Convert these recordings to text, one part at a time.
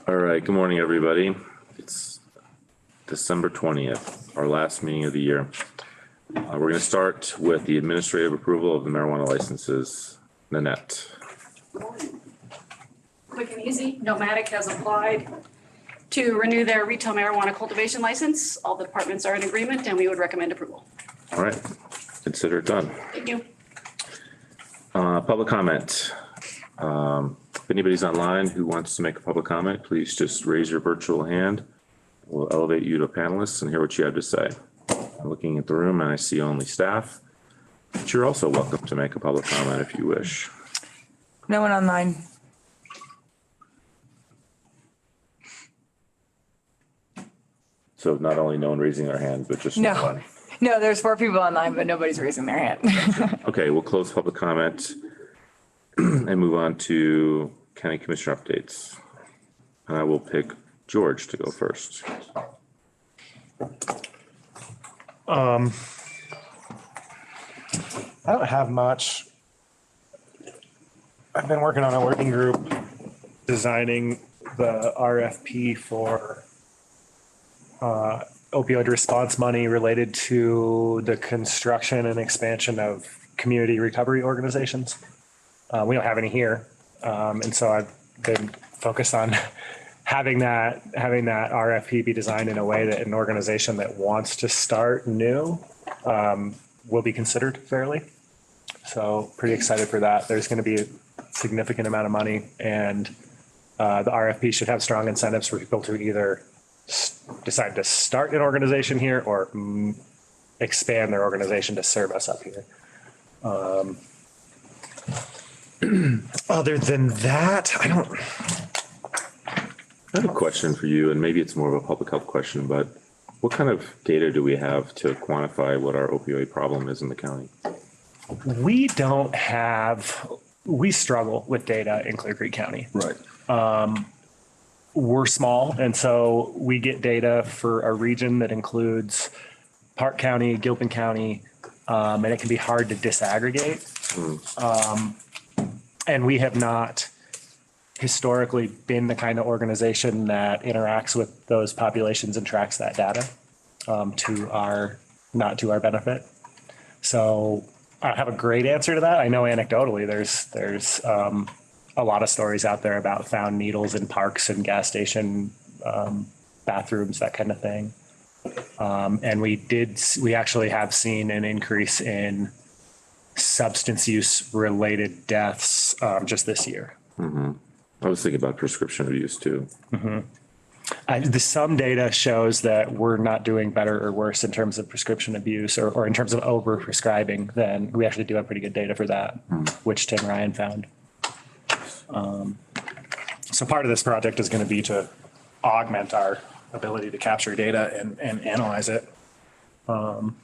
All right, good morning, everybody. It's December 20th, our last meeting of the year. We're going to start with the administrative approval of the marijuana licenses. Nanette. Quick and easy, Nomadic has applied to renew their retail marijuana cultivation license. All the departments are in agreement and we would recommend approval. All right, consider it done. Thank you. Public comment. If anybody's online who wants to make a public comment, please just raise your virtual hand. We'll elevate you to a panelist and hear what you have to say. I'm looking at the room and I see only staff, but you're also welcome to make a public comment if you wish. No one online. So not only no one raising their hand, but just No. one. No, there's 4 people online, but nobody's raising their hand. Okay, we'll close public comment and move on to county commissioner updates. And I will pick George to go first. I don't have much. I've been working on a working group designing the RFP for opioid response money related to the construction and expansion of community recovery organizations. We don't have any here. And so I've been focused on having that RFP be designed in a way that an organization that wants to start new will be considered fairly. So pretty excited for that. There's going to be a significant amount of money, and the RFP should have strong incentives for people to either decide to start an organization here or expand their organization to serve us up here. Other than that, I have a question for you, and maybe it's more of a public health question, but what kind of data do we have to quantify what our opioid problem is in the county? we struggle with data in Clear Creek County. Right. We're small, and so we get data for a region that includes Park County, Gilpin County, and it can be hard to disaggregate. And we have not historically been the kind of organization that interacts with those populations and tracks that data not to our benefit. So I have a great answer to that. I know anecdotally there's a lot of stories out there about found needles in parks and gas station bathrooms, that kind of thing. And we actually have seen an increase in substance use related deaths just this year. Mm-hmm. I was thinking about prescription abuse too. Mm-hmm. Some data shows that we're not doing better or worse in terms of prescription abuse or in terms of over prescribing. Then we actually do have pretty good data for that, which Tim Ryan found. So part of this project is going to be to augment our ability to capture data and analyze it. And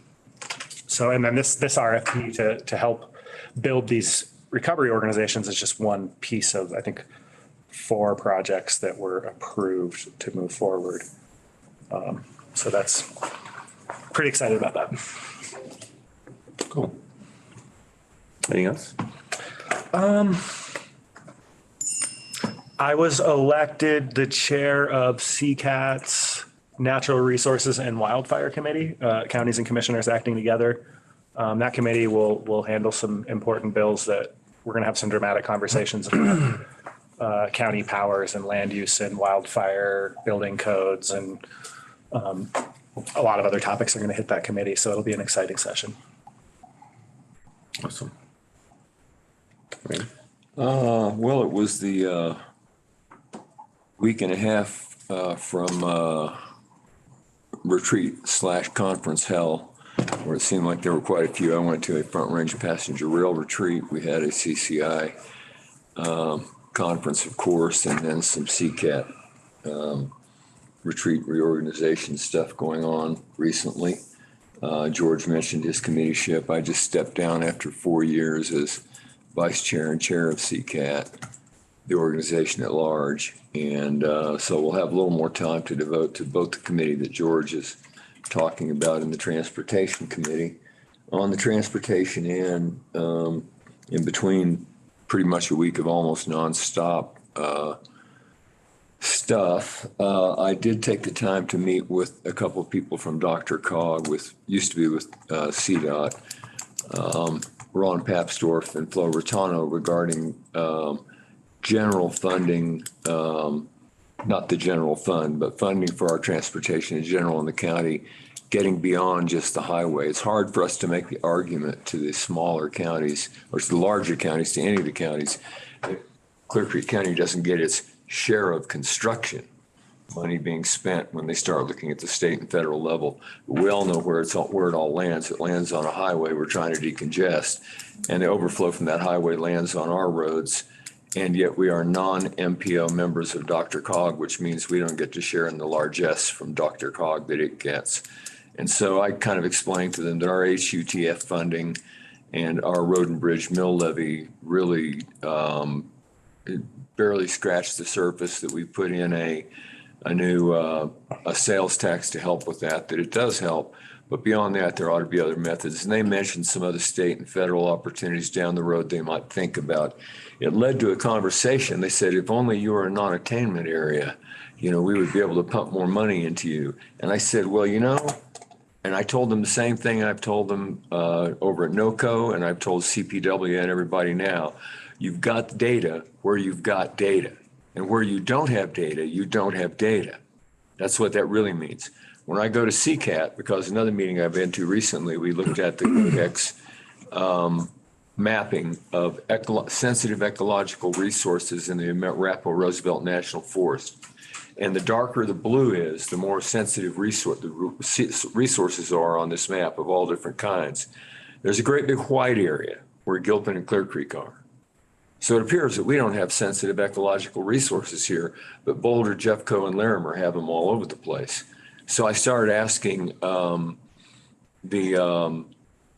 then this RFP to help build these recovery organizations is just one piece of, I think, 4 projects that were approved to move forward. So that's pretty excited about that. Cool. Anything else? I was elected the chair of CCAT's Natural Resources and Wildfire Committee, counties and commissioners acting together. That committee will handle some important bills that we're going to have some dramatic conversations about county powers and land use and wildfire building codes, and a lot of other topics are going to hit that committee. So it'll be an exciting session. Awesome. Well, it was the week and a half from retreat/conference hell, where it seemed like there were quite a few. I went to a Front Range passenger rail retreat. We had a CCI conference, of course, and then some CCAT retreat reorganization stuff going on recently. George mentioned his committeeship. I just stepped down after 4 years as vice chair and chair of CCAT, the organization at large. And so we'll have a little more time to devote to both the committee that George is talking about and the transportation committee. On the transportation end, in between pretty much a week of almost nonstop stuff. I did take the time to meet with a couple of people from Dr. Cog used to be with CDOT, Ron Papsdorf and Flo Rotano regarding general funding, not the general fund, but funding for our transportation in general in the county, getting beyond just the highway. It's hard for us to make the argument to the smaller counties or to the larger counties, to any of the counties. Clear Creek County doesn't get its share of construction money being spent when they start looking at the state and federal level. We all know where it all lands. It lands on a highway we're trying to decongest, and the overflow from that highway lands on our roads. And yet we are non-MPO members of Dr. Cog, which means we don't get to share in the largesse from Dr. Cog that it gets. And so I kind of explained to them that our HUTF funding and our road and bridge mill levy really barely scratched the surface, that we put in a new a sales tax to help with that it does help. But beyond that, there ought to be other methods. And they mentioned some other state and federal opportunities down the road they might think about. It led to a conversation. They said, if only you were a non-attainment area, we would be able to pump more money into you. And I said, well, and I told them the same thing I've told them over at NOCO, and I've told CPW and everybody now. You've got data where you've got data. And where you don't have data, you don't have data. That's what that really means. When I go to CCAT, because another meeting I've been to recently, we looked at the codex mapping of sensitive ecological resources in the Arapahoe Roosevelt National Forest. And the darker the blue is, the more sensitive resources are on this map of all different kinds. There's a great big white area where Gilpin and Clear Creek are. So it appears that we don't have sensitive ecological resources here, but Boulder, Jeffco, and Larimer have them all over the place. So I started asking the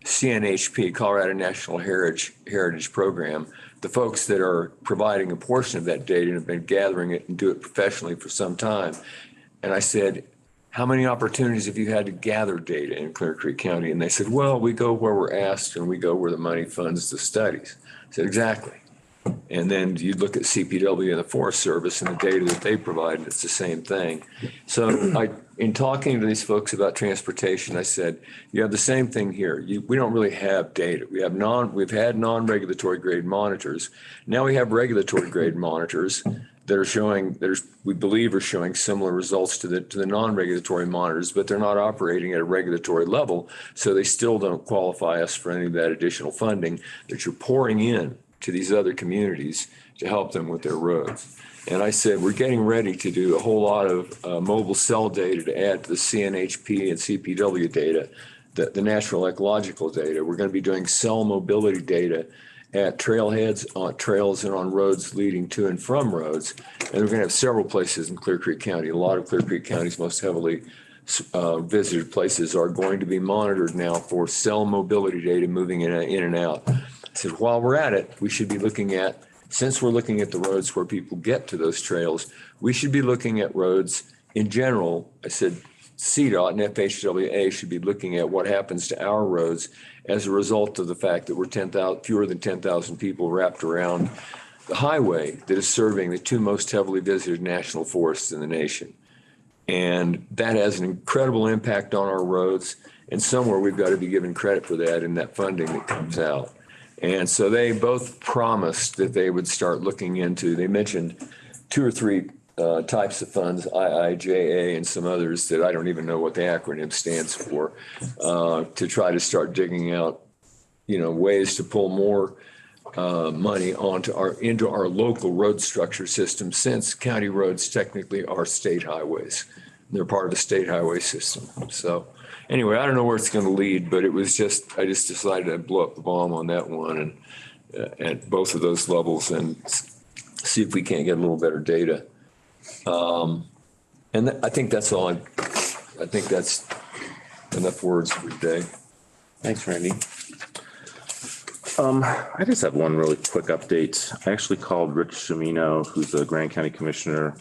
CNHP, Colorado National Heritage Program, the folks that are providing a portion of that data and have been gathering it and do it professionally for some time. And I said, how many opportunities have you had to gather data in Clear Creek County? And they said, well, we go where we're asked and we go where the money funds the studies. I said, exactly. And then you look at CPW and the Forest Service and the data that they provide, and it's the same thing. So in talking to these folks about transportation, I said, you have the same thing here. We don't really have data. We've had non-regulatory grade monitors. Now we have regulatory grade monitors that are showing, we believe are showing similar results to the non-regulatory monitors, but they're not operating at a regulatory level. So they still don't qualify us for any of that additional funding that you're pouring in to these other communities to help them with their roads. And I said, we're getting ready to do a whole lot of mobile cell data to add to the CNHP and CPW data, the natural ecological data. We're going to be doing cell mobility data at trailheads, on trails, and on roads leading to and from roads. And we're going to have several places in Clear Creek County. A lot of Clear Creek County's most heavily visited places are going to be monitored now for cell mobility data moving in and out. I said, while we're at it, we should be looking at, since we're looking at the roads where people get to those trails, we should be looking at roads in general. I said, CDOT and FHWA should be looking at what happens to our roads as a result of the fact that we're fewer than 10,000 people wrapped around the highway that is serving the two most heavily visited national forests in the nation. And that has an incredible impact on our roads. And somewhere we've got to be given credit for that in that funding that comes out. And so they both promised that they would start looking into, they mentioned 2 or 3 types of funds, IIJA and some others that I don't even know what the acronym stands for, to try to start digging out, ways to pull more money into our local road structure system, since county roads technically are state highways. They're part of the state highway system. So anyway, I don't know where it's going to lead, but I just decided to blow up the bomb on that one and at both of those levels and see if we can't get a little better data. And I think that's all. I think that's enough words for today. Thanks, Randy. I just have one really quick update. I actually called Rich Shimino, who's a Grand County Commissioner,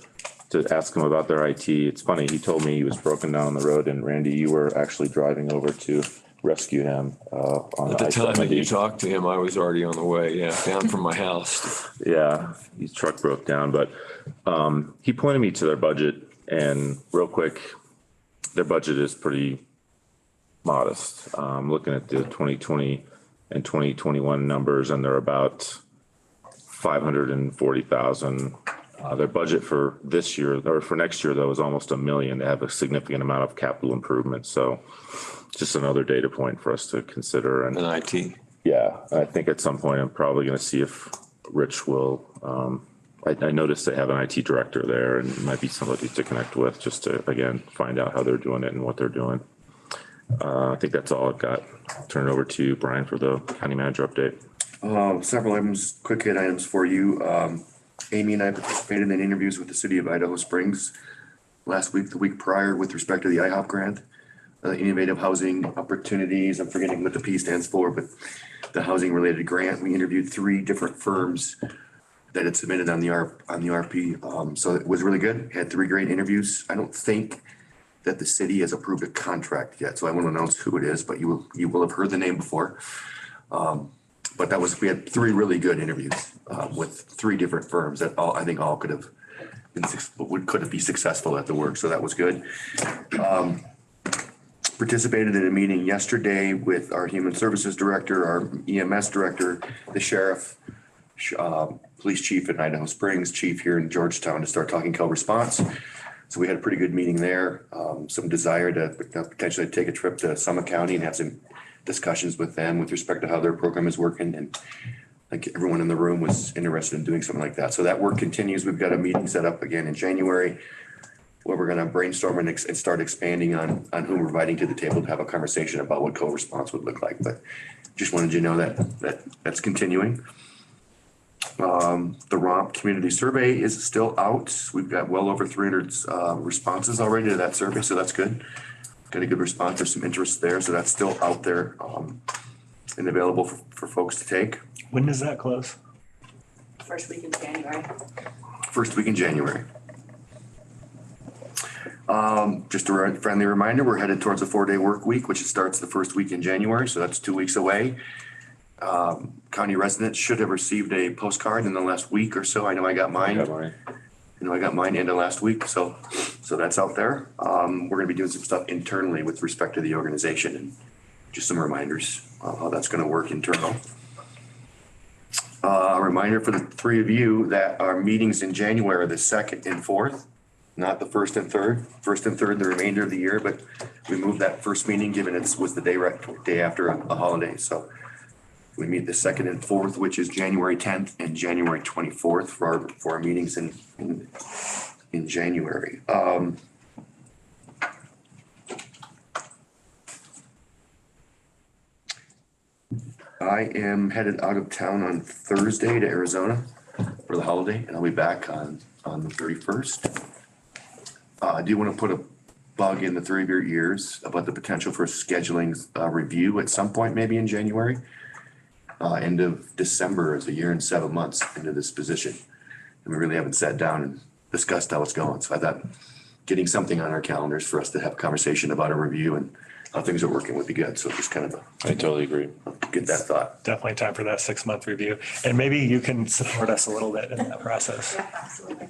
to ask him about their IT. It's funny, he told me he was broken down on the road, and Randy, you were actually driving over to rescue him on At the time that you I-70. talked to him, I was already on the way, down from my house. Yeah, his truck broke down, but he pointed me to their budget, and real quick, their budget is pretty modest. Looking at the 2020 and 2021 numbers, and they're about 540,000. Their budget for this year, or for next year, though, is almost $1 million. They have a significant amount of capital improvements, so just another data point for us to consider. And In IT. yeah, I think at some point I'm probably going to see if Rich will. I noticed they have an IT director there, and it might be somebody to connect with just to, again, find out how they're doing it and what they're doing. I think that's all I've got. I'll turn it over to Brian for the county manager update. Several items, quick hit items for you. Amy and I participated in interviews with the city of Idaho Springs last week, the week prior, with respect to the IHOP grant, Innovative Housing Opportunities. I'm forgetting what the P stands for, but the housing related grant. We interviewed 3 different firms that had submitted on the RP. So it was really good. Had 3 great interviews. I don't think that the city has approved a contract yet, so I won't announce who it is, but you will have heard the name before. But we had 3 really good interviews with 3 different firms that I think all could have be successful at the work. So that was good. Participated in a meeting yesterday with our human services director, our EMS director, the sheriff, police chief in Idaho Springs, chief here in Georgetown, to start talking co-response. So we had a pretty good meeting there. Some desire to potentially take a trip to Summit County and have some discussions with them with respect to how their program is working. And I think everyone in the room was interested in doing something like that. So that work continues. We've got a meeting set up again in January where we're going to brainstorm and start expanding on who we're inviting to the table to have a conversation about what co-response would look like. But just wanted you to know that's continuing. The ROMP community survey is still out. We've got well over 300 responses already to that survey, so that's good. Got a good response. There's some interest there, so that's still out there and available for folks to take. When does that close? First week in January. First week in January. Just a friendly reminder, we're headed towards a 4-day work week, which starts the first week in January, so that's 2 weeks away. County residents should have received a postcard in the last week or so. I know I got mine. I got mine end of last week, so that's out there. We're gonna be doing some stuff internally with respect to the organization and just some reminders of how that's gonna work internal. A reminder for the 3 of you that our meetings in January are the 2nd and 4th, not the 1st and 3rd. 1st and 3rd, the remainder of the year, but we moved that first meeting given it was the day after a holiday, so. We meet the 2nd and 4th, which is January 10th and January 24th for our meetings in January. I am headed out of town on Thursday to Arizona for the holiday, and I'll be back on the 31st. I do want to put a bug in the 3 of your ears about the potential for scheduling a review at some point, maybe in January. End of December is a year and 7 months into this position. And we really haven't sat down and discussed how it's going. So I thought getting something on our calendars for us to have a conversation about a review and how things are working would be good. So just kind of I totally agree. get that thought. Definitely time for that 6-month review. And maybe you can support us a little bit in that process. Yeah, absolutely.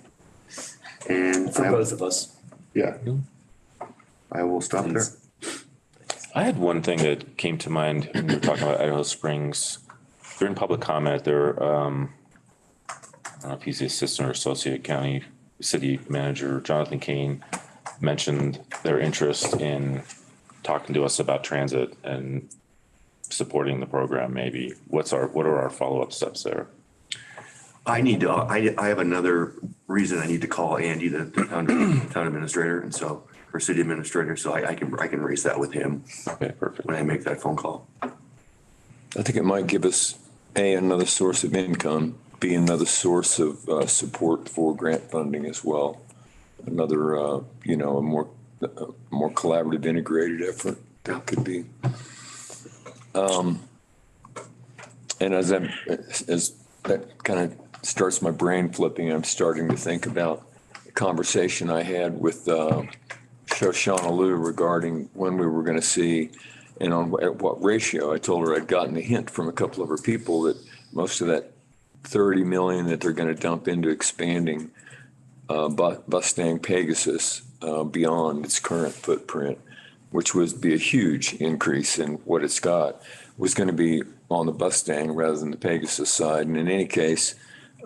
And For both of us. yeah, I will stop there. I had one thing that came to mind when we were talking about Idaho Springs. During public comment, there, I don't know if he's the assistant or associate county city manager, Jonathan Kane, mentioned their interest in talking to us about transit and supporting the program maybe. What are our follow-up steps there? I have another reason I need to call Andy, the town administrator, and so, or city administrator, so I can raise that with him Okay, perfect. when I make that phone call. I think it might give us, another source of income, be another source of support for grant funding as well. Another, a more collaborative, integrated effort that could be. And as that kind of starts my brain flipping, I'm starting to think about a conversation I had with Shoshana Liu regarding when we were going to see and at what ratio. I told her I'd gotten a hint from a couple of her people that most of that 30 million that they're going to dump into expanding Mustang Pegasus beyond its current footprint, which would be a huge increase in what it's got, was going to be on the Mustang rather than the Pegasus side. And in any case,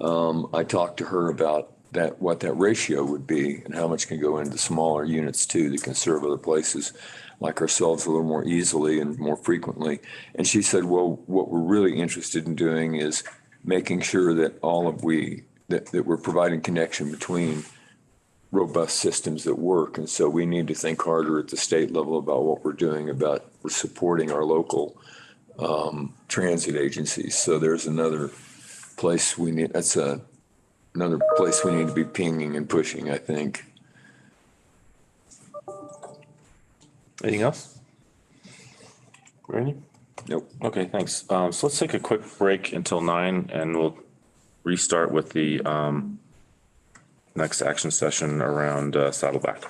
I talked to her about that, what that ratio would be and how much can go into smaller units too that can serve other places like ourselves a little more easily and more frequently. And she said, well, what we're really interested in doing is making sure that that we're providing connection between robust systems that work. And so we need to think harder at the state level about what we're doing about supporting our local transit agencies. So there's another place another place we need to be pinging and pushing, I think. Anything else? Randy? Nope. Okay, thanks. So let's take a quick break until 9 and we'll restart with the next action session around Saddleback.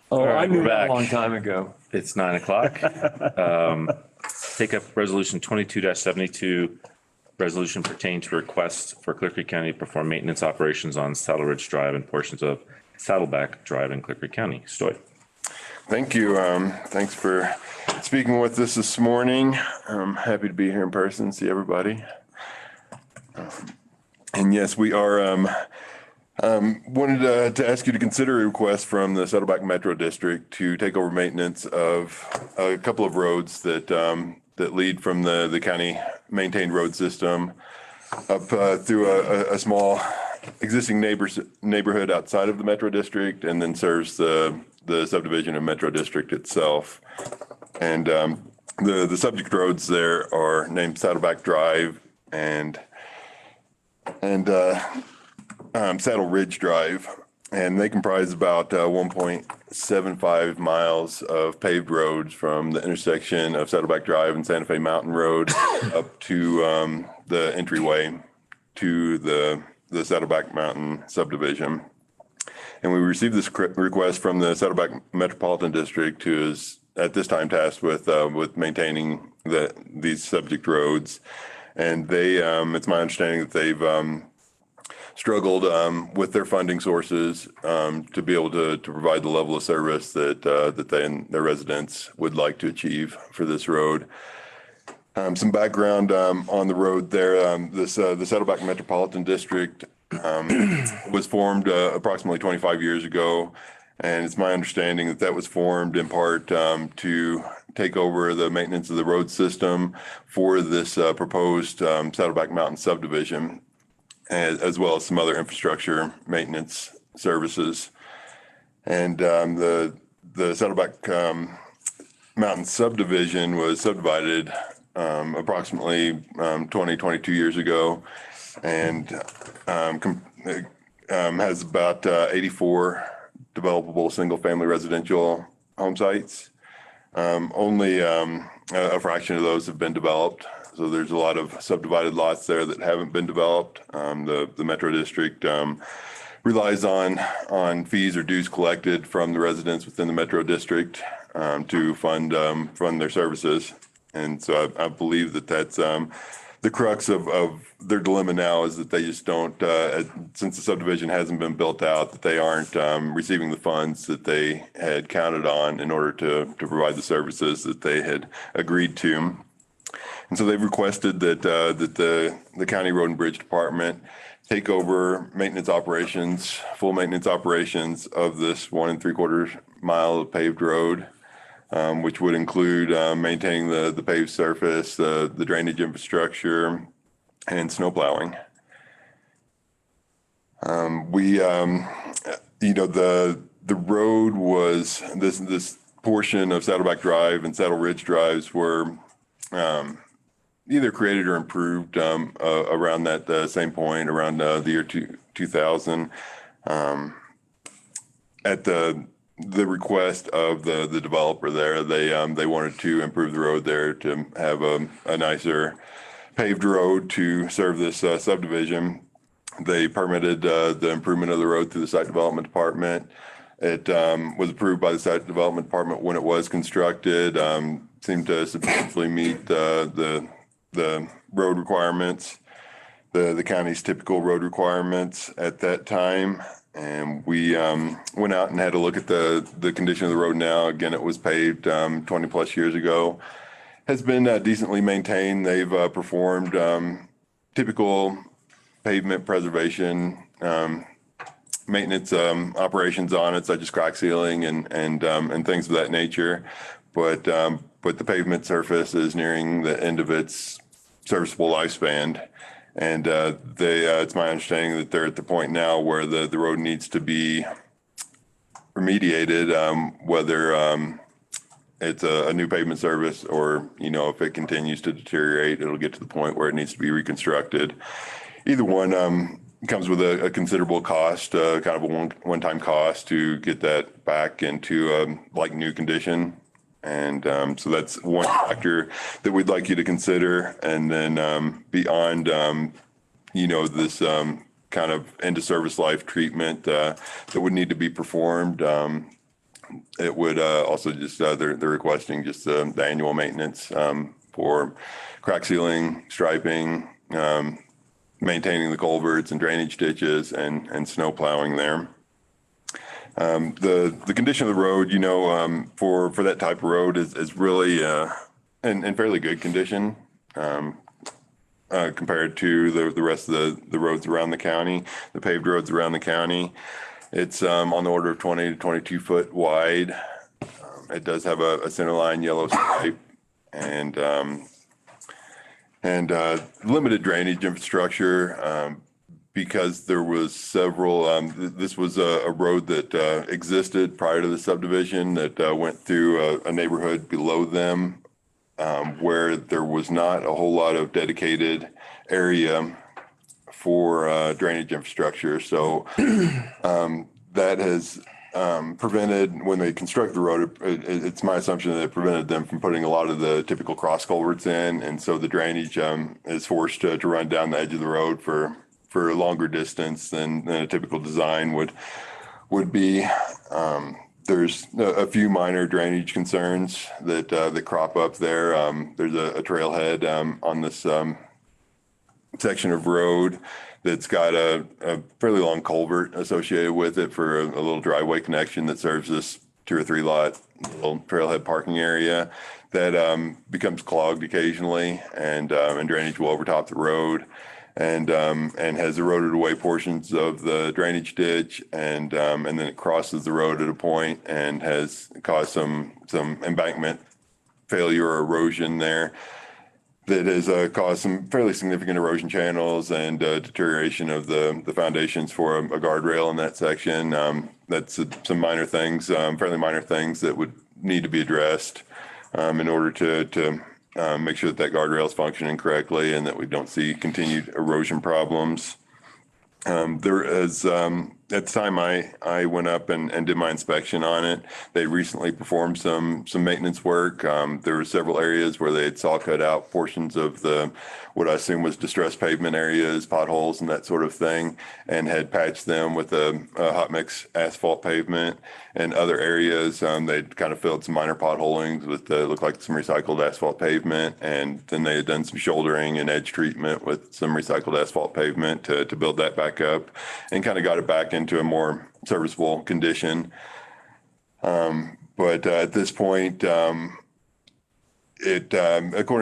Oh, I right, knew we're that back. a long time ago. It's 9:00. Take up resolution 22-72, resolution pertaining to request for Clear Creek County to perform maintenance operations on Saddle Ridge Drive and portions of Saddleback Drive in Clear Creek County. Stoy. Thank you. Thanks for speaking with us this morning. I'm happy to be here in person, see everybody. And yes, we are, wanted to ask you to consider a request from the Saddleback Metro District to take over maintenance of a couple of roads that, that lead from the county maintained road system up through a small existing neighborhood outside of the Metro District, and then serves the subdivision of Metro District itself. And the subject roads there are named Saddleback Drive and Saddle Ridge Drive, and they comprise about 1.75 miles of paved roads from the intersection of Saddleback Drive and Santa Fe Mountain Road up to the entryway to the Saddleback Mountain subdivision. And we received this request from the Saddleback Metropolitan District, who is at this time tasked with maintaining these subject roads. And they, it's my understanding that they've struggled with their funding sources to be able to provide the level of service that they and their residents would like to achieve for this road. Some background on the road there. The Saddleback Metropolitan District was formed approximately 25 years ago. And it's my understanding that was formed in part to take over the maintenance of the road system for this proposed Saddleback Mountain subdivision, as well as some other infrastructure maintenance services. And the Saddleback Mountain subdivision was subdivided approximately 22 years ago, and has about 84 developable single-family residential home sites. Only a fraction of those have been developed. So there's a lot of subdivided lots there that haven't been developed. The Metro District relies on fees or dues collected from the residents within the Metro District to fund their services. And so I believe that that's the crux of their dilemma now, is that they just don't, since the subdivision hasn't been built out, that they aren't receiving the funds that they had counted on in order to provide the services that they had agreed to. And so they've requested that the County Road and Bridge Department take over maintenance operations, full maintenance operations of this 1 3/4 mile of paved road, which would include maintaining the paved surface, the drainage infrastructure, and snow plowing. The road was, this portion of Saddleback Drive and Saddle Ridge Drives were either created or improved around that same point, around the year 2000, at the request of the developer there. They wanted to improve the road there to have a nicer paved road to serve this subdivision. They permitted the improvement of the road through the Site Development Department. It was approved by the Site Development Department when it was constructed. Seemed to substantially meet the road requirements, the county's typical road requirements at that time. And we went out and had a look at the condition of the road now. Again, it was paved 20 plus years ago. Has been decently maintained. They've performed typical pavement preservation maintenance operations on it, such as crack sealing and things of that nature. But the pavement surface is nearing the end of its serviceable lifespan. And it's my understanding that they're at the point now where the road needs to be remediated, whether it's a new pavement service or, if it continues to deteriorate, it'll get to the point where it needs to be reconstructed. Either one comes with a considerable cost, kind of a one-time cost to get that back into like new condition. And so that's one factor that we'd like you to consider. And then beyond, this kind of end of service life treatment that would need to be performed. It would also just, they're requesting just the annual maintenance for crack sealing, striping, maintaining the culverts and drainage ditches and snow plowing there. The condition of the road, for that type of road is really in fairly good condition compared to the rest of the roads around the county, the paved roads around the county. It's on the order of 20 to 22 foot wide. It does have a center line yellow stripe and limited drainage infrastructure. Because there was several, this was a road that existed prior to the subdivision that went through a neighborhood below them where there was not a whole lot of dedicated area for drainage infrastructure. So that has prevented, when they construct the road, it's my assumption that it prevented them from putting a lot of the typical cross culverts in. And so the drainage is forced to run down the edge of the road for a longer distance than a typical design would be. There's a few minor drainage concerns that crop up there. There's a trailhead on this section of road that's got a fairly long culvert associated with it for a little driveway connection that serves this 2 or 3 lot little trailhead parking area that becomes clogged occasionally, and drainage will overtop the road. And has eroded away portions of the drainage ditch, and then it crosses the road at a point and has caused some embankment failure or erosion there that has caused some fairly significant erosion channels and deterioration of the foundations for a guardrail in that section. That's some minor things, fairly minor things that would need to be addressed in order to make sure that guardrail is functioning correctly and that we don't see continued erosion problems. There is, at the time I went up and did my inspection on it, they recently performed some maintenance work. There were several areas where they had saw cut out portions of what I assume was distressed pavement areas, potholes and that sort of thing, and had patched them with a hot mix asphalt pavement. And other areas, they'd kind of filled some minor potholings with looked like some recycled asphalt pavement. And then they had done some shouldering and edge treatment with some recycled asphalt pavement to build that back up and kind of got it back into a more serviceable condition. But at this point, according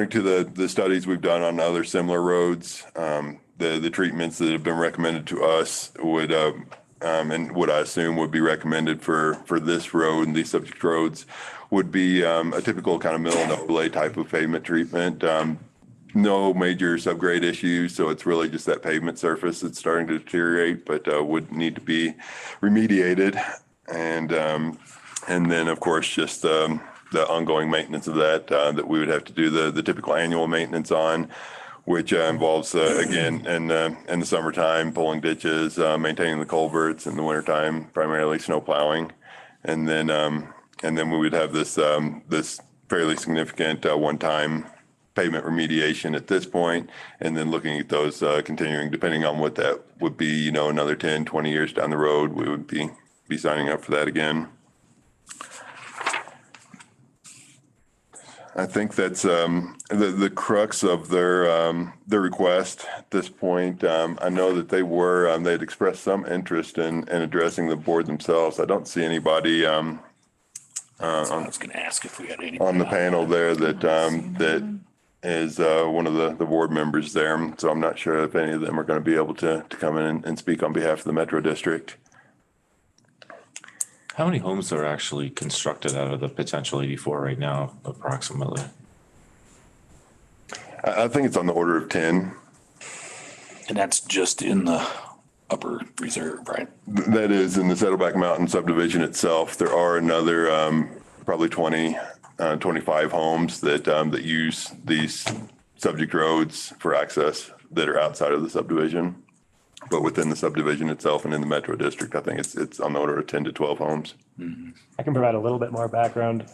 to the studies we've done on other similar roads, the treatments that have been recommended to us would, and what I assume would be recommended for this road and these subject roads would be a typical kind of mill and overlay type of pavement treatment. No major subgrade issues, so it's really just that pavement surface that's starting to deteriorate, but would need to be remediated. And then, of course, just the ongoing maintenance of that we would have to do the typical annual maintenance on, which involves, again, in the summertime, pulling ditches, maintaining the culverts, in the wintertime, primarily snow plowing. And then we would have this fairly significant one-time pavement remediation at this point, and then looking at those continuing, depending on what that would be, another 10, 20 years down the road, we would be signing up for that again. I think that's the crux of their request at this point. I know that they'd expressed some interest in addressing the board themselves. I don't see anybody I was going to ask if we had any on the panel there that is one of the board members there. So I'm not sure if any of them are going to be able to come in and speak on behalf of the Metro District. How many homes are actually constructed out of the potential 84 right now, approximately? I think it's on the order of 10. And that's just in the upper reserve, right? That is in the Saddleback Mountain subdivision itself. There are another probably 25 homes that use these subject roads for access that are outside of the subdivision. But within the subdivision itself and in the metro district, I think it's on the order of 10 to 12 homes. I can provide a little bit more background.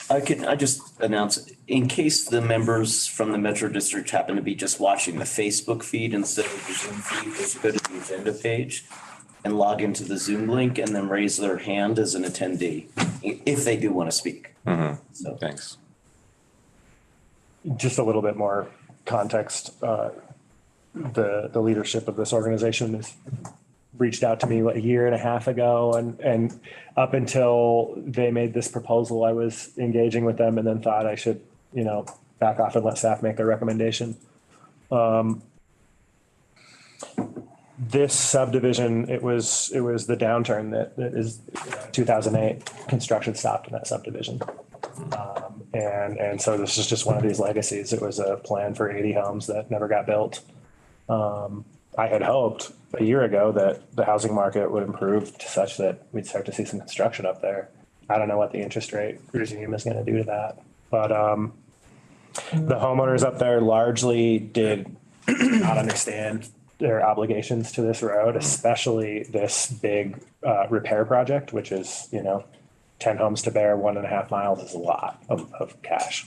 I just announce, in case the members from the Metro District happen to be just watching the Facebook feed instead of the Zoom feed, just go to the agenda page and log into the Zoom link and then raise their hand as an attendee, if they do want to speak. So Thanks. Just a little bit more context. The leadership of this organization has reached out to me a year and a half ago, and up until they made this proposal, I was engaging with them and then thought I should, back off and let staff make their recommendation. This subdivision, it was the downturn that is 2008, construction stopped in that subdivision. And so this is just one of these legacies. It was a plan for 80 homes that never got built. I had hoped a year ago that the housing market would improve to such that we'd start to see some construction up there. I don't know what the interest rate regime is going to do to that, but the homeowners up there largely did not understand their obligations to this road, especially this big repair project, which is, 10 homes to bear 1.5 miles is a lot of cash.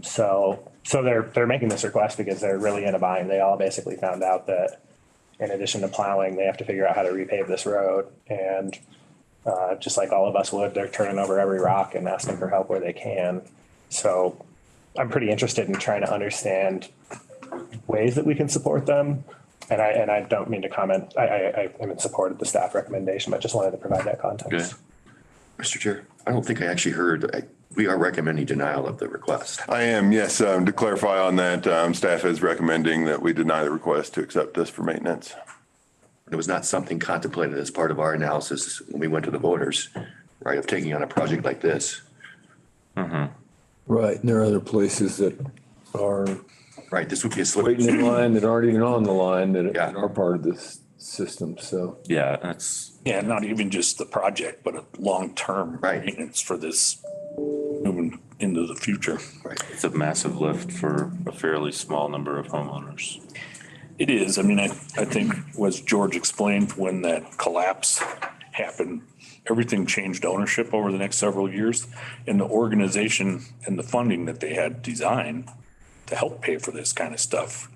So they're making this request because they're really in a bind. They all basically found out that in addition to plowing, they have to figure out how to repave this road. And just like all of us would, they're turning over every rock and asking for help where they can. So I'm pretty interested in trying to understand ways that we can support them. And I don't mean to comment. I am in support of the staff recommendation, but just wanted to provide that context. Mr. Chair, I don't think I actually heard, we are recommending denial of the request. I am, yes. To clarify on that, staff is recommending that we deny the request to accept this for maintenance. It was not something contemplated as part of our analysis when we went to the voters, right, of taking on a project like this. Right, and there are other places that are Right, this would be a waiting in slip. line that aren't even on the line that Yeah. are part of this system, so. Yeah, that's, Yeah, not even just the project, but a long-term Right. maintenance for this moving into the future. it's a massive lift for a fairly small number of homeowners. It is. I mean, I think as George explained, when that collapse happened, everything changed ownership over the next several years. And the organization and the funding that they had designed to help pay for this kind of stuff,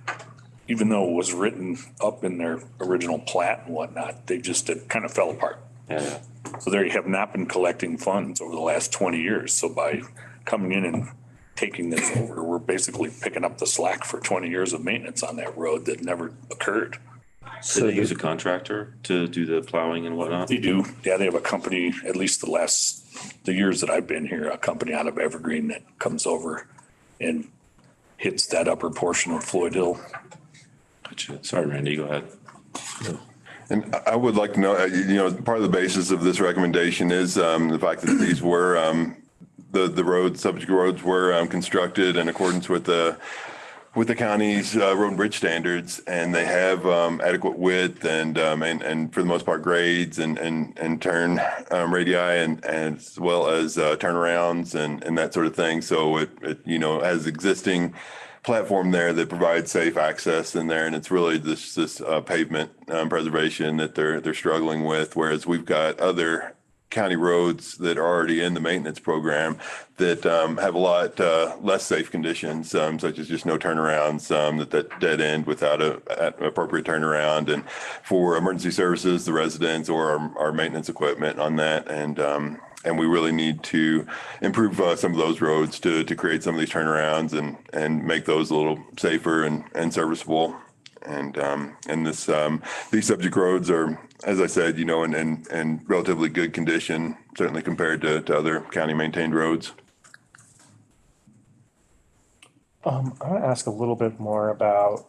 even though it was written up in their original plat and whatnot, it kind of fell apart. Yeah. So they have not been collecting funds over the last 20 years. So by coming in and taking this over, we're basically picking up the slack for 20 years of maintenance on that road that never occurred. So they use a contractor to do the plowing and whatnot? They do. Yeah, they have a company, at least the years that I've been here, a company out of Evergreen that comes over and hits that upper portion of Floyd Hill. Gotcha. Sorry, Randy, go ahead. And I would like to know, part of the basis of this recommendation is the fact that these were, the subject roads were constructed in accordance with the county's road and bridge standards, and they have adequate width and for the most part grades and turn radii and as well as turnarounds and that sort of thing. So it has existing platform there that provides safe access in there, and it's really this pavement preservation that they're struggling with. Whereas we've got other county roads that are already in the maintenance program that have a lot less safe conditions, such as just no turnarounds, that dead end without an appropriate turnaround, and for emergency services, the residents or our maintenance equipment on that. And we really need to improve some of those roads to create some of these turnarounds and make those a little safer and serviceable. And these subject roads are, as I said, in relatively good condition, certainly compared to other county maintained roads. I want to ask a little bit more about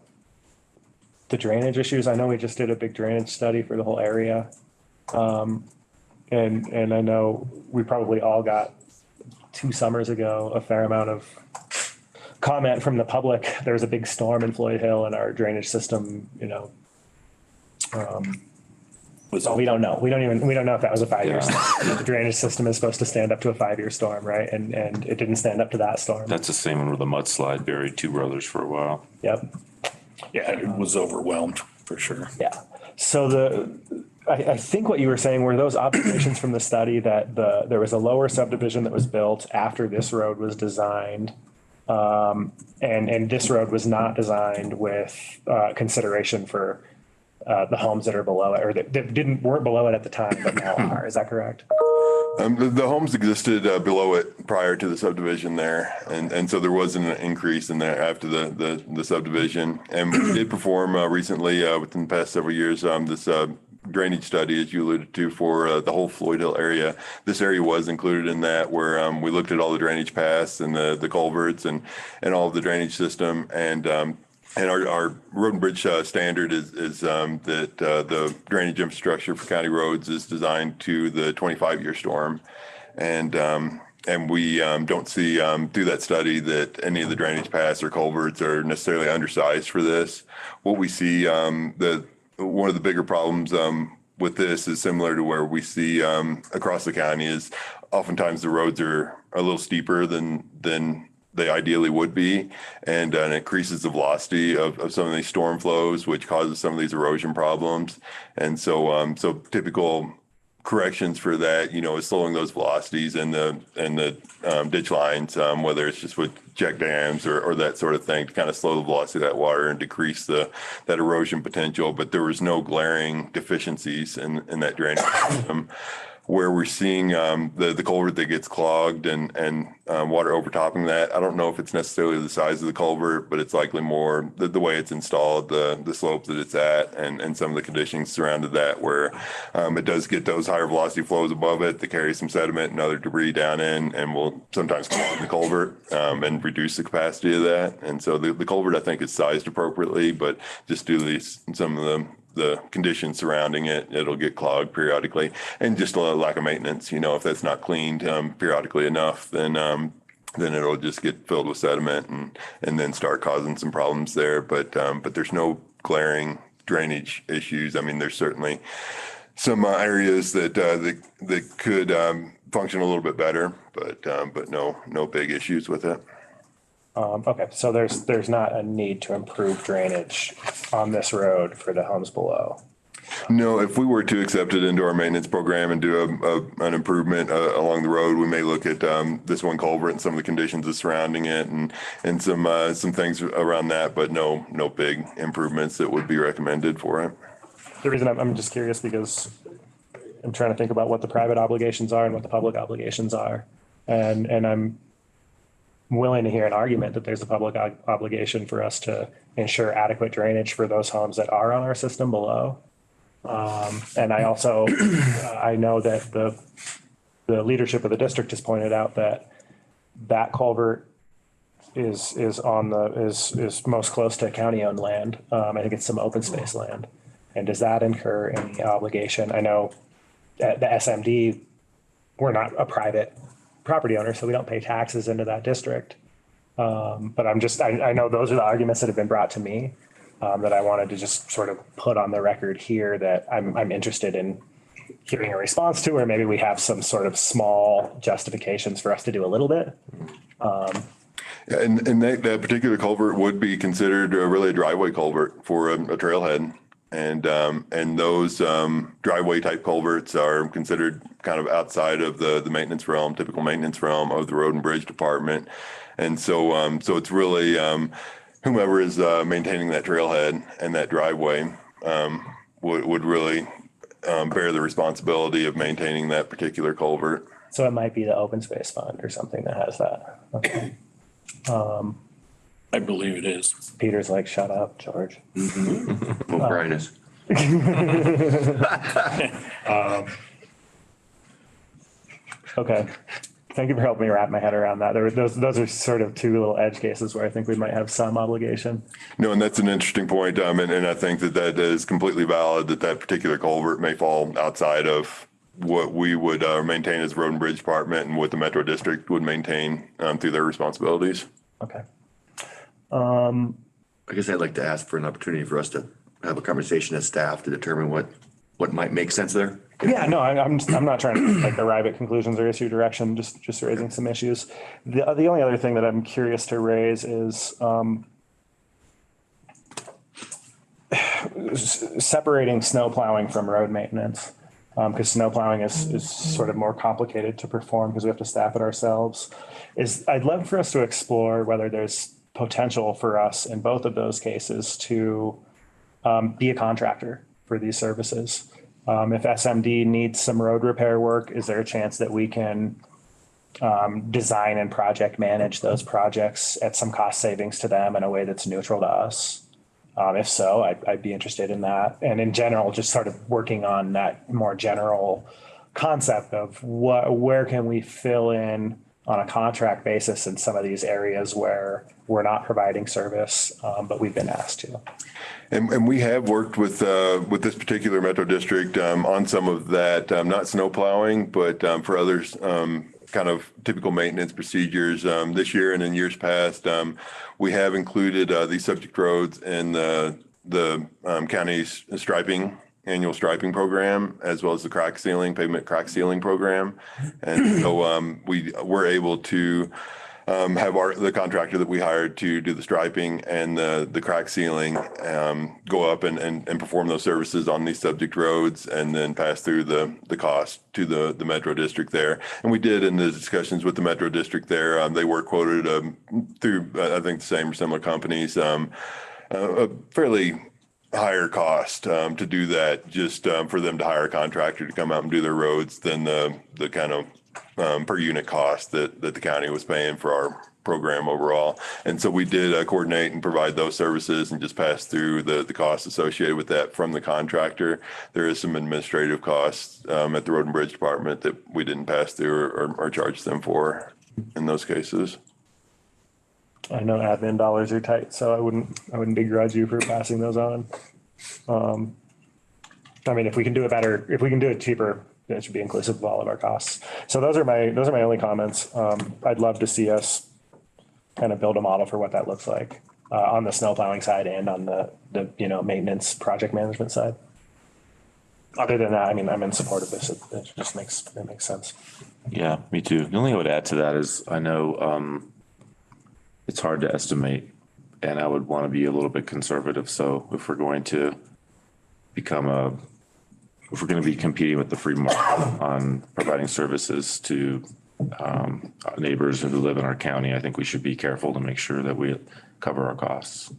the drainage issues. I know we just did a big drainage study for the whole area. And I know we probably all got 2 summers ago a fair amount of comment from the public. There was a big storm in Floyd Hill and our drainage system, so we don't know. We don't know if that was a 5-year storm. The drainage system is supposed to stand up to a 5-year storm, right? And it didn't stand up to that storm. That's the same one where the mudslide buried 2 brothers for a while. Yep. Yeah, it was overwhelmed. For sure. Yeah. So I think what you were saying were those observations from the study that there was a lower subdivision that was built after this road was designed. And this road was not designed with consideration for the homes that are below it, or that weren't below it at the time, but now are. Is that correct? The homes existed below it prior to the subdivision there, and so there wasn't an increase in there after the subdivision. And we did perform recently, within the past several years, this drainage study, as you alluded to, for the whole Floyd Hill area. This area was included in that, where we looked at all the drainage paths and the culverts and all of the drainage system. And our road and bridge standard is that the drainage infrastructure for county roads is designed to the 25-year storm. And we don't see through that study that any of the drainage paths or culverts are necessarily undersized for this. What we see, one of the bigger problems with this is similar to where we see across the county is oftentimes the roads are a little steeper than they ideally would be, and it increases the velocity of some of these storm flows, which causes some of these erosion problems. And so typical corrections for that, is slowing those velocities in the ditch lines, whether it's just with check dams or that sort of thing, to kind of slow the velocity of that water and decrease that erosion potential. But there was no glaring deficiencies in that drainage system. Where we're seeing the culvert that gets clogged and water overtopping that. I don't know if it's necessarily the size of the culvert, but it's likely more the way it's installed, the slope that it's at, and some of the conditions surrounded that, where it does get those higher velocity flows above it that carry some sediment and other debris down in, and will sometimes clog the culvert and reduce the capacity of that. And so the culvert, I think, is sized appropriately, but just due to some of the conditions surrounding it, it'll get clogged periodically, and just a lack of maintenance. If that's not cleaned periodically enough, then it'll just get filled with sediment and then start causing some problems there. But there's no glaring drainage issues. I mean, there's certainly some areas that could function a little bit better, but no big issues with it. Okay, so there's not a need to improve drainage on this road for the homes below. No, if we were to accept it into our maintenance program and do an improvement along the road, we may look at this one culvert and some of the conditions surrounding it and some things around that, but no big improvements that would be recommended for it. The reason I'm just curious because I'm trying to think about what the private obligations are and what the public obligations are, and I'm willing to hear an argument that there's a public obligation for us to ensure adequate drainage for those homes that are on our system below. And I also, I know that the leadership of the district has pointed out that culvert is most close to county owned land. I think it's some open space land. And does that incur any obligation? I know at the SMD, we're not a private property owner, so we don't pay taxes into that district. But I know those are the arguments that have been brought to me, that I wanted to just sort of put on the record here that I'm interested in hearing a response to, or maybe we have some sort of small justifications for us to do a little bit. And that particular culvert would be considered really a driveway culvert for a trailhead. And those driveway type culverts are considered kind of outside of the maintenance realm, typical maintenance realm of the road and bridge department. And so it's really whomever is maintaining that trailhead and that driveway would really bear the responsibility of maintaining that particular culvert. So it might be the open space fund or something that has that. Okay. I believe it is. Peter's like, shut up, George. Well, Brian is. Okay. Thank you for helping me wrap my head around that. Those are sort of two little edge cases where I think we might have some obligation. No, and that's an interesting point. And I think that is completely valid, that particular culvert may fall outside of what we would maintain as road and bridge department and what the Metro District would maintain through their responsibilities. Okay. I guess I'd like to ask for an opportunity for us to have a conversation as staff to determine what might make sense there. Yeah, no, I'm not trying to like arrive at conclusions or issue direction, just raising some issues. The only other thing that I'm curious to raise is separating snow plowing from road maintenance. Because snow plowing is sort of more complicated to perform because we have to staff it ourselves. I'd love for us to explore whether there's potential for us in both of those cases to be a contractor for these services. If SMD needs some road repair work, is there a chance that we can design and project manage those projects at some cost savings to them in a way that's neutral to us? If so, I'd be interested in that. And in general, just sort of working on that more general concept of where can we fill in on a contract basis in some of these areas where we're not providing service, but we've been asked to. And we have worked with this particular metro district on some of that, not snow plowing, but for others, kind of typical maintenance procedures. This year and in years past, we have included these subject roads in the county's annual striping program, as well as the pavement crack sealing program. And so we were able to have the contractor that we hired to do the striping and the crack sealing go up and perform those services on these subject roads and then pass through the cost to the metro district there. And we did in the discussions with the metro district there, they were quoted through, I think, the same or similar companies, a fairly higher cost to do that, just for them to hire a contractor to come out and do their roads than the kind of per unit cost that the county was paying for our program overall. And so we did coordinate and provide those services and just pass through the costs associated with that from the contractor. There is some administrative costs at the Road and Bridge Department that we didn't pass through or charge them for in those cases. I know admin dollars are tight, so I wouldn't begrudge you for passing those on. I mean, if we can do it cheaper, it should be inclusive of all of our costs. So those are my only comments. I'd love to see us kind of build a model for what that looks like on the snow plowing side and on the maintenance project management side. Other than that, I mean, I'm in support of this. It just makes sense. Yeah, me too. The only thing I would add to that is I know it's hard to estimate, and I would want to be a little bit conservative. So if we're going to be competing with the free market on providing services to neighbors who live in our county, I think we should be careful to make sure that we cover our costs,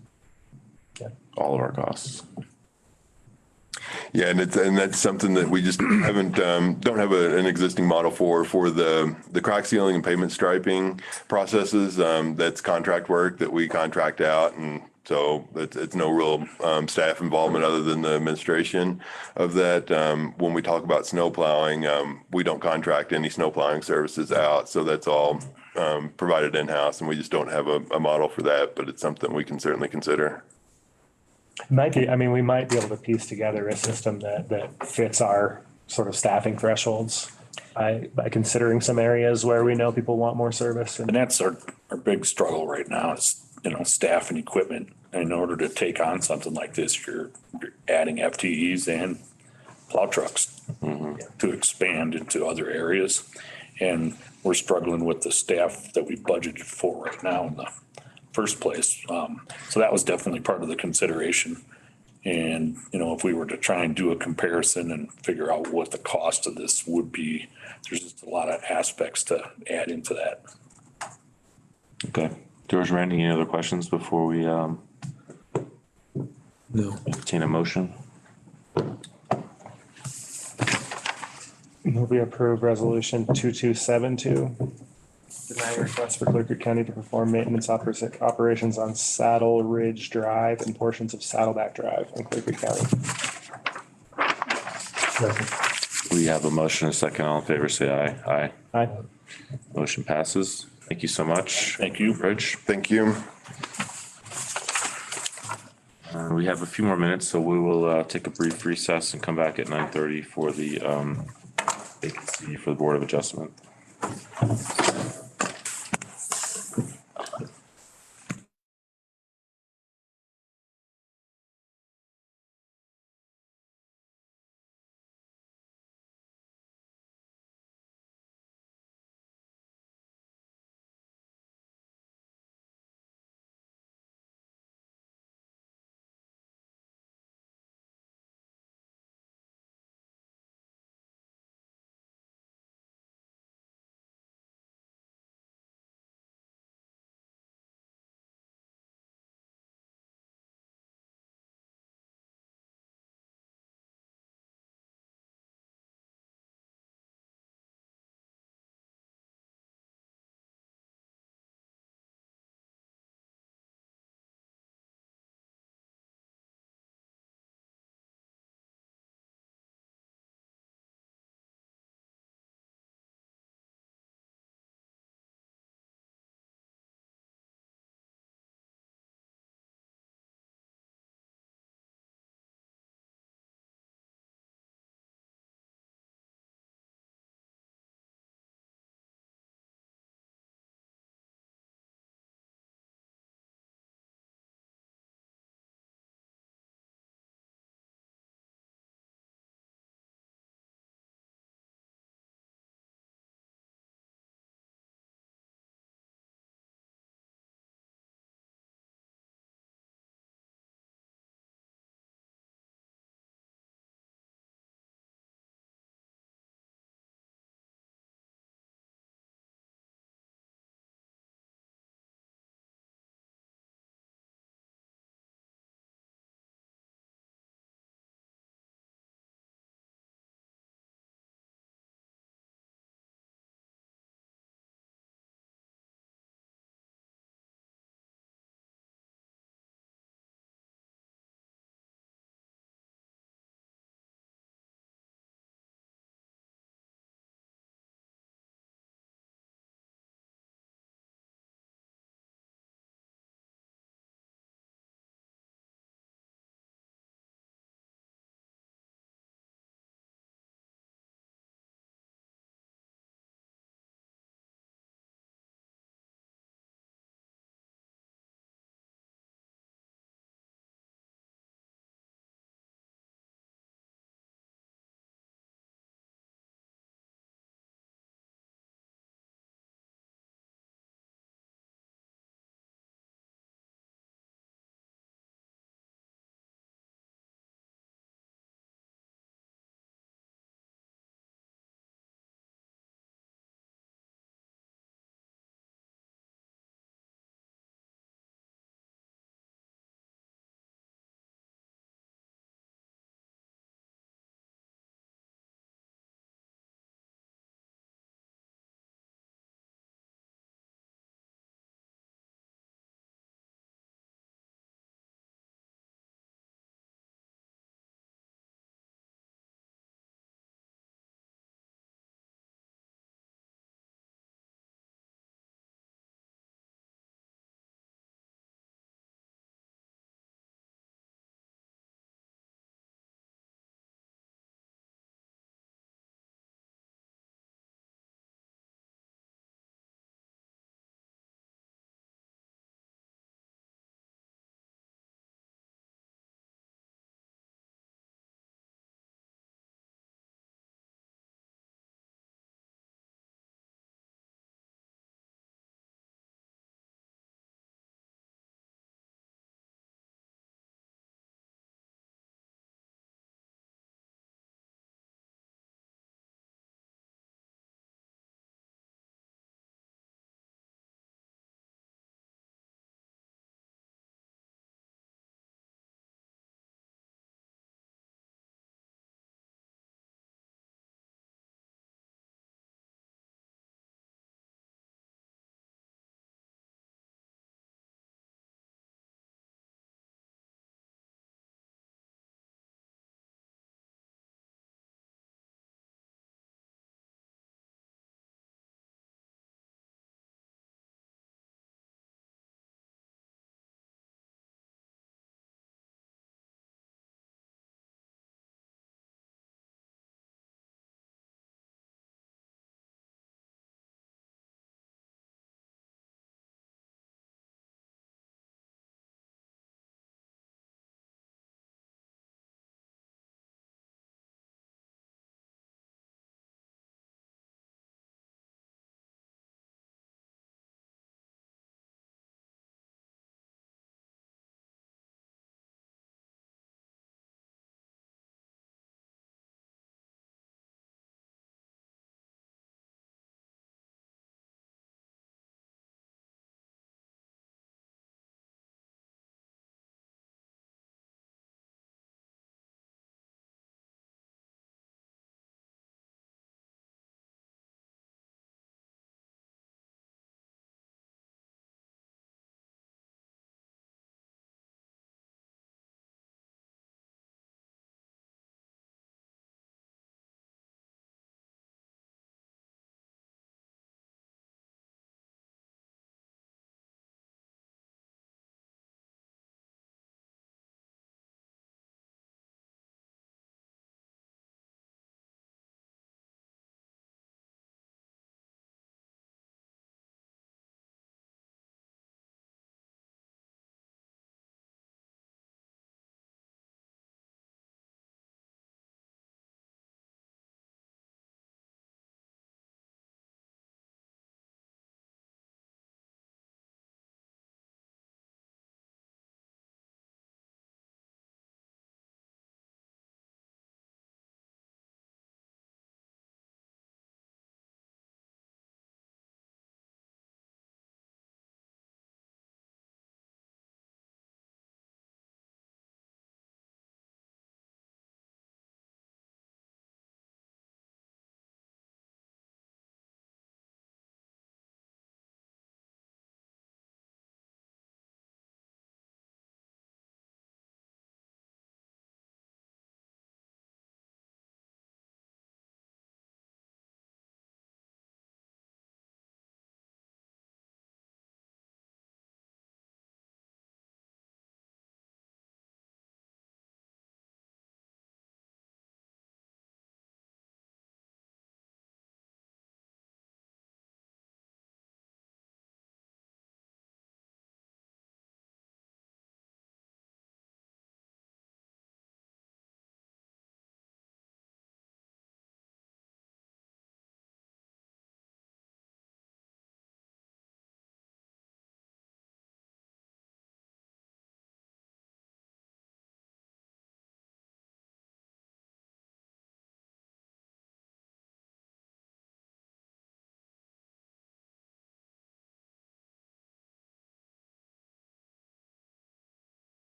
all of our costs. Yeah, and that's something that we just don't have an existing model for the crack sealing and pavement striping processes. That's contract work that we contract out, and so it's no real staff involvement other than the administration of that. When we talk about snow plowing, we don't contract any snow plowing services out, so that's all provided in-house, and we just don't have a model for that, but it's something we can certainly consider. We might be able to piece together a system that fits our sort of staffing thresholds by considering some areas where we know people want more service. And that's our big struggle right now is, staff and equipment. And in order to take on something like this, you're adding FTEs and plow trucks to expand into other areas. And we're struggling with the staff that we budgeted for right now in the first place. So that was definitely part of the consideration. And, if we were to try and do a comparison and figure out what the cost of this would be, there's just a lot of aspects to add into that. Okay. George, Randy, any other questions before we entertain a motion? We approve resolution 2272. Denying request for Clerk County to perform maintenance operations on Saddle Ridge Drive and portions of Saddleback Drive in Clerk County. We have a motion, a second. All in favor, say aye. Aye. Aye. Motion passes. Thank you so much. Thank you. Rich. Thank you. We have a few more minutes, so we will take a brief recess and come back at 9:30 for the vacancy for the Board of Adjustment.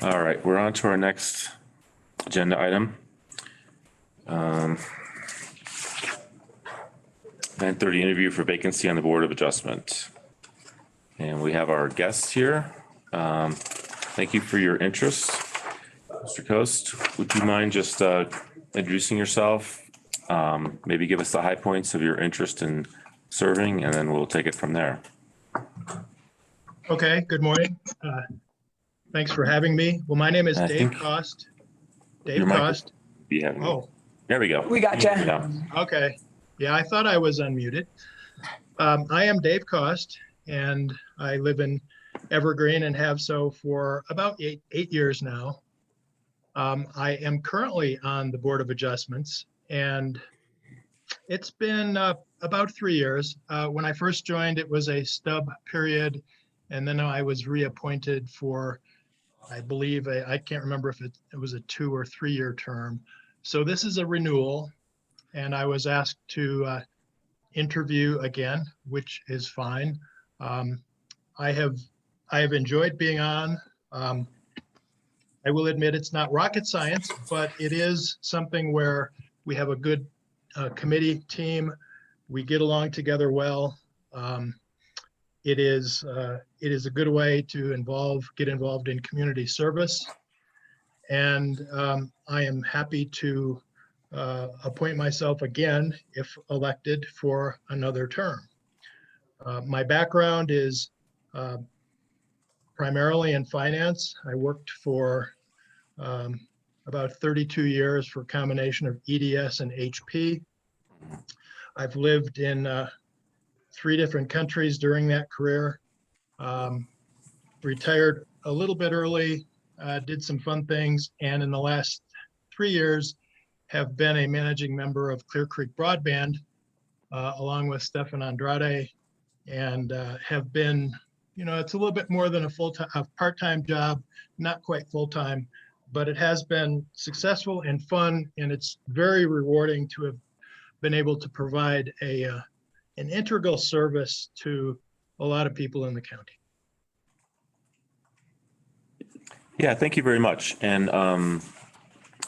All right, we're on to our next agenda item. 9:30 interview for vacancy on the Board of Adjustment. And we have our guests here. Thank you for your interest. Mr. Coast, would you mind just introducing yourself? Maybe give us the high points of your interest in serving, and then we'll take it from there. Okay, good morning. Thanks for having me. Well, my name is I Dave think Cost. your Dave mic- Cost. Be having you. Oh, There we go. We gotcha. Yeah. okay. Yeah, I thought I was unmuted. I am Dave Cost, and I live in Evergreen and have so for about eight years now. I am currently on the Board of Adjustments, and it's been about 3 years. When I first joined, it was a stub period, and then I was reappointed for, I believe, I can't remember if it was a 2 or 3 year term. So this is a renewal, and I was asked to interview again, which is fine. I have enjoyed being on. I will admit it's not rocket science, but it is something where we have a good committee team. We get along together well. It is a good way to get involved in community service. And I am happy to appoint myself again, if elected, for another term. My background is primarily in finance. I worked for about 32 years for a combination of EDS and HP. I've lived in 3 different countries during that career. Retired a little bit early, did some fun things, and in the last 3 years have been a managing member of Clear Creek Broadband, along with Stefan Andrade, and have been, it's a little bit more than a part-time job, not quite full-time, but it has been successful and fun, and it's very rewarding to have been able to provide an integral service to a lot of people in the county. Yeah, thank you very much. And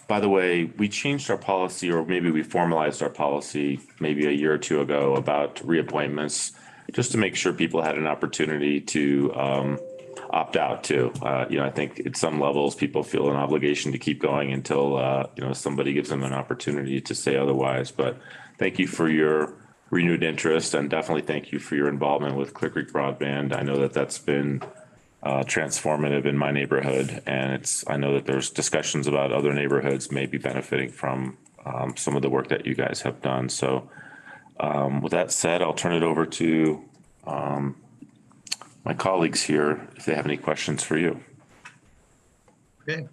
by the way, we changed our policy, or maybe we formalized our policy maybe a year or two ago about reappointments, just to make sure people had an opportunity to opt out too. I think at some levels, people feel an obligation to keep going until, somebody gives them an opportunity to say otherwise. But thank you for your renewed interest, and definitely thank you for your involvement with Clear Creek Broadband. I know that that's been transformative in my neighborhood, and I know that there's discussions about other neighborhoods maybe benefiting from some of the work that you guys have done. So with that said, I'll turn it over to my colleagues here if they have any questions for you. Okay.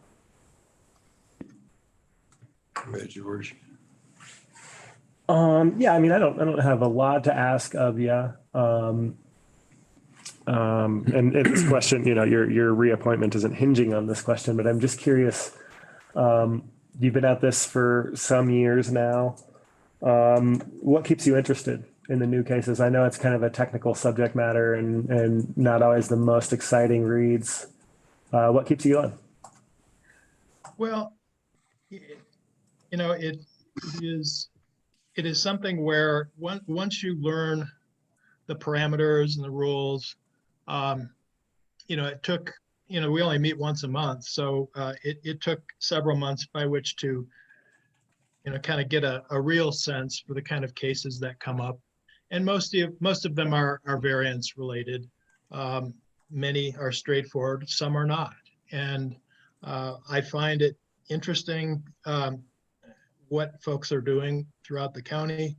Go ahead, George. Yeah, I mean, I don't have a lot to ask of you. And this question, your reappointment isn't hinging on this question, but I'm just curious. You've been at this for some years now. What keeps you interested in the new cases? I know it's kind of a technical subject matter and not always the most exciting reads. What keeps you going? Well, it is something where once you learn the parameters and the rules, it took, we only meet once a month. So it took several months by which to, kind of get a real sense for the kind of cases that come up. And most of them are variance related. Many are straightforward, some are not. And I find it interesting what folks are doing throughout the county.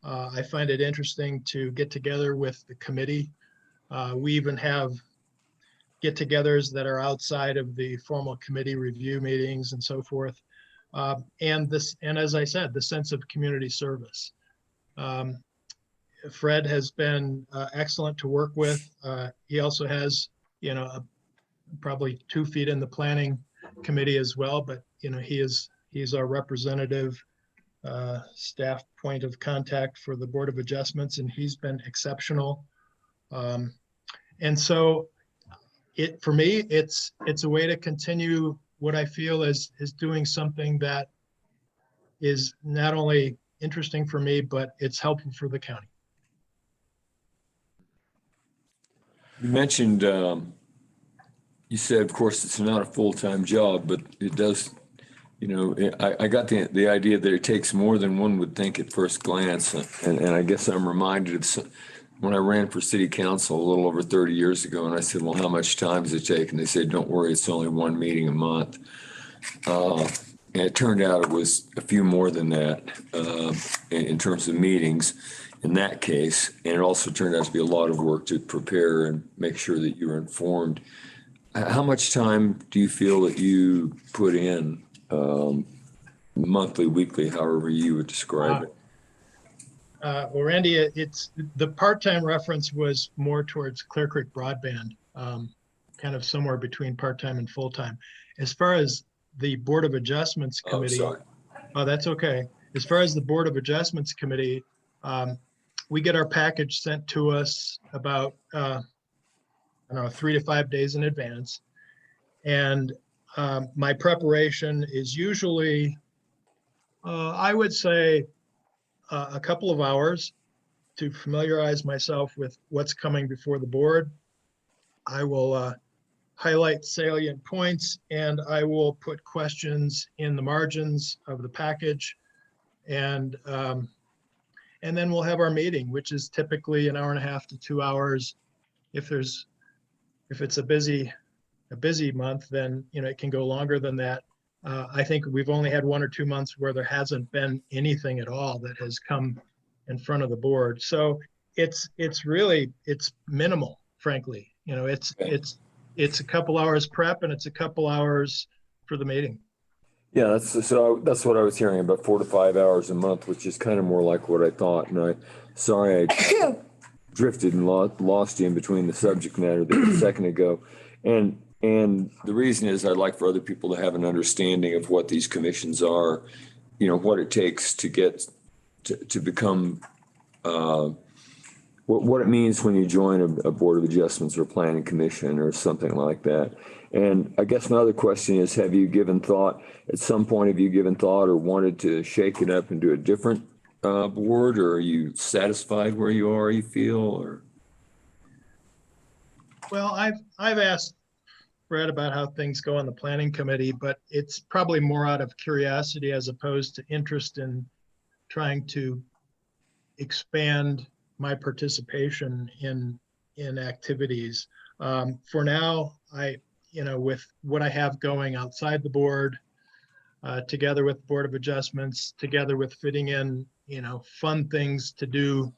I find it interesting to get together with the committee. We even have get-togethers that are outside of the formal committee review meetings and so forth. And as I said, the sense of community service. Fred has been excellent to work with. He also has, probably 2 feet in the planning committee as well, but he's our representative staff point of contact for the Board of Adjustments, and he's been exceptional. And so, for me, it's a way to continue what I feel is doing something that is not only interesting for me, but it's helpful for the county. You mentioned, you said, of course, it's not a full-time job, but it does, I got the idea that it takes more than one would think at first glance. And I guess I'm reminded of when I ran for city council a little over 30 years ago, and I said, well, how much time does it take? And they said, don't worry, it's only one meeting a month. And it turned out it was a few more than that in terms of meetings in that case. And it also turned out to be a lot of work to prepare and make sure that you're informed. How much time do you feel that you put in monthly, weekly, however you would describe it? Well, Randy, it's the part-time reference was more towards Clear Creek Broadband, kind of somewhere between part-time and full-time. As far as the Board of Adjustments Committee. Oh, that's okay. As far as the Board of Adjustments Committee, we get our package sent to us about, 3 to 5 days in advance. And my preparation is usually, I would say, a couple of hours to familiarize myself with what's coming before the board. I will highlight salient points, and I will put questions in the margins of the package. And then we'll have our meeting, which is typically an hour and a half to 2 hours. If it's a busy month, then it can go longer than that. I think we've only had 1 or 2 months where there hasn't been anything at all that has come in front of the board. So it's minimal, frankly. It's a couple hours prep and it's a couple hours for the meeting. Yeah, that's what I was hearing, about 4 to 5 hours a month, which is kind of more like what I thought. And I drifted and lost you in between the subject matter there a second ago. And the reason is I'd like for other people to have an understanding of what these commissions are, what it takes to get to become, what it means when you join a Board of Adjustments or planning commission or something like that. And I guess my other question is, at some point, have you given thought or wanted to shake it up and do a different board, or are you satisfied where you are, you feel, or? Well, I've asked Brett about how things go on the planning committee, but it's probably more out of curiosity as opposed to interest in trying to expand my participation in activities. For now, with what I have going outside the board, together with Board of Adjustments, together with fitting in, fun things to do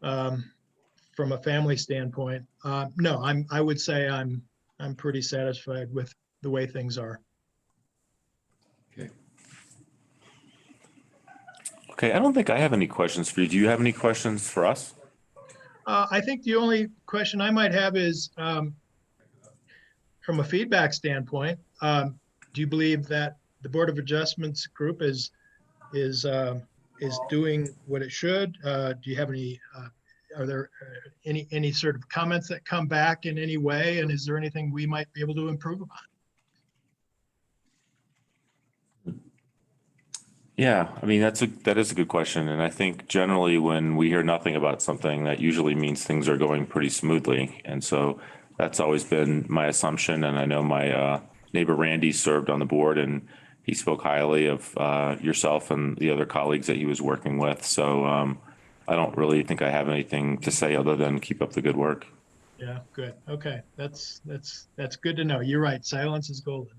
from a family standpoint. No, I would say I'm pretty satisfied with the way things are. Okay, I don't think I have any questions for you. Do you have any questions for us? I think the only question I might have is, from a feedback standpoint, do you believe that the Board of Adjustments group is doing what it should? Do you have any? Are there any sort of comments that come back in any way? And is there anything we might be able to improve upon? Yeah, I mean, that is a good question. And I think generally when we hear nothing about something, that usually means things are going pretty smoothly. And so that's always been my assumption. And I know my neighbor Randy served on the board, and he spoke highly of yourself and the other colleagues that he was working with. So I don't really think I have anything to say other than keep up the good work. Yeah, good. Okay, that's good to know. You're right. Silence is golden.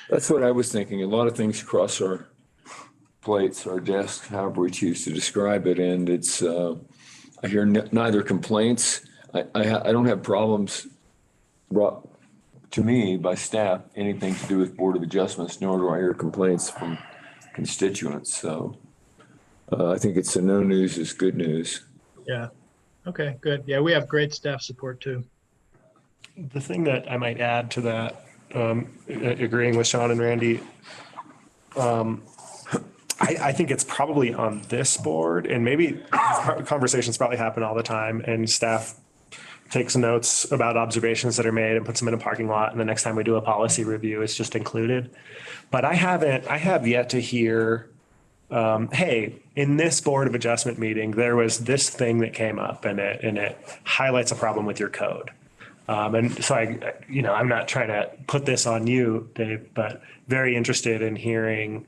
That's what I was thinking. A lot of things cross our plates, our desks, however we choose to describe it. And it's, I hear neither complaints. I don't have problems brought to me by staff, anything to do with Board of Adjustments, nor do I hear complaints from constituents. So I think it's no news is good news. Yeah. Okay, good. Yeah, we have great staff support too. The thing that I might add to that, agreeing with Sean and Randy, I think it's probably on this board, and maybe conversations probably happen all the time, and staff take some notes about observations that are made and puts them in a parking lot. And the next time we do a policy review, it's just included. But I have yet to hear, hey, in this Board of Adjustment meeting, there was this thing that came up and it highlights a problem with your code. And so I'm not trying to put this on you, Dave, but very interested in hearing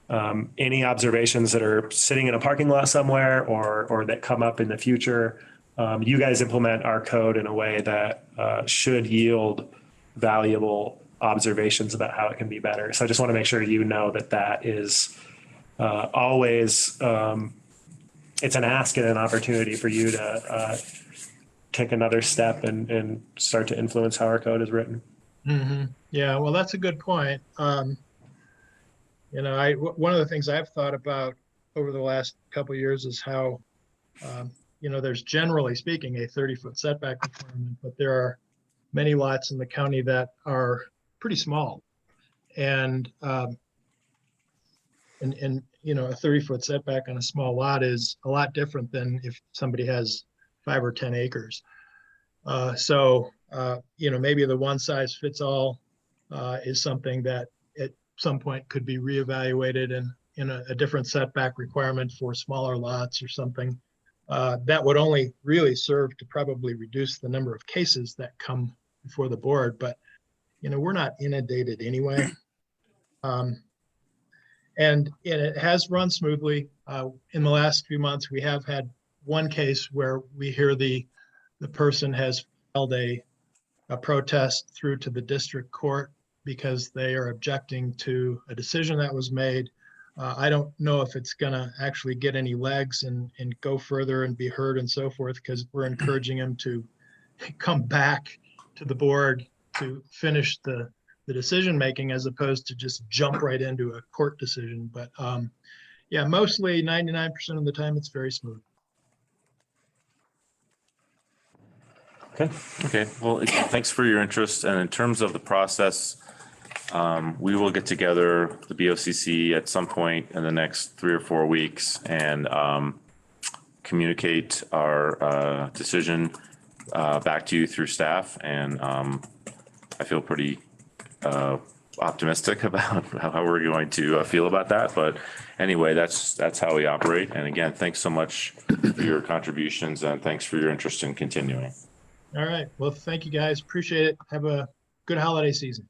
any observations that are sitting in a parking lot somewhere or that come up in the future. You guys implement our code in a way that should yield valuable observations about how it can be better. So I just want to make sure you know that is always, it's an ask and an opportunity for you to take another step and start to influence how our code is written. Mm-hmm. Yeah, well, that's a good point. One of the things I've thought about over the last couple of years is how, there's generally speaking a 30-foot setback requirement, but there are many lots in the county that are pretty small. And a 30-foot setback on a small lot is a lot different than if somebody has 5 or 10 acres. Maybe the one size fits all is something that at some point could be reevaluated and in a different setback requirement for smaller lots or something. That would only really serve to probably reduce the number of cases that come before the board, but we're not inundated anyway. And it has run smoothly. In the last few months, we have had one case where we hear the person has filed a protest through to the district court because they are objecting to a decision that was made. I don't know if it's going to actually get any legs and go further and be heard and so forth, because we're encouraging him to come back to the board to finish the decision making as opposed to just jump right into a court decision. But mostly 99% of the time, it's very smooth. Okay. Well, again, thanks for your interest. And in terms of the process, we will get together the BOCC at some point in the next 3 or 4 weeks and communicate our decision back to you through staff. And I feel pretty optimistic about how we're going to feel about that. But anyway, that's how we operate. And again, thanks so much for your contributions and thanks for your interest in continuing. All right. Well, thank you guys. Appreciate it. Have a good holiday season.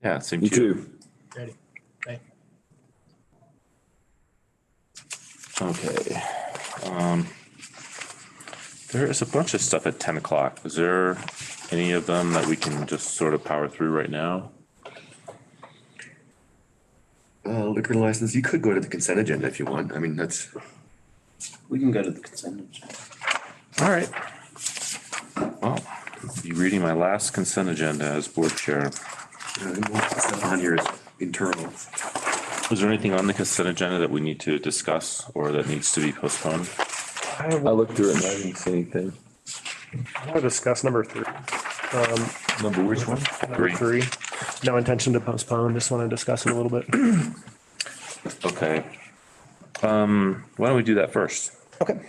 Yeah, same You to you. too. Ready. Bye. Okay. There is a bunch of stuff at 10 o'clock. Is there any of them that we can just sort of power through right now? Liquor license, you could go to the consent agenda if you want. I mean, We can go to the consent agenda. All right. Well, I'll be reading my last consent agenda as board chair. stuff on here is internal. Is there anything on the consent agenda that we need to discuss or that needs to be postponed? I looked through it and I didn't see anything. I want to discuss number 3. Number which one? Number 3. No intention to postpone. Just want to discuss it a little bit. Okay. Why don't we do that first? Okay.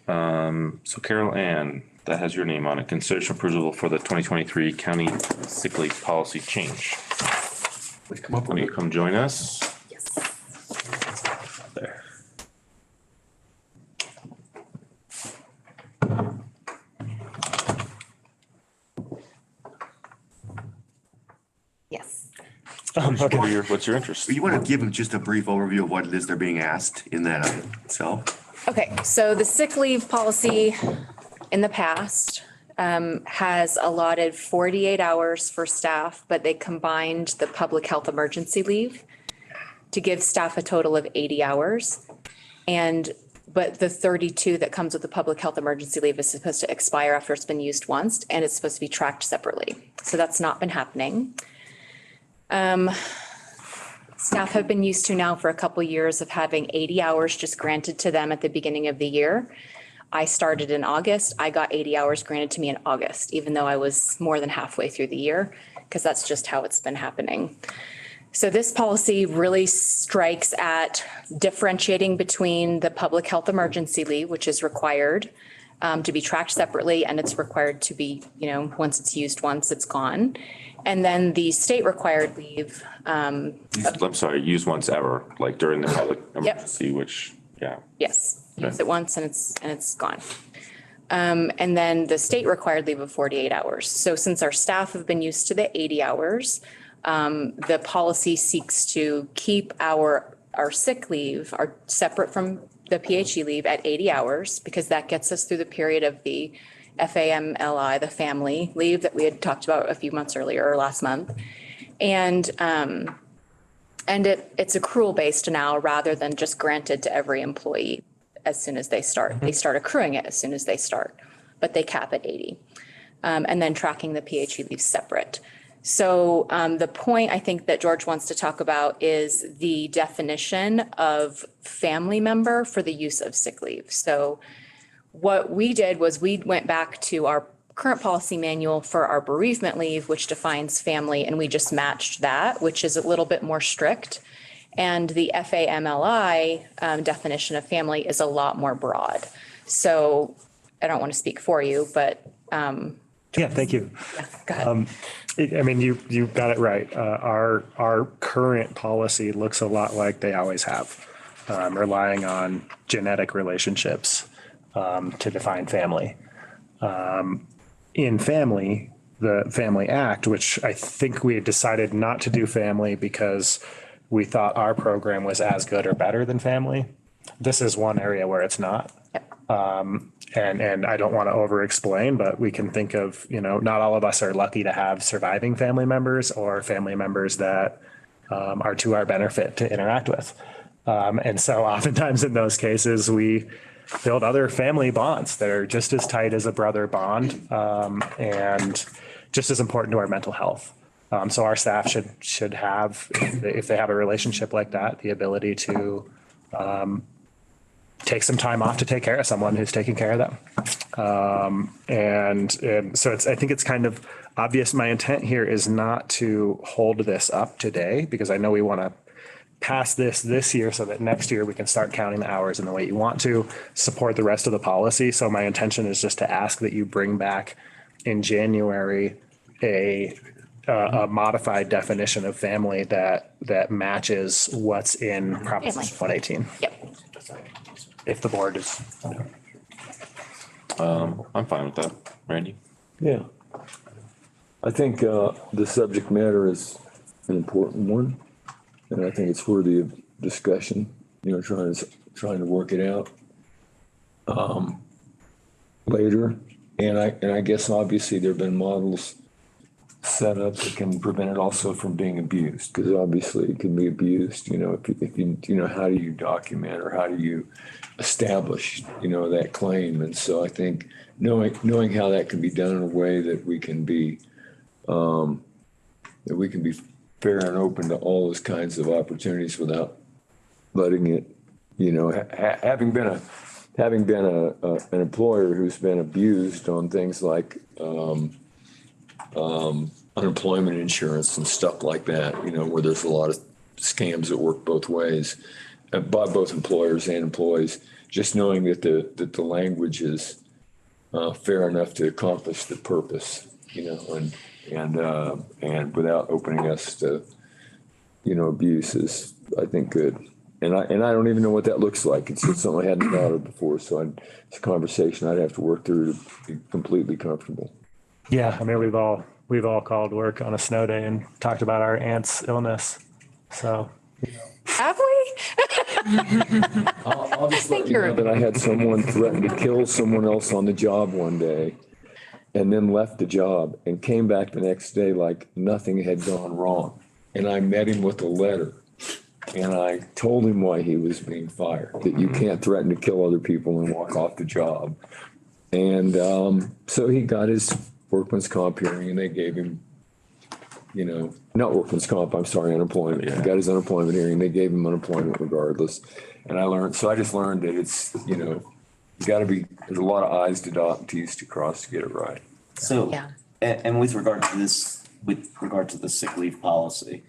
So Carol Ann, that has your name on it. Consideration approval for the 2023 county sick leave policy change. Let's come up Will with you come join us? There. Yes. Okay. What's your interest? You want to give them just a brief overview of what it is they're being asked in that item itself? Okay, so the sick leave policy in the past has allotted 48 hours for staff, but they combined the public health emergency leave to give staff a total of 80 hours. But the 32 that comes with the public health emergency leave is supposed to expire after it's been used once, and it's supposed to be tracked separately. So that's not been happening. Staff have been used to now for a couple years of having 80 hours just granted to them at the beginning of the year. I started in August. I got 80 hours granted to me in August, even though I was more than halfway through the year, because that's just how it's been happening. So this policy really strikes at differentiating between the public health emergency leave, which is required to be tracked separately, and it's required to be, once it's used once, it's gone. And then the state required leave, I'm sorry, use once ever, like during the public emergency, which, yeah. yes, use it once and it's gone. And then the state required leave of 48 hours. So since our staff have been used to the 80 hours, the policy seeks to keep our sick leave, are separate from the PHE leave at 80 hours, because that gets us through the period of the FAMLI, the family leave that we had talked about a few months earlier or last month. And it's accrual based now rather than just granted to every employee as soon as they start. They start accruing it as soon as they start, but they cap at 80. And then tracking the PHE leave separate. So the point I think that George wants to talk about is the definition of family member for the use of sick leave. So what we did was we went back to our current policy manual for our bereavement leave, which defines family, and we just matched that, which is a little bit more strict. And the FAMLI definition of family is a lot more broad. So I don't want to speak for you, but Yeah, thank you. yeah, go ahead. I mean, you got it right. Our current policy looks a lot like they always have, relying on genetic relationships to define family. In family, the Family Act, which I think we had decided not to do family because we thought our program was as good or better than family. This is one area where it's not. And I don't want to over explain, but we can think of, not all of us are lucky to have surviving family members or family members that are to our benefit to interact with. And so oftentimes in those cases, we build other family bonds that are just as tight as a brother bond and just as important to our mental health. So our staff should have, if they have a relationship like that, the ability to take some time off to take care of someone who's taking care of them. And so I think it's kind of obvious. My intent here is not to hold this up today, because I know we want to pass this year so that next year we can start counting the hours in the way you want to support the rest of the policy. So my intention is just to ask that you bring back in January a modified definition of family that matches what's in Proposition 118. Yep. If the board is. I'm fine with that. Randy? Yeah. I think the subject matter is an important one, and I think it's worthy of discussion, trying to work it out later. And I guess obviously there have been models set up that can prevent it also from being abused, because obviously it can be abused, if you how do you document or how do you establish, that claim. And so I think knowing how that can be done in a way that we can be fair and open to all those kinds of opportunities without letting it, having been an employer who's been abused on things like unemployment insurance and stuff like that, where there's a lot of scams that work both ways by both employers and employees. Just knowing that the language is fair enough to accomplish the purpose, and without opening us to, abuse is, I think, good. And I don't even know what that looks like. It's something I hadn't thought of before. So it's a conversation I'd have to work through to be completely comfortable. Yeah, I mean, we've all called work on a snow day and talked about our aunt's illness. So. Have we? I'll just let you know that I had someone threaten to kill someone else on the job one day, and then left the job and came back the next day like nothing had gone wrong. And I met him with a letter, and I told him why he was being fired, that you can't threaten to kill other people and walk off the job. And so he got his workman's comp hearing, and they gave him, not workman's comp, I'm sorry, unemployment. He got his unemployment hearing. They gave him unemployment regardless. And I just learned that it's, there's a lot of I's to dot and T's to cross to get it right. So, Yeah. and with regard to the sick leave policy,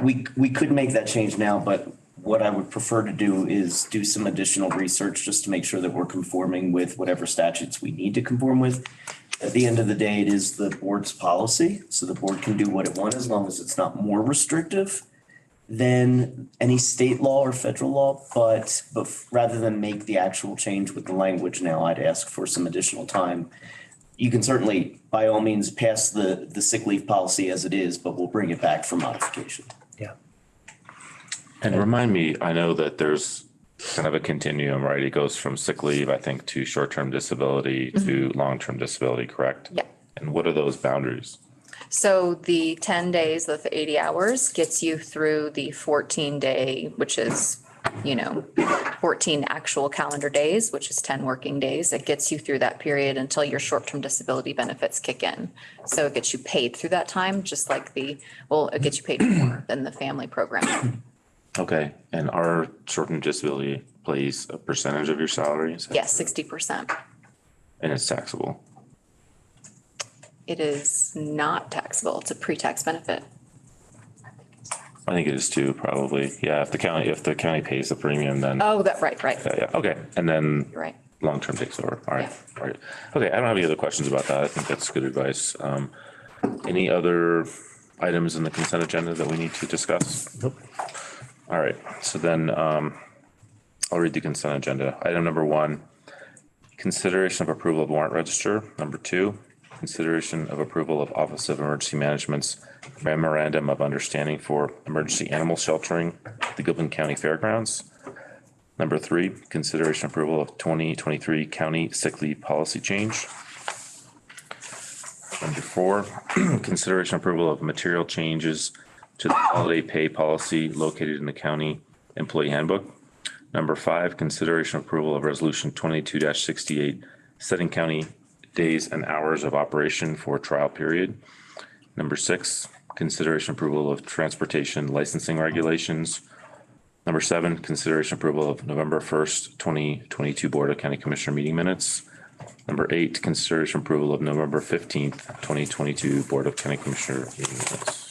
we could make that change now, but what I would prefer to do is do some additional research just to make sure that we're conforming with whatever statutes we need to conform with. At the end of the day, it is the board's policy, so the board can do what it wants as long as it's not more restrictive than any state law or federal law. But rather than make the actual change with the language now, I'd ask for some additional time. You can certainly, by all means, pass the sick leave policy as it is, but we'll bring it back for modification. Yeah. And remind me, I know that there's kind of a continuum, right? It goes from sick leave, I think, to short-term disability to long-term disability, correct? Yeah. And what are those boundaries? So the 10 days, the 80 hours gets you through the 14-day, which is, 14 actual calendar days, which is 10 working days. It gets you through that period until your short-term disability benefits kick in. So it gets you paid through that time, just like it gets you paid more than the family program. Okay, and our short-term disability plays a percentage of your salary? Is that Yes, 60%. And it's taxable? It is not taxable. It's a pre-tax benefit. I think it is too, probably. Yeah, if the county pays the premium, then. Oh, right. Yeah, okay, and then. You're right. Long-term takes over. All right, all right. Okay, I don't have any other questions about that. I think that's good advice. Any other items in the consent agenda that we need to discuss? Nope. All right, so then I'll read the consent agenda. Item number 1, consideration of approval of warrant register. Number 2, consideration of approval of Office of Emergency Management's memorandum of understanding for emergency animal sheltering at the Goodland County Fairgrounds. Number 3, consideration approval of 2023 county sick leave policy change. Number 4, consideration approval of material changes to the holiday pay policy located in the county employee handbook. Number 5, consideration approval of resolution 22-68, setting county days and hours of operation for trial period. Number 6, consideration approval of transportation licensing regulations. Number 7, consideration approval of November 1st, 2022 Board of County Commissioner meeting minutes. Number 8, consideration approval of November 15th, 2022 Board of County Commissioner meeting minutes.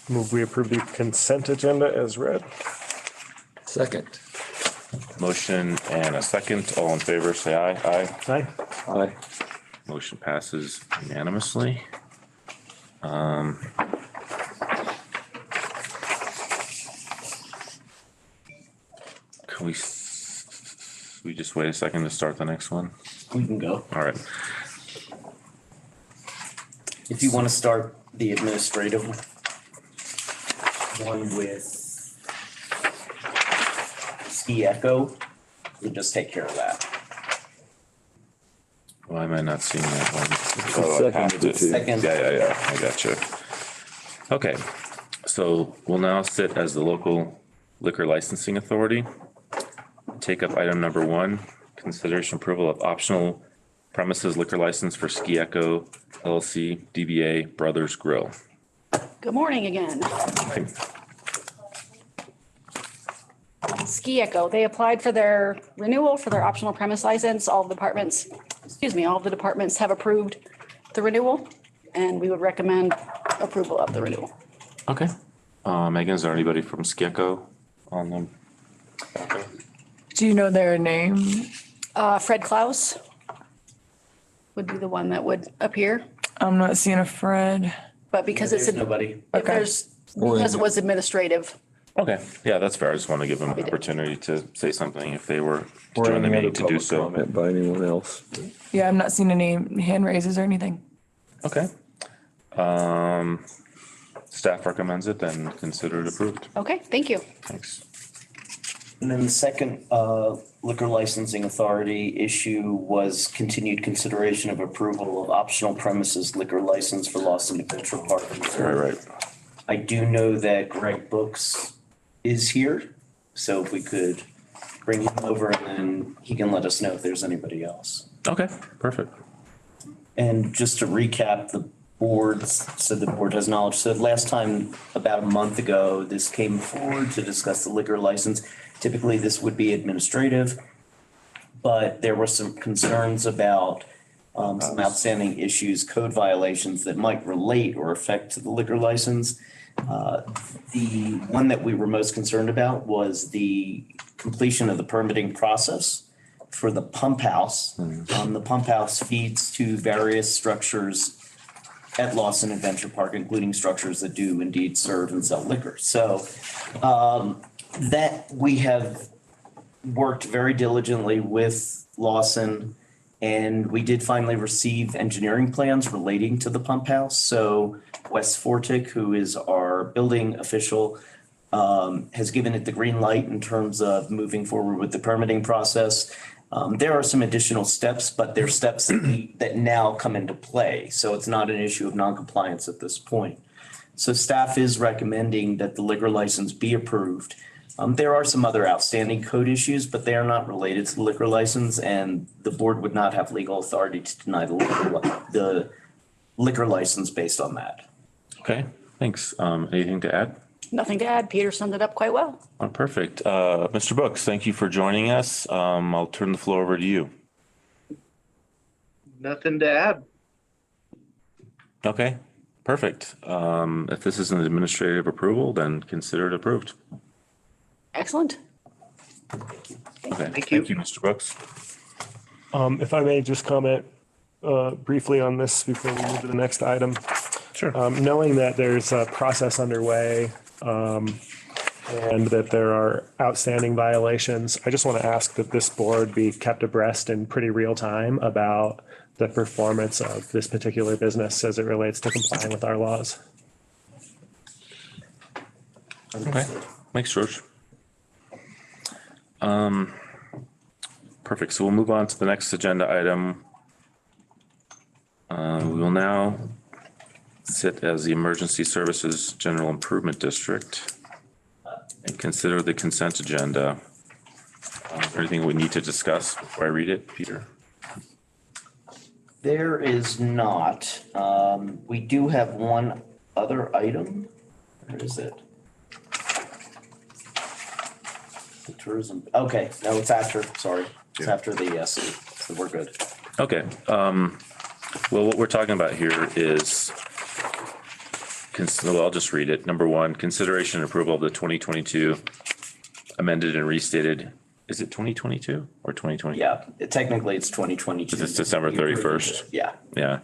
Move we approve the consent agenda as read. Second. Motion and a second. All in favor, say aye. Aye. Aye. Aye. Motion passes unanimously. Can we just wait a second to start the next one? We can go. All right. If you want to start the administrative one with Ski Echo, we'll just take care of that. Why am I not seeing that one? Oh, I have to. Second. Yeah. I got you. Okay, so we'll now sit as the local liquor licensing authority. Take up item number 1, consideration approval of optional premises liquor license for Ski Echo LLC DBA Brothers Grill. Good morning again. Ski Echo, they applied for their renewal for their optional premise license. All the departments have approved the renewal, and we would recommend approval of the renewal. Okay. Megan, is there anybody from Ski Echo on them? Okay. Do you know their name? Fred Klaus would be the one that would appear, I'm not seeing a Fred. but because There's it's, nobody. because it was administrative. Okay, yeah, that's fair. I just want to give them an opportunity to say something if they were Or joining the any other meeting to do public so. comment by anyone else. Yeah, I'm not seeing any hand raises or anything. Okay. Staff recommends it, then consider it approved. Okay, thank you. Thanks. And then the second liquor licensing authority issue was continued consideration of approval of optional premises liquor license for Lawson Adventure Park. Right. I do know that Greg Books is here, so if we could bring him over and then he can let us know if there's anybody else. Okay, perfect. And just to recap, the board said the board has knowledge. So last time, about a month ago, this came forward to discuss the liquor license. Typically, this would be administrative, but there were some concerns about some outstanding issues, code violations that might relate or affect the liquor license. The one that we were most concerned about was the completion of the permitting process for the pump house. The pump house feeds to various structures at Lawson Adventure Park, including structures that do indeed serve and sell liquor. So that we have worked very diligently with Lawson, and we did finally receive engineering plans relating to the pump house. So Wes Fortick, who is our building official, has given it the green light in terms of moving forward with the permitting process. There are some additional steps, but they're steps that now come into play. So it's not an issue of noncompliance at this point. So staff is recommending that the liquor license be approved. There are some other outstanding code issues, but they are not related to the liquor license, and the board would not have legal authority to deny the liquor license based on that. Okay, thanks. Anything to add? Nothing to add. Peter summed it up quite well. Oh, perfect. Mr. Brooks, thank you for joining us. I'll turn the floor over to you. Nothing to add. Okay, perfect. If this is an administrative approval, then consider it approved. Excellent. Okay, thank you, Mr. Brooks. If I may just comment briefly on this before we move to the next item. Sure. Knowing that there's a process underway and that there are outstanding violations, I just want to ask that this board be kept abreast in pretty real time about the performance of this particular business as it relates to complying with our laws. Okay, thanks, George. Perfect. So we'll move on to the next agenda item. We will now sit as the Emergency Services General Improvement District and consider the consent agenda. Anything we need to discuss before I read it, Peter? There is not. We do have one other item. Where is it? The tourism. Okay, no, it's after, sorry. It's after the ESC, so we're good. Okay. Well, what we're talking about here is, well, I'll just read it. Number one, consideration and approval of the 2022 amended and restated. Is it 2022 or 2020? Yeah, technically it's 2022. It's December 31st. Yeah. Yeah.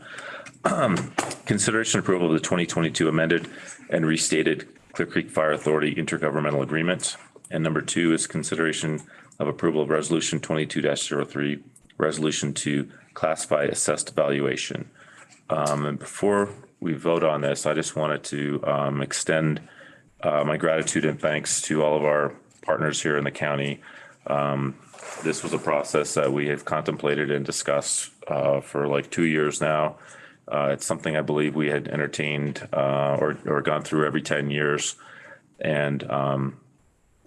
Consideration and approval of the 2022 amended and restated Clear Creek Fire Authority intergovernmental agreement. And number two is consideration of approval of resolution 22-03, resolution to classify assessed valuation. And before we vote on this, I just wanted to extend my gratitude and thanks to all of our partners here in the county. This was a process that we have contemplated and discussed for like 2 years now. It's something I believe we had entertained or gone through every 10 years. And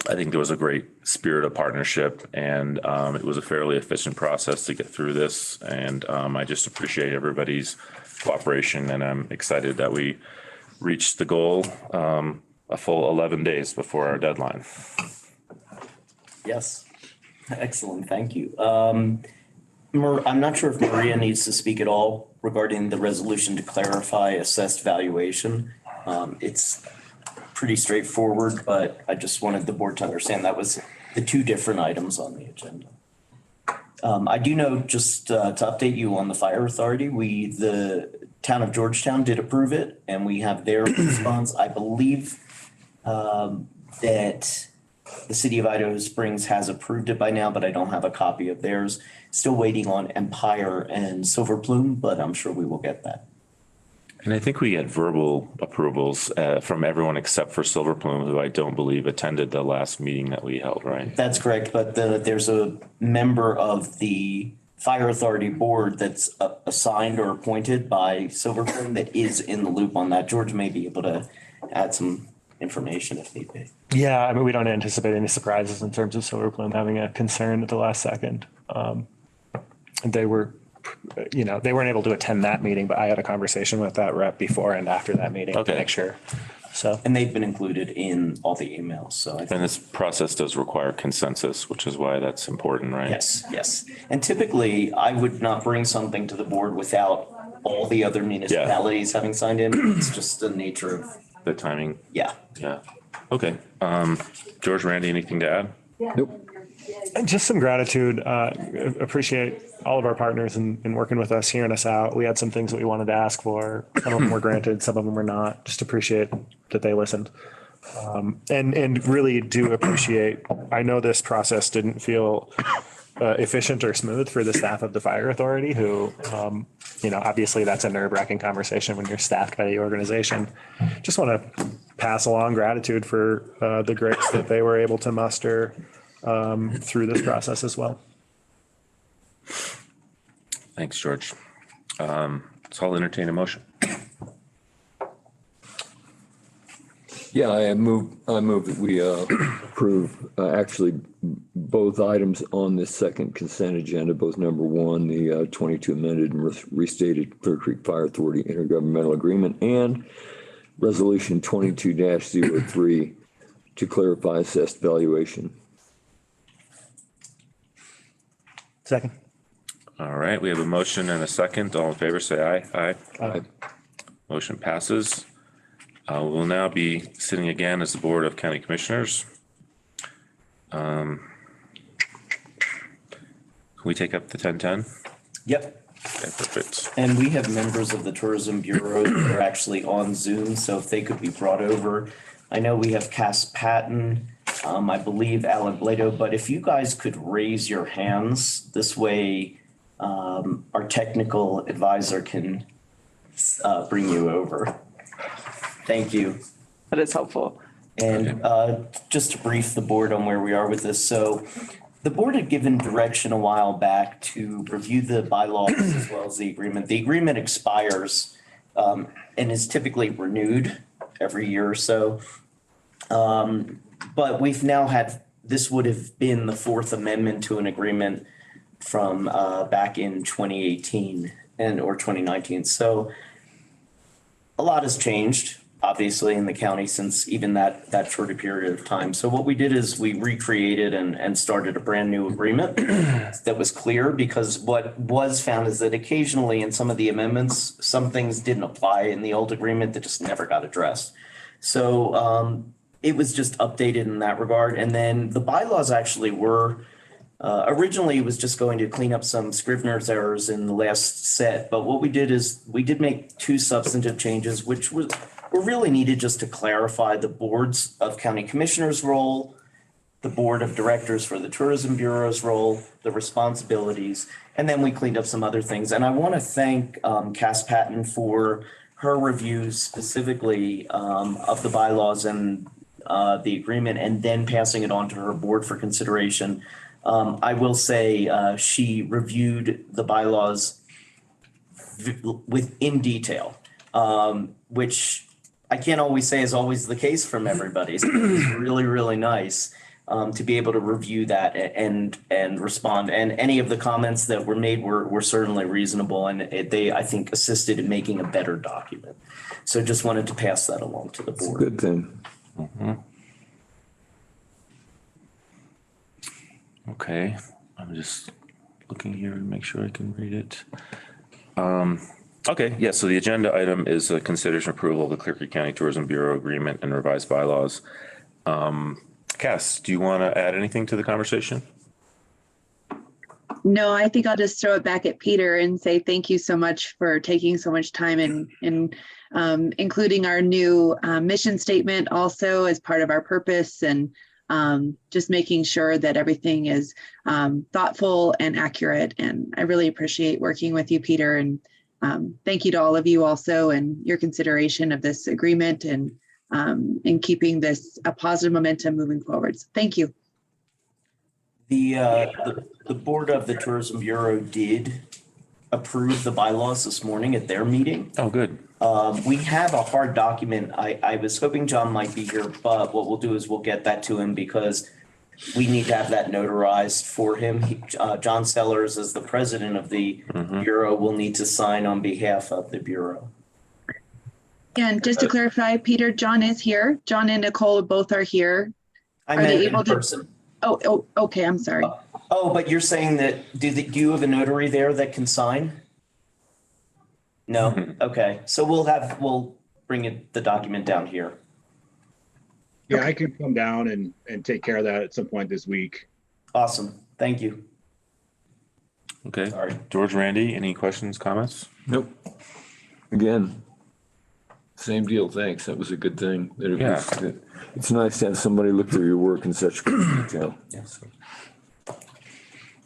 I think there was a great spirit of partnership, and it was a fairly efficient process to get through this. And I just appreciate everybody's cooperation, and I'm excited that we reached the goal a full 11 days before our deadline. Yes. Excellent. Thank you. I'm not sure if Maria needs to speak at all regarding the resolution to clarify assessed valuation. It's pretty straightforward, but I just wanted the board to understand that was the two different items on the agenda. I do know, just to update you on the fire authority, the town of Georgetown did approve it, and we have their response. I believe that the city of Idaho Springs has approved it by now, but I don't have a copy of theirs. Still waiting on Empire and Silver Plume, but I'm sure we will get that. And I think we had verbal approvals from everyone except for Silver Plume, who I don't believe attended the last meeting that we held, right? That's correct, but there's a member of the fire authority board that's assigned or appointed by Silver Plume that is in the loop on that. George may be able to add some information if need be. Yeah, I mean, we don't anticipate any surprises in terms of Silver Plume having a concern at the last second. They were, they weren't able to attend that meeting, but I had a conversation with that rep before and after that meeting to make sure. So, and they've been included in all the emails. So I think. And this process does require consensus, which is why that's important, right? Yes. And typically I would not bring something to the board without all the other municipalities having signed in. It's just the nature of the timing. Yeah. Yeah. Okay. George, Randy, anything to add? Nope. And just some gratitude, appreciate all of our partners in working with us, hearing us out. We had some things that we wanted to ask for. Some of them were granted, some of them were not. Just appreciate that they listened. And really do appreciate, I know this process didn't feel efficient or smooth for the staff of the fire authority who, obviously that's a nerve-wracking conversation when you're staffed by the organization. Just want to pass along gratitude for the grace that they were able to muster through this process as well. Thanks, George. So I'll entertain a motion. Yeah, I move that we approve actually both items on this second consent agenda, both number one, the 22 amended and restated Clear Creek Fire Authority intergovernmental agreement, and resolution 22-03 to clarify assessed valuation. Second. All right, we have a motion and a second. All in favor, say aye. Aye. Motion passes. We'll now be sitting again as the Board of County Commissioners. Can we take up the 10:10? Yep. Okay, perfect. And we have members of the Tourism Bureau that are actually on Zoom, so if they could be brought over. I know we have Cass Patton, I believe Alan Blado, but if you guys could raise your hands, this way our technical advisor can bring you over. Thank you. That is helpful. And just to brief the board on where we are with this. So the board had given direction a while back to review the bylaws as well as the agreement. The agreement expires and is typically renewed every year or so. But we've now had, this would have been the fourth amendment to an agreement from back in 2018 or 2019. So a lot has changed, obviously, in the county since even that short a period of time. So what we did is we recreated and started a brand new agreement that was clear, because what was found is that occasionally in some of the amendments, some things didn't apply in the old agreement that just never got addressed. So it was just updated in that regard. And then the bylaws actually were, originally it was just going to clean up some Scrivener's errors in the last set. But what we did is we did make two substantive changes, which were really needed just to clarify the boards of county commissioners' role, the board of directors for the Tourism Bureau's role, the responsibilities, and then we cleaned up some other things. And I want to thank Cass Patton for her review specifically of the bylaws and the agreement, and then passing it on to her board for consideration. I will say she reviewed the bylaws in detail, which I can't always say is always the case from everybody. So it's really, really nice to be able to review that and respond. And any of the comments that were made were certainly reasonable, and they, I think, assisted in making a better document. So just wanted to pass that along to the board. Good thing. Mm-hmm. Okay, I'm just looking here to make sure I can read it. Okay, yeah, so the agenda item is a consideration approval of the Clear Creek County Tourism Bureau agreement and revised bylaws. Cass, do you want to add anything to the conversation? No, I think I'll just throw it back at Peter and say thank you so much for taking so much time and including our new mission statement also as part of our purpose, and just making sure that everything is thoughtful and accurate. And I really appreciate working with you, Peter, and thank you to all of you also and your consideration of this agreement and keeping this a positive momentum moving forward. So thank you. The board of the Tourism Bureau did approve the bylaws this morning at their meeting. Oh, good. We have a hard document. I was hoping John might be here, but what we'll do is we'll get that to him because we need to have that notarized for him. John Sellers, as the president of the Bureau, will need to sign on behalf of the Bureau. And just to clarify, Peter, John is here. John and Nicole both are here. I Are meant they in able to? person. Oh, okay. I'm sorry. Oh, but you're saying that, do you have a notary there that can sign? No? Okay, so we'll the document down here. Yeah, I can come down and take care of that at some point this week. Awesome. Thank you. Okay. Sorry. George, Randy, any questions, comments? Nope. Again, same deal. Thanks. That was a good thing. Yeah. It's nice to have somebody look through your work in such detail. Yes.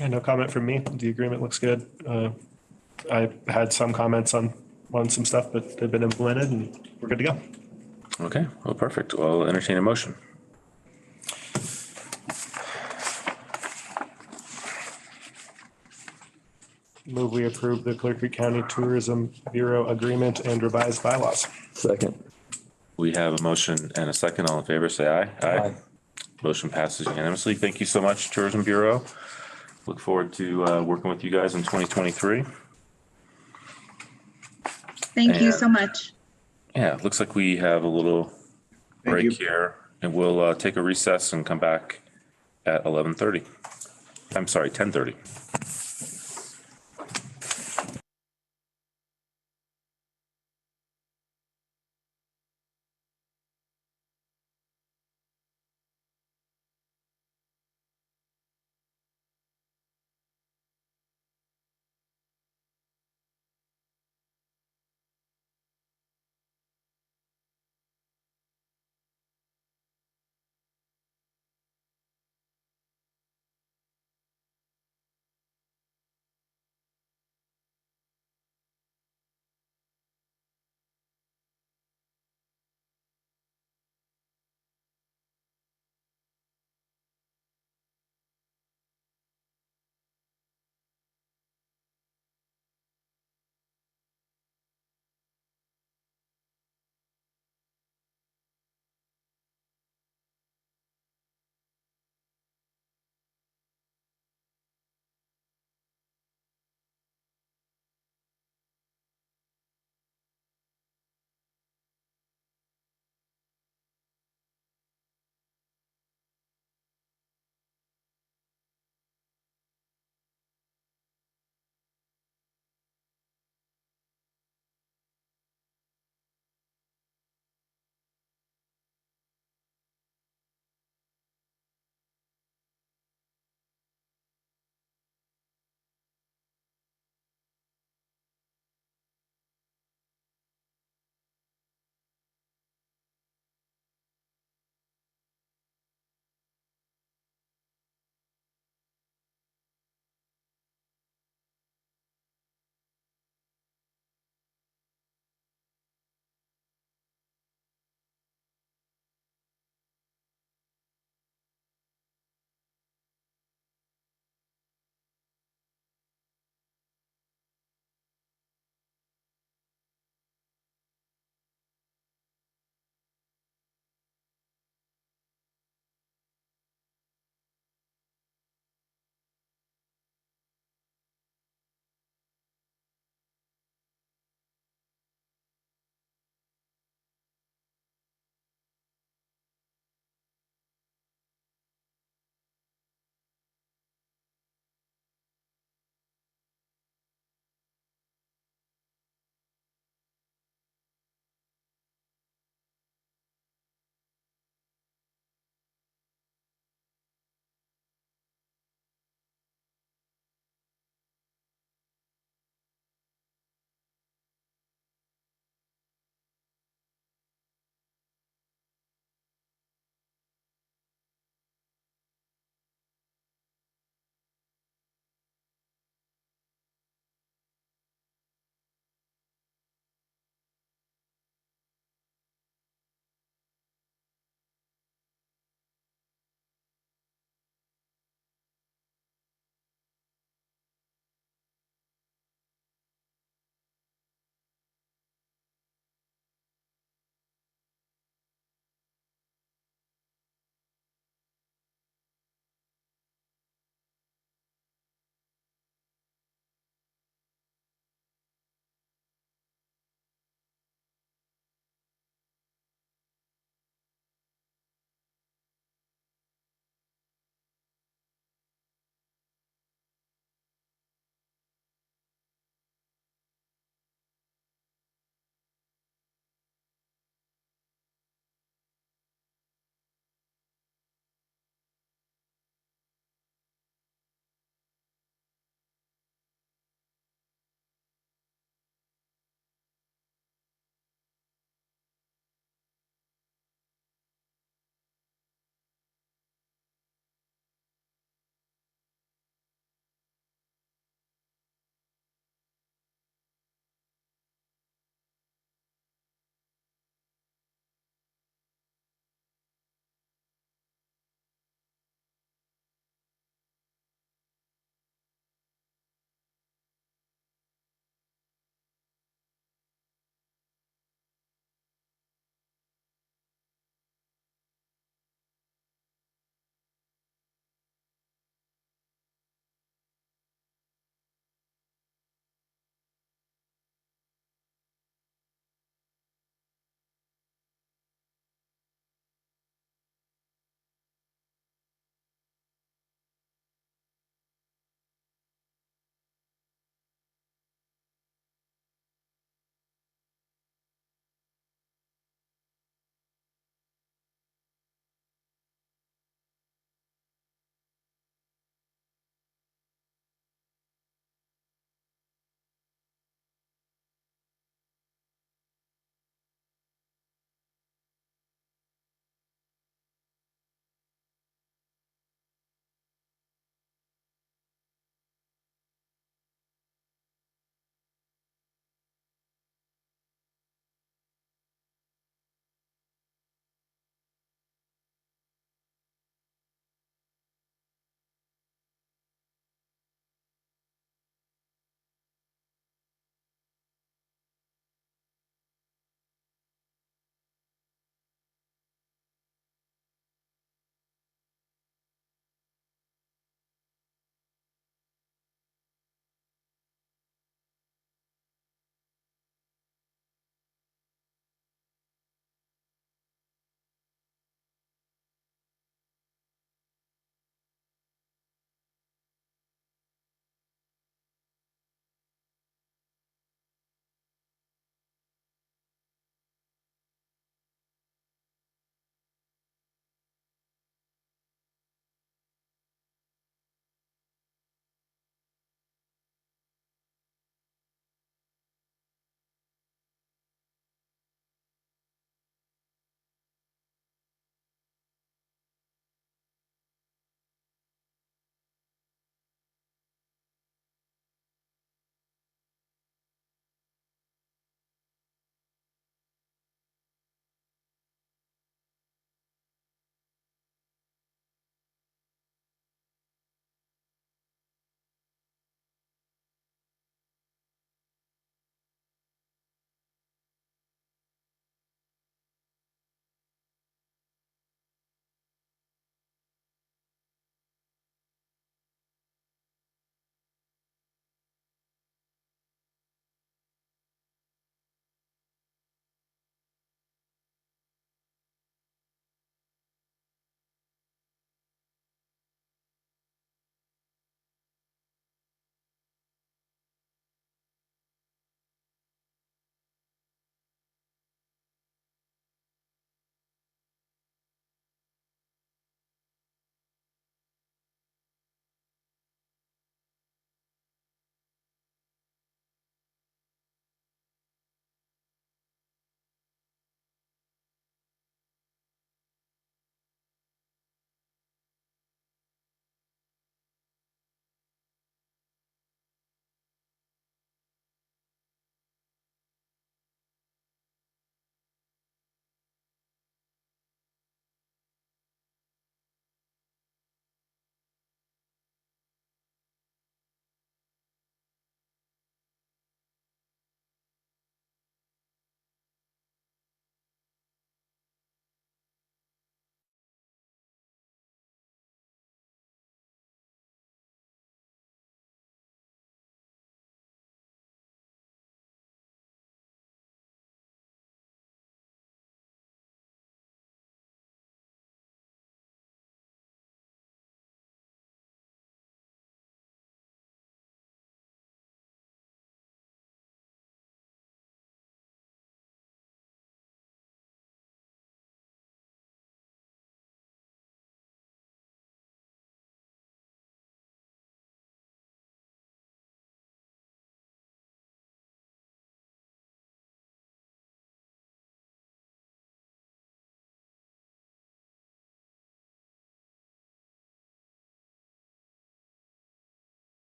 And no comment from me. The agreement looks good. I had some comments on some stuff, but they've been implemented and we're good to go. Okay, well, perfect. Well, I'll entertain a motion. Move we approve the Clear Creek County Tourism Bureau agreement and revised bylaws. Second. We have a motion and a second. All in favor, say aye. Aye. Motion passes unanimously. Thank you so much, Tourism Bureau. Look forward to working with you guys in 2023. Thank you And- so much. Yeah, it looks like we have a little Thank break you. here, and we'll take a recess and come back at 11:30. I'm sorry, 10:30.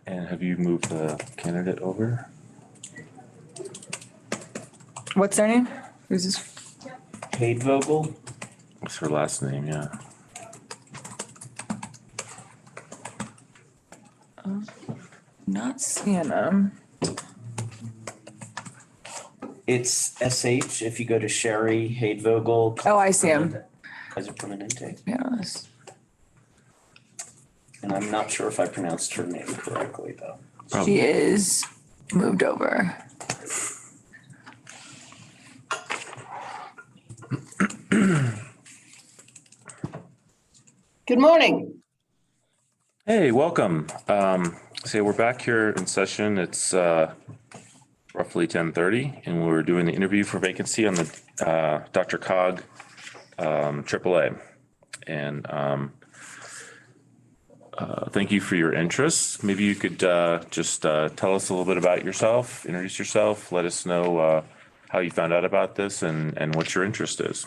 And have you moved the candidate over? What's their name? Who's this? Vogel. What's her last name? Yeah. Not seeing them. It's SH if you go to Sherry Vogel. Oh, I see him. Kaiser Permanente. Yes. And I'm not sure if I pronounced her name correctly though. She is moved over. Good morning. Hey, welcome. So we're back here in session. It's roughly 10:30, and we're doing the interview for vacancy on the DRCOG AAA. And thank you for your interest. Maybe you could just tell us a little bit about yourself, introduce yourself, let us know how you found out about this and what your interest is.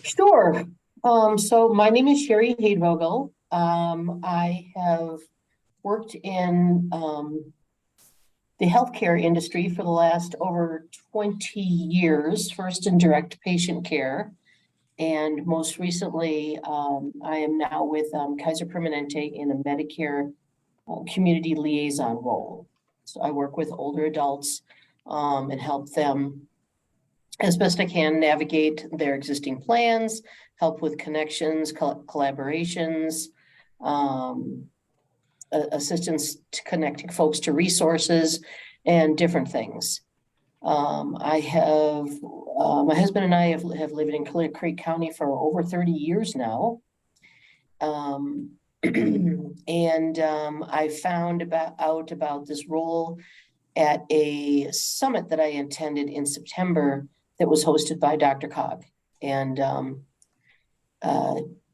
Sure. So my name is Sherry Vogel. I have worked in the healthcare industry for the last over 20 years, first in direct patient care. And most recently, I am now with Kaiser Permanente in a Medicare community liaison role. So I work with older adults and help them as best I can navigate their existing plans, help with connections, collaborations, assistance to connecting folks to resources and different things. I have, my husband and I have lived in Clear Creek County for over 30 years now. I found out about this role at a summit that I attended in September that was hosted by DRCOG. And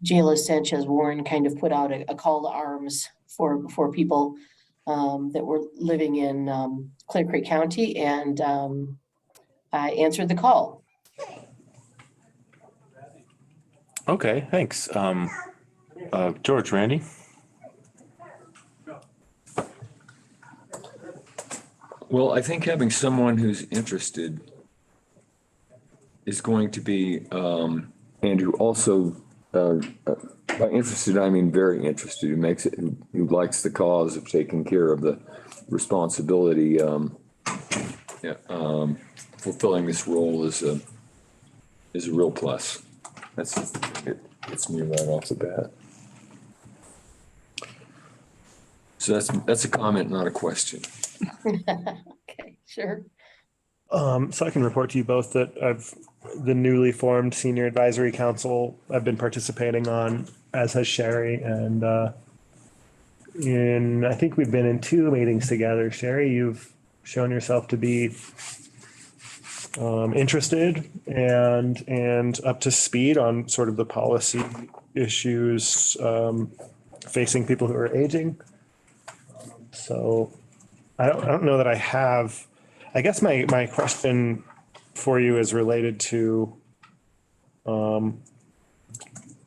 Jayla Sanchez Warren kind of put out a call to arms for people that were living in Clear Creek County, and I answered the call. Okay, thanks. George, Randy? Well, I think having someone who's interested is going to be, and who also, by interested, I mean very interested, who makes it, who likes the cause of taking care of the responsibility, fulfilling this role is a real plus. It's me right off the bat. So that's a comment, not a question. Okay, sure. So I can report to you both that the newly formed Senior Advisory Council I've been participating on, as has Sherry, and I think we've been in 2 meetings together. Sherry, you've shown yourself to be interested and up to speed on sort of the policy issues facing people who are aging. So I don't know that I have. I guess my question for you is related to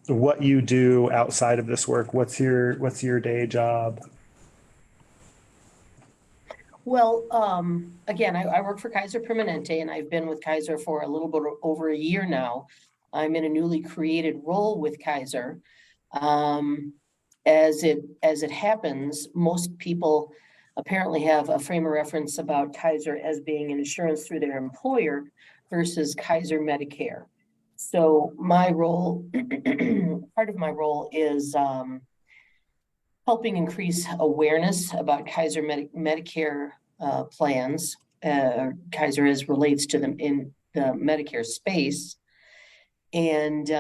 what you do outside of this work. What's your day job? Well, again, I work for Kaiser Permanente, and I've been with Kaiser for a little bit over a year now. I'm in a newly created role with Kaiser. As it happens, most people apparently have a frame of reference about Kaiser as being an insurance through their employer versus Kaiser Medicare. So my role, part of my role is helping increase awareness about Kaiser Medicare plans, Kaiser as relates to them in the Medicare space. And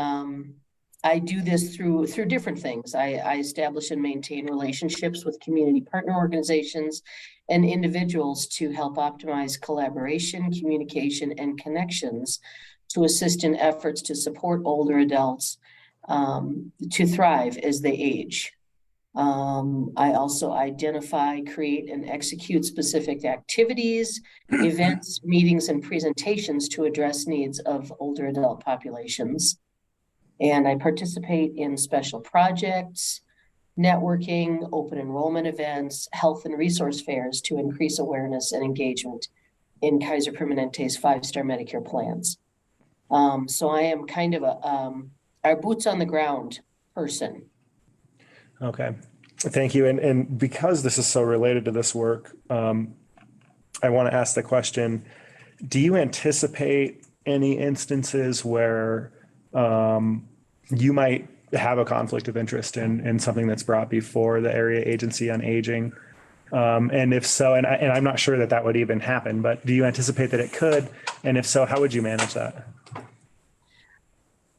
I do this through different things. I establish and maintain relationships with community partner organizations and individuals to help optimize collaboration, communication, and connections to assist in efforts to support older adults to thrive as they age. I also identify, create, and execute specific activities, events, meetings, and presentations to address needs of older adult populations. And I participate in special projects networking, open enrollment events, health and resource fairs to increase awareness and engagement in Kaiser Permanente's 5-star Medicare plans. So I am kind of our boots on the ground person. Okay, thank you. And because this is so related to this work, I want to ask the question, do you anticipate any instances where you might have a conflict of interest in something that's brought before the Area Agency on Aging? And if so, and I'm not sure that would even happen, but do you anticipate that it could? And if so, how would you manage that?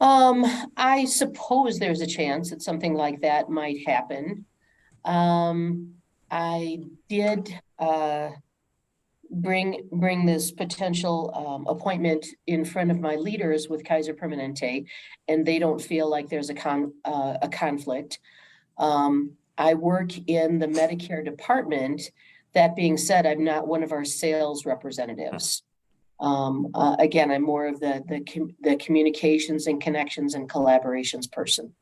I suppose there's a chance that something like that might happen. I did bring this potential appointment in front of my leaders with Kaiser Permanente, and they don't feel like there's a conflict. I work in the Medicare department. That being said, I'm not one of our sales representatives. Again, I'm more of the communications and connections and collaborations person.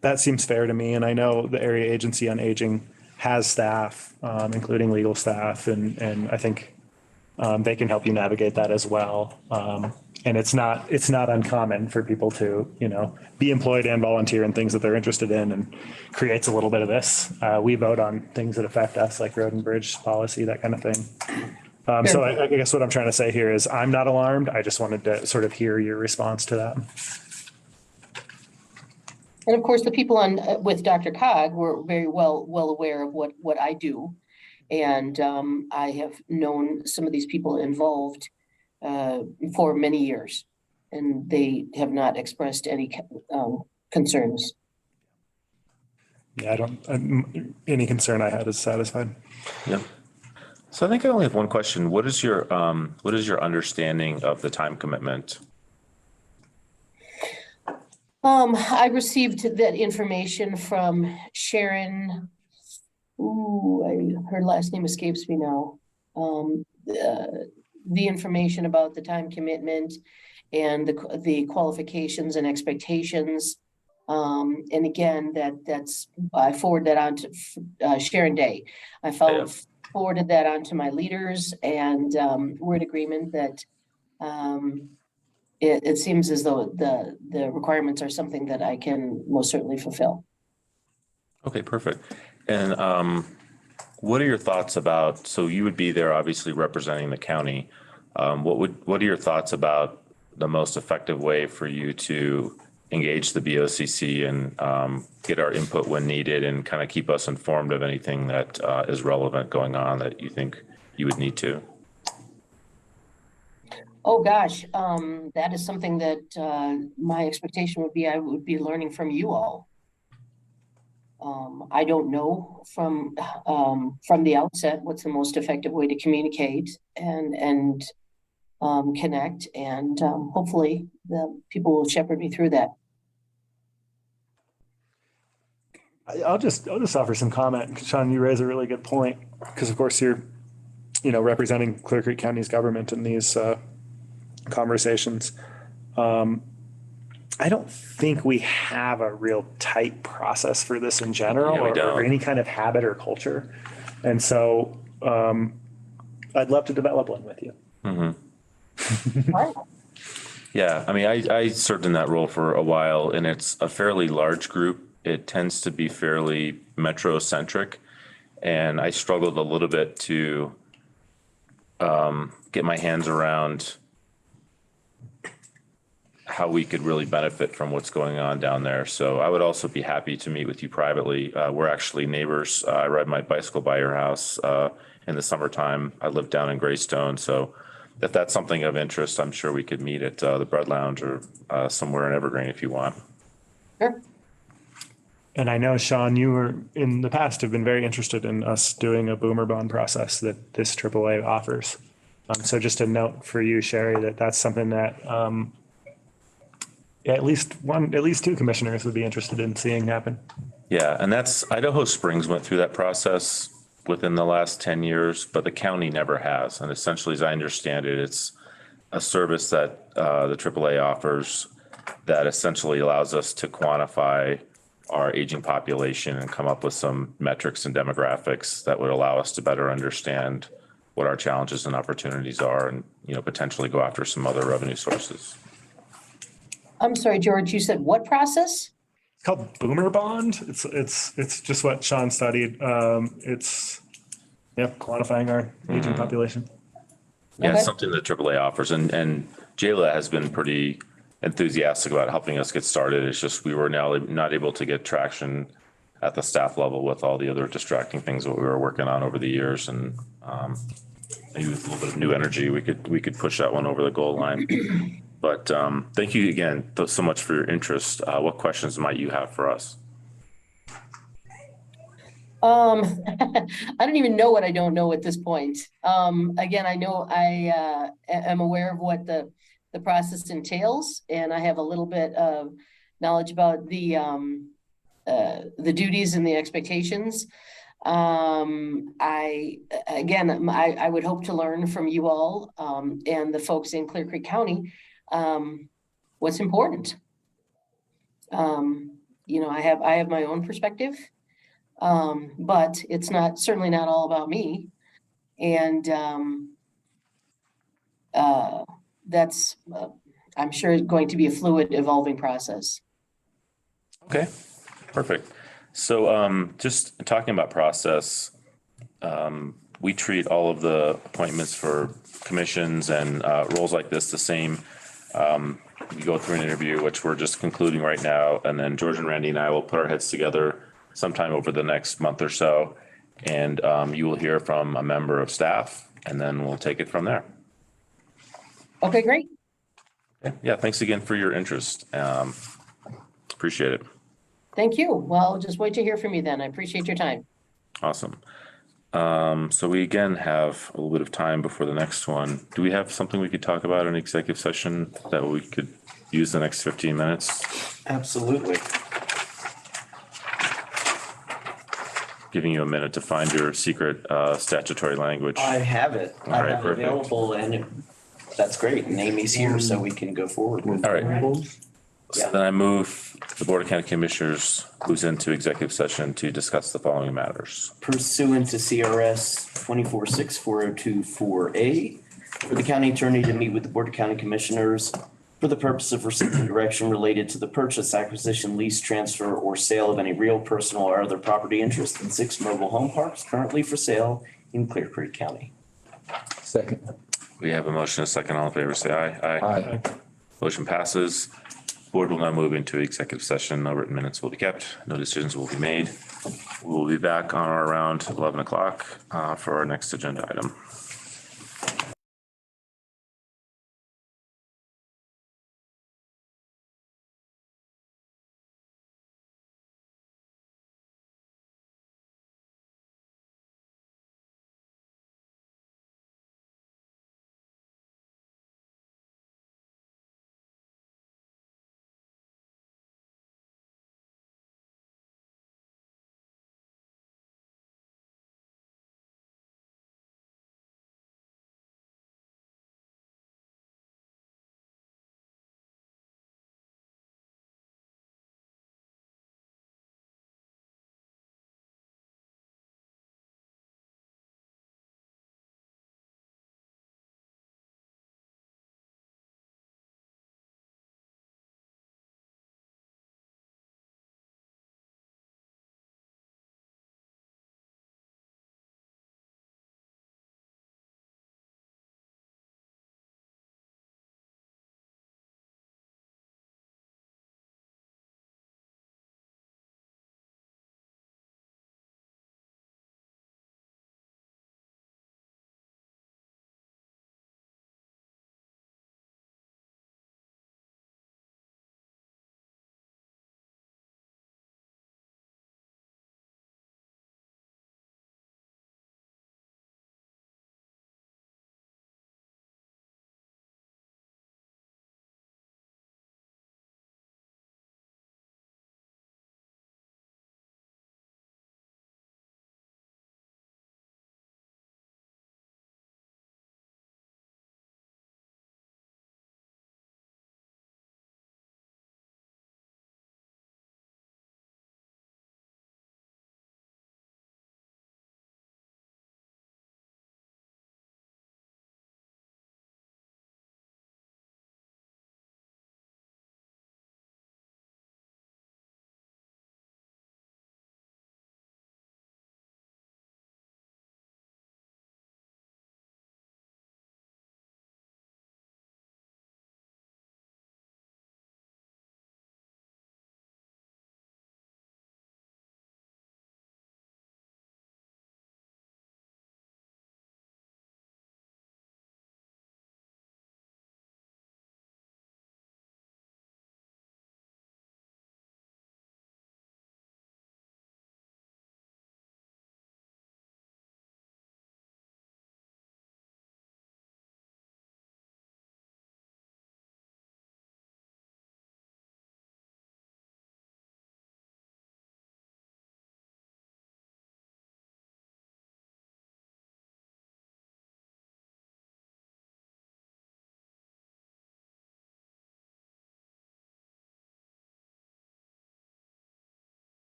That seems fair to me. And I know the Area Agency on Aging has staff, including legal staff, and I think they can help you navigate that as well. And it's not uncommon for people to, be employed and volunteer in things that they're interested in, and creates a little bit of this. We vote on things that affect us, like road and bridge policy, that kind of thing. So I guess what I'm trying to say here is I'm not alarmed. I just wanted to sort of hear your response to that. And of course, the people with Dr. Cog were very well aware of what I do. And I have known some of these people involved for many years, and they have not expressed any concerns. Yeah, any concern I had is satisfied. Yep. So I think I only have one question. What is your understanding of the time commitment? I received that information from Sharon. Her last name escapes me now. The information about the time commitment and the qualifications and expectations. And again, I forwarded that on to Sharon Day. I forwarded that on to my leaders, and we're in agreement that it seems as though the requirements are something that I can most certainly fulfill. Okay, perfect. And what are your thoughts about, so you would be there obviously representing the county. What are your thoughts about the most effective way for you to engage the BOCC and get our input when needed, and kind of keep us informed of anything that is relevant going on that you think you would need to? Oh, gosh, that is something that my expectation would be I would be learning from you all. I don't know from the outset what's the most effective way to communicate and connect, and hopefully the people will shepherd me through that. I'll just offer some comment. Sean, you raise a really good point, because of course you're, representing Clear Creek County's government in these conversations. I don't think we have a real tight process for this in general, or any kind of habit or culture. And so I'd love to develop one with you. Mm-hmm. Yeah, I mean, I served in that role for a while, and it's a fairly large group. It tends to be fairly metro-centric, and I struggled a little bit to get my hands around how we could really benefit from what's going on down there. So I would also be happy to meet with you privately. We're actually neighbors. I ride my bicycle by your house in the summertime. I live down in Greystone. So if that's something of interest, I'm sure we could meet at the Bread Lounge or somewhere in Evergreen if you want. Sure. And I know, Sean, you were in the past have been very interested in us doing a boomer bond process that this AAA offers. So just a note for you, Sherry, that's something that at least two commissioners would be interested in seeing happen. Yeah, and Idaho Springs went through that process within the last 10 years, but the county never has. And essentially, as I understand it, it's a service that the AAA offers that essentially allows us to quantify our aging population and come up with some metrics and demographics that would allow us to better understand what our challenges and opportunities are and, potentially go after some other revenue sources. I'm sorry, George, you said what process? It's called Boomer Bond. It's just what Sean studied. It's quantifying our aging population. Yeah, Okay. it's something that AAA offers, and Jayla has been pretty enthusiastic about helping us get started. It's just we were now not able to get traction at the staff level with all the other distracting things that we were working on over the years, and maybe with a little bit of new energy, we could push that one over the goal line. But thank you again so much for your interest. What questions might you have for us? I don't even know what I don't know at this point. Again, I know I am aware of what the process entails, and I have a little bit of knowledge about the duties and the expectations. I would hope to learn from you all and the folks in Clear Creek County what's important. I have my own perspective. But it's certainly not all about me. And that's, I'm sure, going to be a fluid, evolving process. Okay, perfect. So just talking about process, we treat all of the appointments for commissions and roles like this the same. We go through an interview, which we're just concluding right now, and then George and Randy and I will put our heads together sometime over the next month or so, and you will hear from a member of staff, and then we'll take it from there. Okay, great. Okay. Yeah, thanks again for your interest. Appreciate it. Thank you. Well, I'll just wait to hear from you then. I appreciate your time. Awesome. So we again have a little bit of time before the next one. Do we have something we could talk about in executive session that we could use the next 15 minutes? Absolutely. Giving you a minute to find your secret statutory language. I have it. All I right, have it perfect. available, and that's great. And Amy's here, so we can go forward with All it. right. So then I move the Board of County Commissioners moves into executive session to discuss the following matters. Pursuant to CRS 246402-4A, for the county attorney to meet with the Board of County Commissioners for the purpose of receiving direction related to the purchase, acquisition, lease, transfer, or sale of any real, personal, or other property interest in 6 mobile home parks currently for sale in Clear Creek County. Second. We have a motion, a second. All in favor, say aye. Aye. Motion passes. Board will now move into executive session. No written minutes will be kept. No decisions will be made. We will be back on or around 11 o'clock for our next agenda item.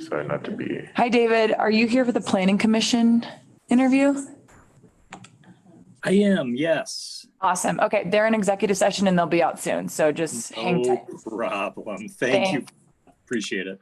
Sorry not to be. Hi, David. Are you here for the planning commission interview? I am, yes. Awesome. Okay, they're in executive session and they'll be out soon. So just hang No tight. problem. Thank you. Appreciate it.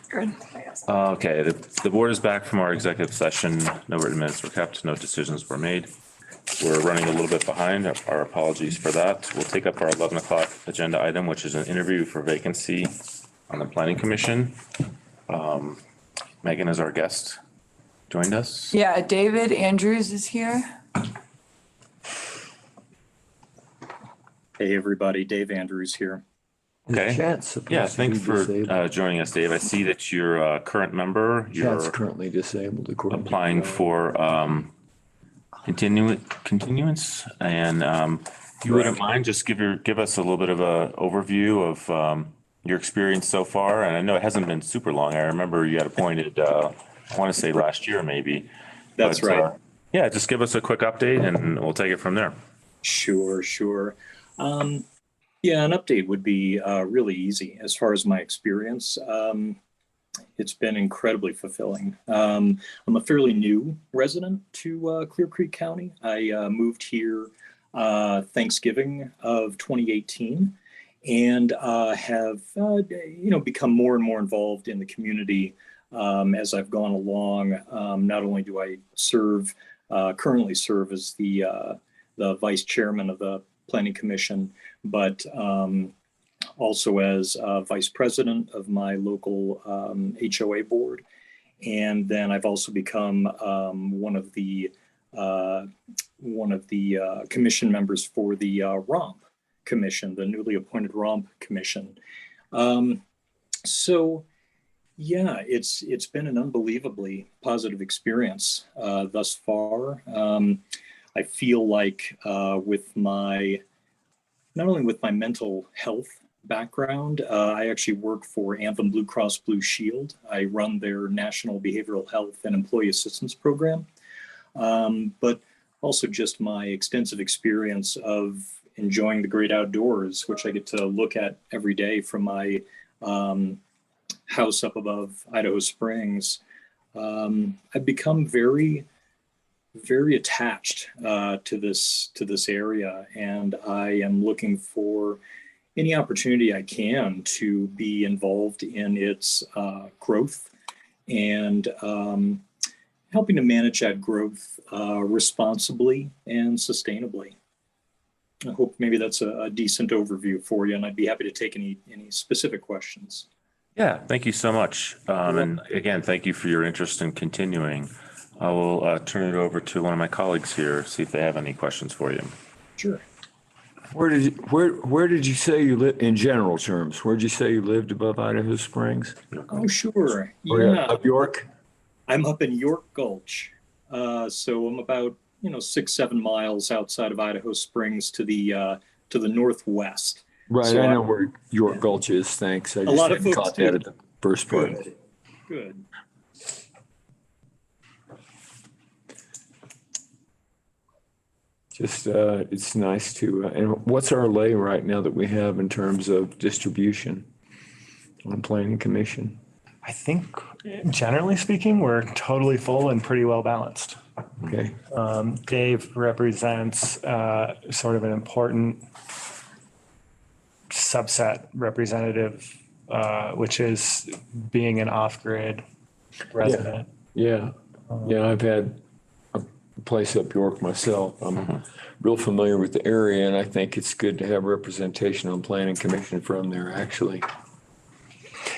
Good. Okay, the board is back from our executive session. No written minutes were kept, no decisions were made. We're running a little bit behind. Our apologies for that. We'll take up our 11 o'clock agenda item, which is an interview for vacancy on the planning commission. Megan is our guest. Joined us. Yeah, David Andrews is here. Hey, everybody, Dave Andrews here. Okay. Yeah, thanks for joining us, Dave. I see that you're a current member. Chat's You're currently disabled. according to applying Brad. for continuance, and if you wouldn't mind, just give us a little bit of a overview of your experience so far. And I know it hasn't been super long. I remember you got appointed, I want to say last year maybe. That's But, right. yeah, just give us a quick update and we'll take it from there. Sure. Yeah, an update would be really easy as far as my experience. It's been incredibly fulfilling. I'm a fairly new resident to Clear Creek County. I moved here Thanksgiving of 2018 and have become more and more involved in the community as I've gone along. Not only do I currently serve as the vice chairman of the Planning Commission, but also as vice president of my local HOA board. And then I've also become one of the commission members for the ROMP Commission, the newly appointed ROMP Commission. So yeah, it's been an unbelievably positive experience thus far. I feel like not only with my mental health background, I actually work for Anthem Blue Cross Blue Shield. I run their National Behavioral Health and Employee Assistance Program, but also just my extensive experience of enjoying the great outdoors, which I get to look at every day from my house up above Idaho Springs. I've become very attached to this area, and I am looking for any opportunity I can to be involved in its growth and helping to manage that growth responsibly and sustainably. I hope maybe that's a decent overview for you, and I'd be happy to take any specific questions. Yeah, thank you so much. And again, thank you for your interest in continuing. I will turn it over to one of my colleagues here, see if they have any questions for you. Sure. Where did you say you live in general terms? Where did you say you lived above Idaho Springs? Oh, sure. Yeah. Up York? I'm up in York Gulch. So I'm about 6-7 miles outside of Idaho Springs to the northwest. Right, So I know where York Gulch is, thanks. I just lot of hadn't folks caught that do. at the first part. Good. Just, it's nice to, and what's our lay right now that we have in terms of distribution on Planning Commission? I think generally speaking, we're totally full and pretty well balanced. Okay, Dave represents sort of an important subset representative, which is being an off-grid resident. yeah, I've had a place up York myself. I'm real familiar with the area, and I think it's good to have representation on Planning Commission from there, actually.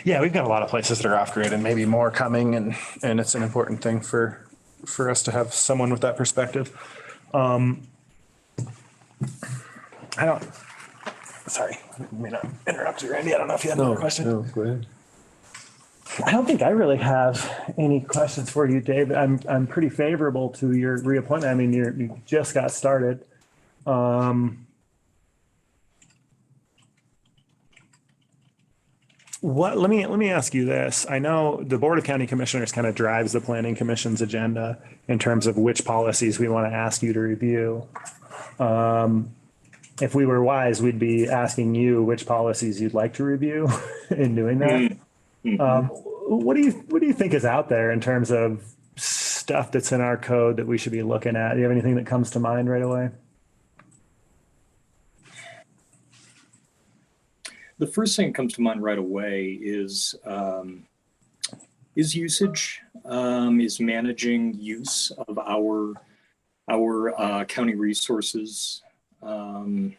Yeah, we've got a lot of places that are off-grid and maybe more coming, and it's an important thing for us to have someone with that perspective. Sorry, I may not interrupt you, Randy. I don't know if you had another question. No, go ahead. I don't think I really have any questions for you, Dave. I'm pretty favorable to your reappointment. I mean, you just got started. Let me ask you this. I know the Board of County Commissioners kind of drives the Planning Commission's agenda in terms of which policies we want to ask you to review. If we were wise, we'd be asking you which policies you'd like to review in doing that. What do you think is out there in terms of stuff that's in our code that we should be looking at? Do you have anything that comes to mind right away? The first thing that comes to mind right away is usage, is managing use of our county resources in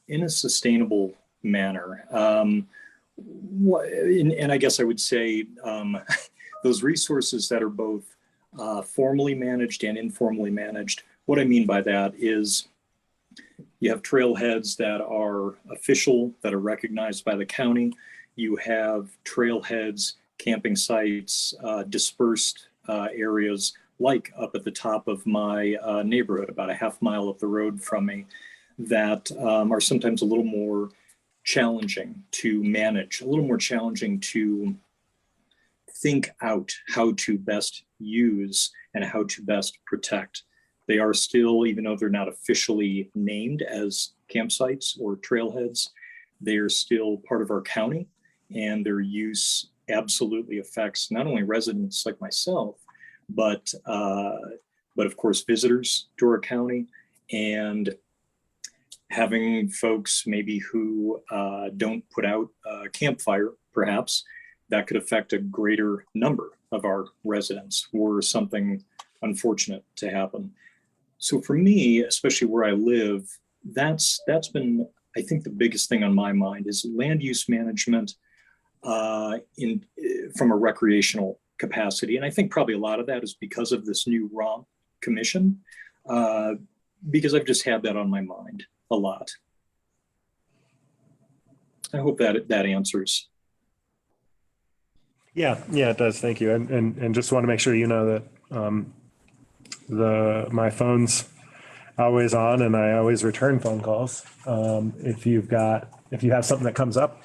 a sustainable manner. And I guess I would say those resources that are both formally managed and informally managed. What I mean by that is you have trailheads that are official, that are recognized by the county. You have trailheads, camping sites, dispersed areas, like up at the top of my neighborhood, about a half mile up the road from me, that are sometimes a little more challenging to manage, a little more challenging to think out how to best use and how to best protect. They are still, even though they're not officially named as campsites or trailheads, they are still part of our county, and their use absolutely affects not only residents like myself, but of course visitors to our county, and having folks maybe who don't put out a campfire, perhaps, that could affect a greater number of our residents were something unfortunate to happen. So for me, especially where I live, that's been, I think, the biggest thing on my mind is land use management from a recreational capacity. And I think probably a lot of that is because of this new ROM commission, because I've just had that on my mind a lot. I hope that answers. Yeah, it does. Thank you. And just want to make sure you know that my phone's always on and I always return phone calls. If you have something that comes up,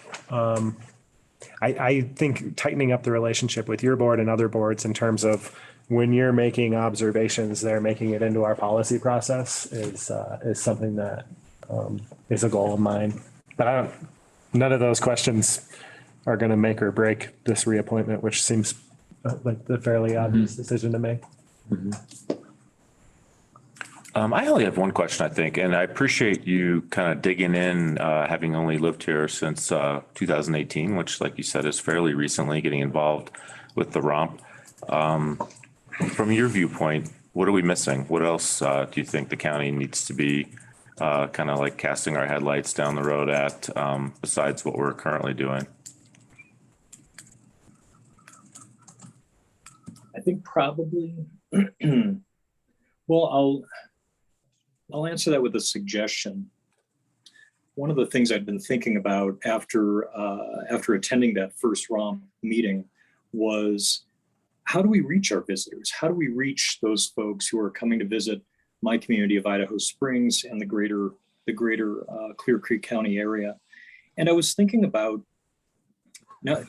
I think tightening up the relationship with your board and other boards in terms of when you're making observations, they're making it into our policy process is something that is a goal of mine. But none of those questions are going to make or break this reappointment, which seems like the fairly obvious decision to make. I only have one question, I think, and I appreciate you kind of digging in, having only lived here since 2018, which, like you said, is fairly recently, getting involved with the ROMP. From your viewpoint, what are we missing? What else do you think the county needs to be kind of like casting our headlights down the road at, besides what we're currently doing? I think probably, well, I'll answer that with a suggestion. One of the things I've been thinking about after attending that first ROM meeting was, how do we reach our visitors? How do we reach those folks who are coming to visit my community of Idaho Springs and the greater Clear Creek County area? And I was thinking about, now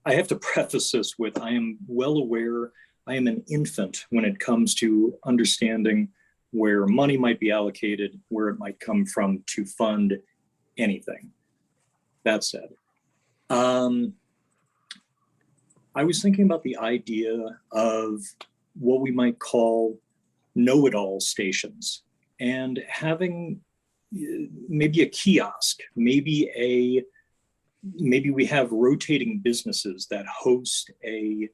I have to preface this with, I am well aware I am an infant when it comes to understanding where money might be allocated, where it might come from to fund anything. That said, I was thinking about the idea of what we might call know-it-all stations, and having maybe a kiosk, maybe we have rotating businesses that host a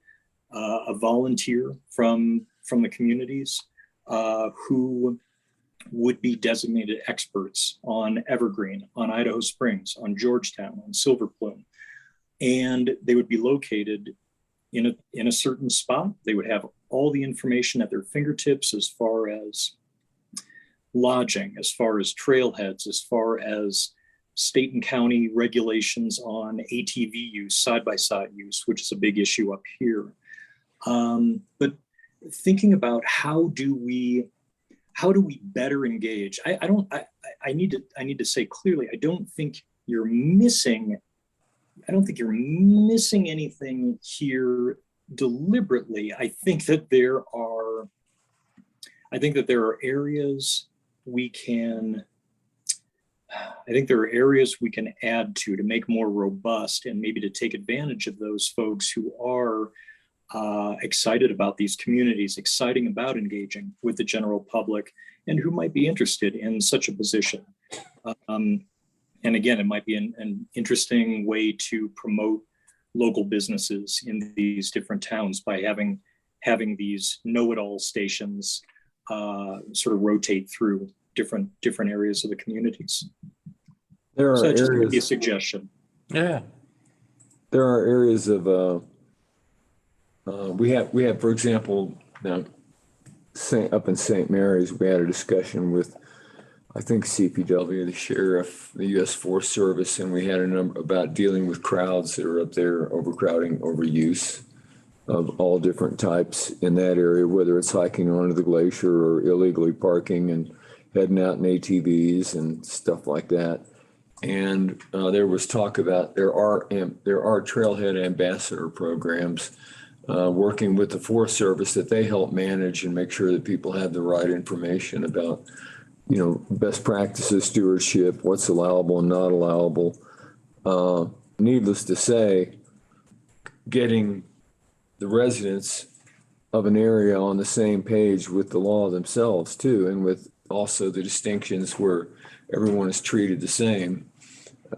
volunteer from the communities who would be designated experts on Evergreen, on Idaho Springs, on Georgetown, on Silver Plume. And they would be located in a certain spot. They would have all the information at their fingertips as far as lodging, as far as trailheads, as far as state and county regulations on ATV use, side-by-side use, which is a big issue up here. But thinking about how do we better engage? I need to say clearly, I don't think you're missing anything here deliberately. I think that there are areas we can add to make more robust, and maybe to take advantage of those folks who are excited about these communities, exciting about engaging with the general public, and who might be interested in such a position. And again, it might be an interesting way to promote local businesses in these different towns by having these know-it-all stations sort of rotate through different areas of the communities. There So are that just would be a areas, suggestion. Yeah. there are areas of, we have, for example, now, up in St. Mary's, we had a discussion with, I think CPW, the sheriff, the U.S. Forest Service, and we had a number about dealing with crowds that are up there, overcrowding, overuse of all different types in that area, whether it's hiking onto the glacier or illegally parking and heading out in ATVs and stuff like that. And there was talk about there are trailhead ambassador programs working with the Forest Service that they help manage and make sure that people have the right information about, best practices, stewardship, what's allowable and not allowable. Needless to say, getting the residents of an area on the same page with the law themselves too, and with also the distinctions where everyone is treated the same.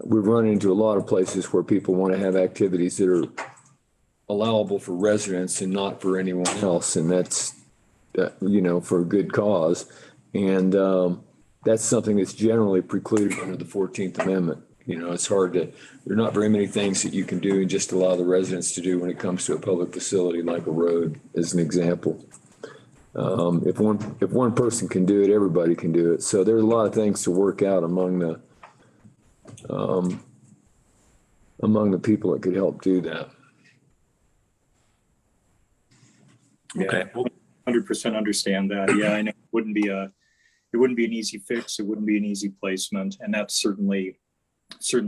We've run into a lot of places where people want to have activities that are allowable for residents and not for anyone else. And that's, for a good cause. And that's something that's generally precluded under the 14th Amendment. It's hard there are not very many things that you can do and just allow the residents to do when it comes to a public facility like a road, as an example. If one person can do it, everybody can do it. So there's a lot of things to work out among the people that could help do that. Okay. 100% understand that. Yeah, I know it wouldn't be an easy fix. It wouldn't be an easy placement. And that's certainly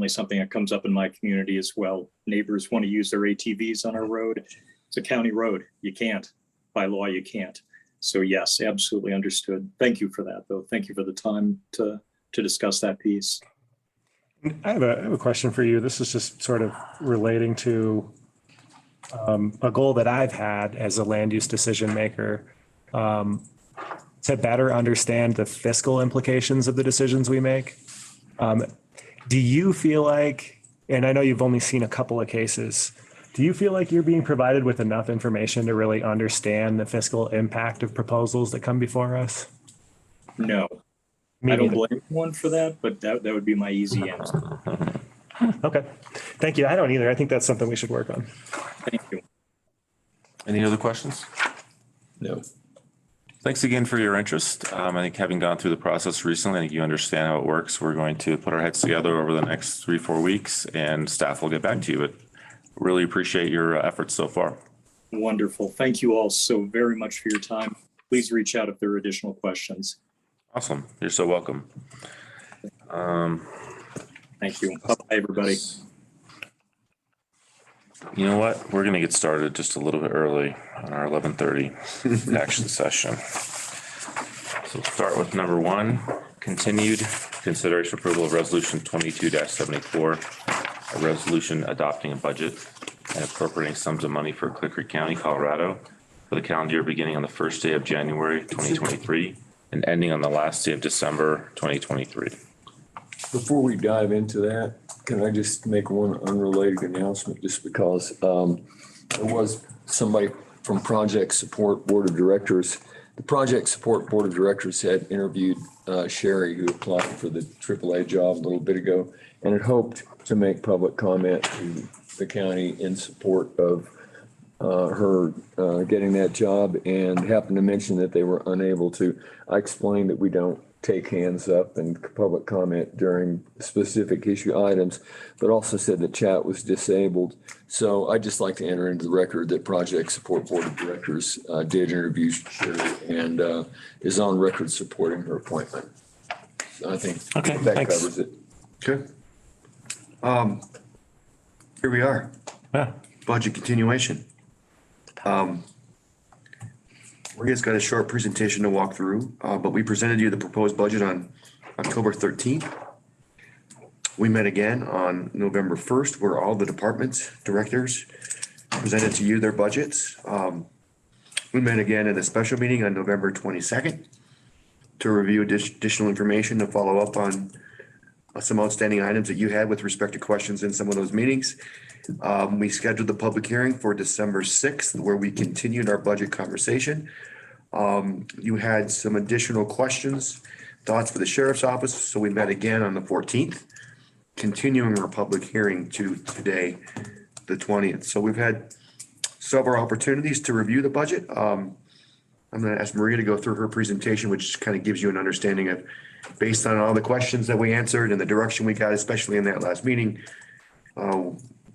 something that comes up in my community as well. Neighbors want to use their ATVs on our road. It's a county road. You can't. By law, you can't. So yes, absolutely understood. Thank you for that, though. Thank you for the time to discuss that piece. I have a question for you. This is just sort of relating to a goal that I've had as a land use decision maker, to better understand the fiscal implications of the decisions we make. Do you feel like, and I know you've only seen a couple of cases, do you feel like you're being provided with enough information to really understand the fiscal impact of proposals that come before us? No. I don't blame anyone for that, but that would be my easy answer. Okay. Thank you. I don't either. I think that's something we should work on. Thank you. Any other questions? No. Thanks again for your interest. I think having gone through the process recently, I think you understand how it works. We're going to put our heads together over the next 3-4 weeks and staff will get back to you, but really appreciate your efforts so far. Wonderful. Thank you all so very much for your time. Please reach out if there are additional questions. Awesome. You're so welcome. Thank you. Bye, everybody. You know what? We're going to get started just a little bit early on our 11:30 action session. So we'll start with number 1, continued consideration approval of resolution 22-74, a resolution adopting a budget and appropriating sums of money for Clear Creek County, Colorado for the calendar year beginning on the first day of January 2023 and ending on the last day of December 2023. Before we dive into that, can I just make one unrelated announcement just because there was somebody from Project Support Board of Directors. The Project Support Board of Directors had interviewed Sherry, who applied for the AAA job a little bit ago, and had hoped to make public comment to the county in support of her getting that job, and happened to mention that they were unable to. I explained that we don't take hands up and public comment during specific issue items, but also said that chat was disabled. So I'd just like to enter into the record that Project Support Board of Directors did interview Sherry and is on record supporting her appointment. So I think that covers it. Okay. Here we are. Yeah. Budget continuation. We just got a short presentation to walk through, but we presented you the proposed budget on October 13th. We met again on November 1st, where all the departments, directors presented to you their budgets. We met again in a special meeting on November 22nd to review additional information to follow up on some outstanding items that you had with respect to questions in some of those meetings. We scheduled the public hearing for December 6th, where we continued our budget conversation. You had some additional questions, thoughts for the sheriff's office, so we met again on the 14th, continuing our public hearing to today, the 20th. So we've had several opportunities to review the budget. I'm going to ask Maria to go through her presentation, which kind of gives you an understanding of, based on all the questions that we answered and the direction we got, especially in that last meeting,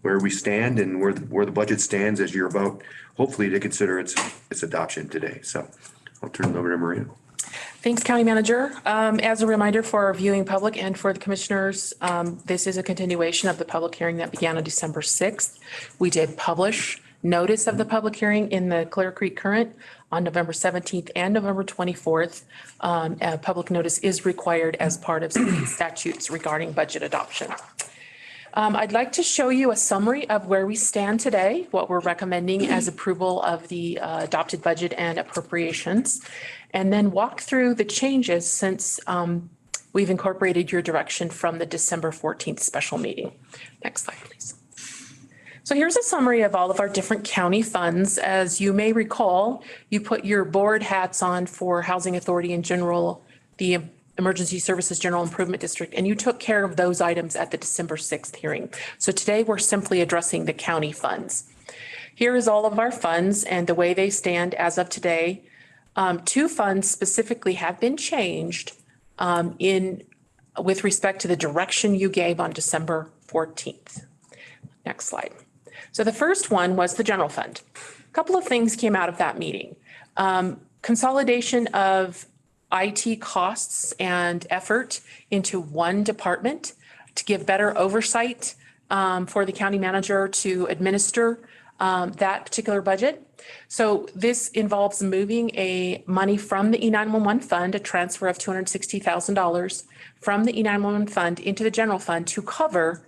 where we stand and where the budget stands as you're about, hopefully, to consider its adoption today. So I'll turn it over to Maria. Thanks, County Manager. As a reminder for our viewing public and for the commissioners, this is a continuation of the public hearing that began on December 6th. We did publish notice of the public hearing in the Clear Creek Current on November 17th and November 24th. A public notice is required as part of state statutes regarding budget adoption. I'd like to show you a summary of where we stand today, what we're recommending as approval of the adopted budget and appropriations, and then walk through the changes since we've incorporated your direction from the December 14th special meeting. Next slide, please. So here's a summary of all of our different county funds. As you may recall, you put your board hats on for Housing Authority in general, the Emergency Services General Improvement District, and you took care of those items at the December 6th hearing. So today we're simply addressing the county funds. Here is all of our funds and the way they stand as of today. Two funds specifically have been changed with respect to the direction you gave on December 14th. Next slide. So the first one was the general fund. A couple of things came out of that meeting. Consolidation of IT costs and effort into one department to give better oversight for the county manager to administer that particular budget. So this involves moving money from the E911 fund, a transfer of $260,000 from the E911 fund into the general fund to cover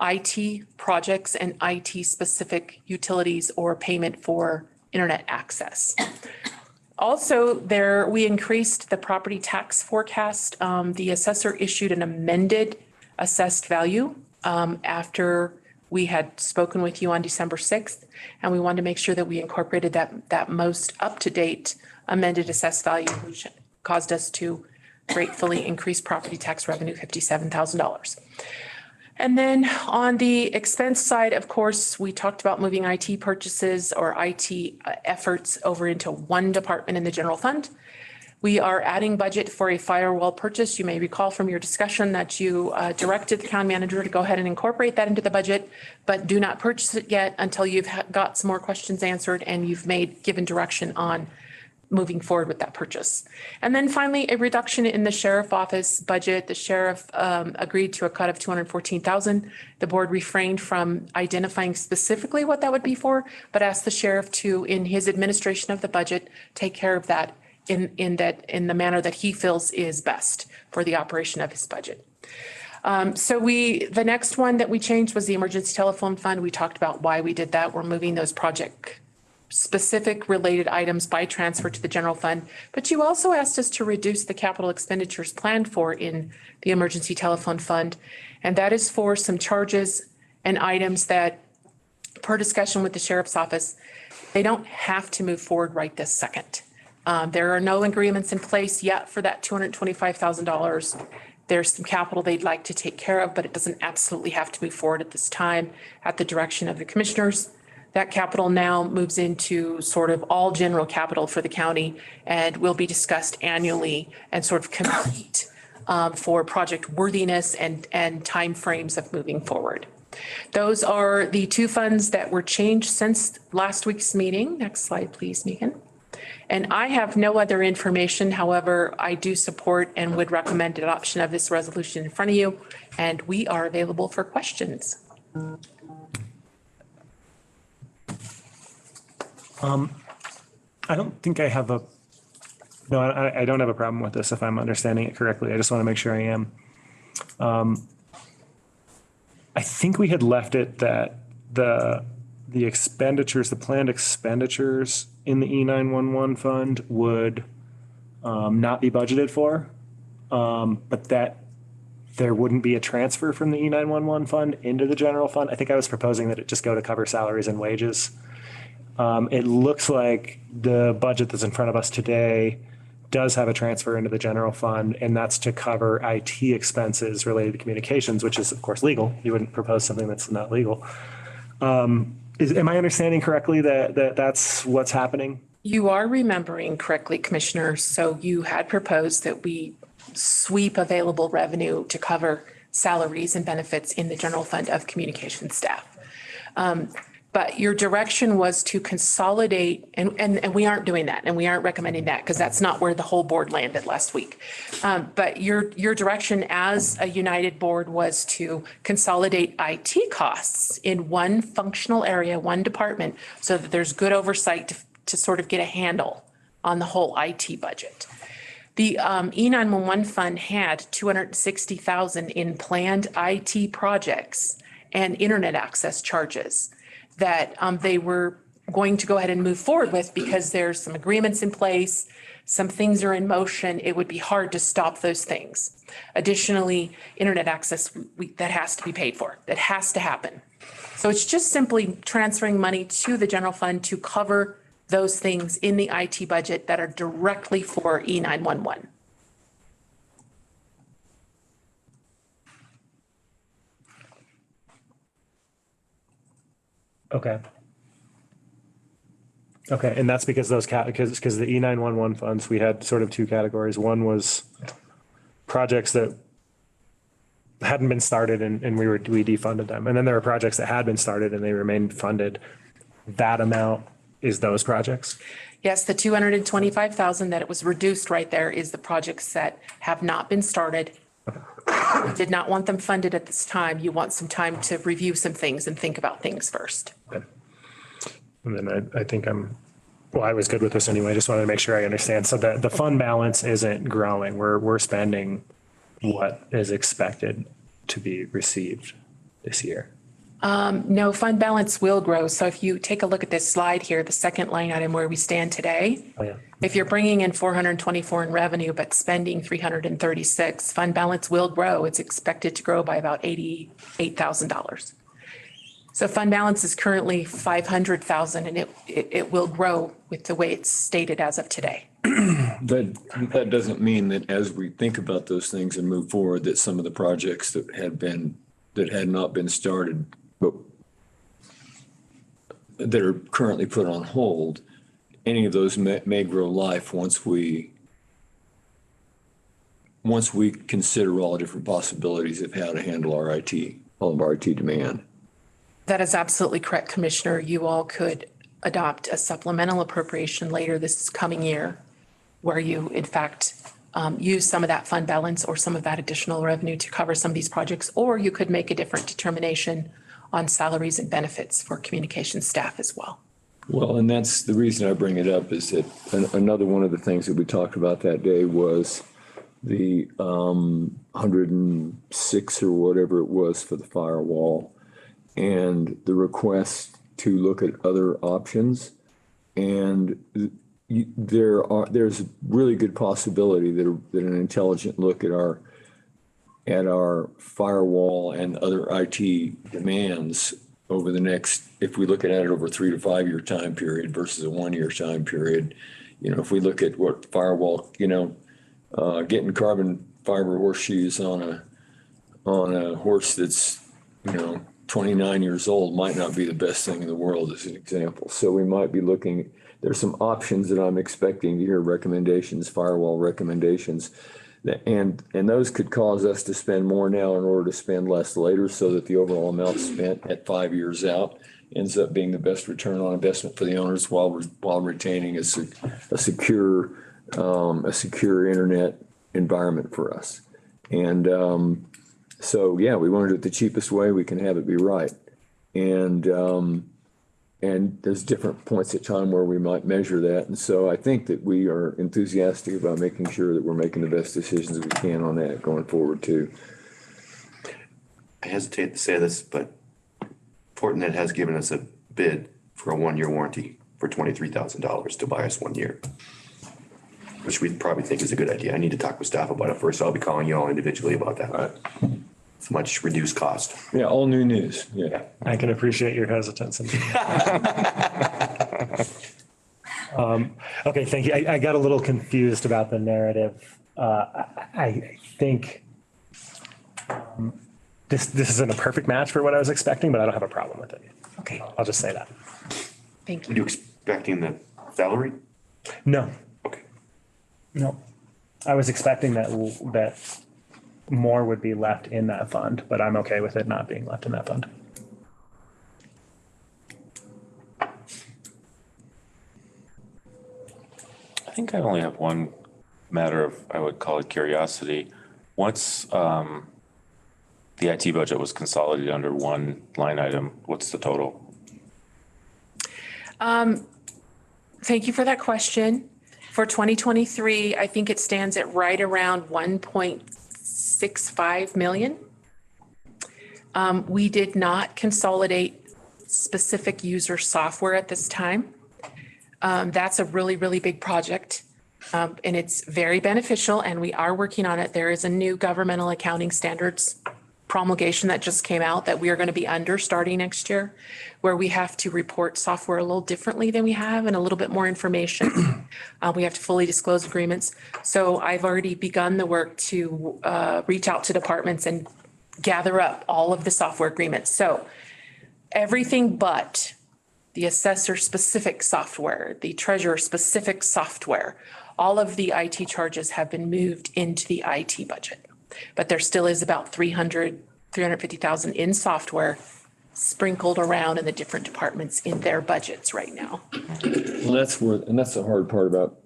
IT projects and IT specific utilities or payment for internet access. Also, we increased the property tax forecast. The assessor issued an amended assessed value after we had spoken with you on December 6th, and we wanted to make sure that we incorporated that most up-to-date amended assessed value, which caused us to gratefully increase property tax revenue $57,000. And then on the expense side, of course, we talked about moving IT purchases or IT efforts over into one department in the general fund. We are adding budget for a firewall purchase. You may recall from your discussion that you directed the county manager to go ahead and incorporate that into the budget, but do not purchase it yet until you've got some more questions answered and you've given direction on moving forward with that purchase. And then finally, a reduction in the sheriff office budget. The sheriff agreed to a cut of $214,000. The board refrained from identifying specifically what that would be for, but asked the sheriff to, in his administration of the budget, take care of that in the manner that he feels is best for the operation of his budget. The next one that we changed was the emergency telephone fund. We talked about why we did that. We're moving those project specific related items by transfer to the general fund, but you also asked us to reduce the capital expenditures planned for in the emergency telephone fund. And that is for some charges and items that, per discussion with the sheriff's office, they don't have to move forward right this second. There are no agreements in place yet for that $225,000. There's some capital they'd like to take care of, but it doesn't absolutely have to move forward at this time at the direction of the commissioners. That capital now moves into sort of all general capital for the county and will be discussed annually and sort of compete for project worthiness and timeframes of moving forward. Those are the two funds that were changed since last week's meeting. Next slide, please, Megan. And I have no other information. However, I do support and would recommend adoption of this resolution in front of you, and we are available for questions. I don't think I have I don't have a problem with this if I'm understanding it correctly. I just want to make sure I am. I think we had left it that the expenditures, the planned expenditures in the E911 fund would not be budgeted for, but that there wouldn't be a transfer from the E911 fund into the general fund. I think I was proposing that it just go to cover salaries and wages. It looks like the budget that's in front of us today does have a transfer into the general fund, and that's to cover IT expenses related to communications, which is of course legal. You wouldn't propose something that's not legal. Am I understanding correctly that that's what's happening? You are remembering correctly, Commissioner. So you had proposed that we sweep available revenue to cover salaries and benefits in the general fund of communication staff. But your direction was to consolidate, and we aren't doing that, and we aren't recommending that because that's not where the whole board landed last week. But your direction as a united board was to consolidate IT costs in one functional area, one department, so that there's good oversight to sort of get a handle on the whole IT budget. The E911 fund had $260,000 in planned IT projects and internet access charges that they were going to go ahead and move forward with because there's some agreements in place, some things are in motion. It would be hard to stop those things. Additionally, internet access, that has to be paid for. That has to happen. So it's just simply transferring money to the general fund to cover those things in the IT budget that are directly for E911. Okay. Okay, and that's because those because the E911 funds, we had sort of two categories. One was projects that hadn't been started and we defunded them. And then there are projects that had been started and they remained funded. That amount is those projects? Yes, the $225,000 that it was reduced right there is the projects that have not been started. You did not want them funded at this time. You want some time to review some things and think about things first. Okay. And then I think I was good with this anyway. I just wanted to make sure I understand. So the fund balance isn't growing. We're spending what is expected to be received this year. No, fund balance will grow. So if you take a look at this slide here, the second line item where we stand today, Oh, yeah. if you're bringing in 424 in revenue, but spending 336, fund balance will grow. It's expected to grow by about $88,000. So fund balance is currently 500,000 and it will grow with the way it's stated as of today. That doesn't mean that as we think about those things and move forward, that some of the projects that had not been started, but that are currently put on hold, any of those may grow life once we consider all the different possibilities of how to handle our all of our IT demand. That is absolutely correct, Commissioner. You all could adopt a supplemental appropriation later this coming year where you, in fact, use some of that fund balance or some of that additional revenue to cover some of these projects, or you could make a different determination on salaries and benefits for communication staff as well. Well, and that's the reason I bring it up is that another one of the things that we talked about that day was the 106 or whatever it was for the firewall and the request to look at other options. And there's a really good possibility that an intelligent look at our firewall and other IT demands over the next, if we look at it over a 3 to 5 year time period versus a 1 year time period, if we look at what firewall, getting carbon fiber horseshoes on a horse that's, 29 years old might not be the best thing in the world as an example. So we might be looking, there's some options that I'm expecting to hear recommendations, firewall recommendations. And those could cause us to spend more now in order to spend less later so that the overall amount spent at 5 years out ends up being the best return on investment for the owners while retaining a secure internet environment for us. And so, yeah, we want to do it the cheapest way we can have it be right. And there's different points of time where we might measure that. And so I think that we are enthusiastic about making sure that we're making the best decisions we can on that going forward too. I hesitate to say this, but Fortinet has given us a bid for a 1 year warranty for $23,000 to buy us 1 year. which we probably think is a good idea. I need to talk with staff about it first. So I'll be calling you all individually about that. It's much reduced cost. Yeah, all new news. Yeah. I can appreciate your hesitance. Okay, thank you. I got a little confused about the narrative. I think this isn't a perfect match for what I was expecting, but I don't have a problem with it. Okay, I'll just say that. thank Are you. you expecting the salary? No, Okay. no. I was expecting that more would be left in that fund, but I'm okay with it not being left in that fund. I think I only have one matter of, I would call it curiosity. Once the IT budget was consolidated under one line item, what's the total? Thank you for that question. For 2023, I think it stands at right around 1.65 million. We did not consolidate specific user software at this time. That's a really, really big project. And it's very beneficial and we are working on it. There is a new governmental accounting standards promulgation that just came out that we are going to be under starting next year, where we have to report software a little differently than we have and a little bit more information. We have to fully disclose agreements. So I've already begun the work to reach out to departments and gather up all of the software agreements. So everything but the assessor specific software, the treasurer specific software, all of the IT charges have been moved into the IT budget. But there still is about 350,000 in software sprinkled around in the different departments in their budgets right now. Well, that's the hard part about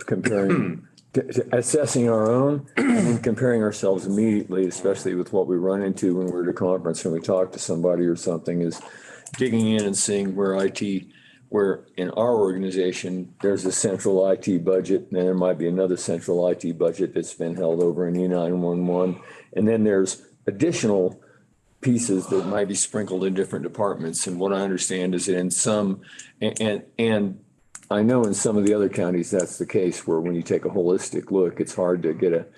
comparing, assessing our own and comparing ourselves immediately, especially with what we run into when we're at a conference and we talk to somebody or something, is digging in and seeing where in our organization, there's a central IT budget, and there might be another central IT budget that's been held over in E911. And then there's additional pieces that might be sprinkled in different departments. And what I understand is that in some, and I know in some of the other counties, that's the case, where when you take a holistic look, it's hard to get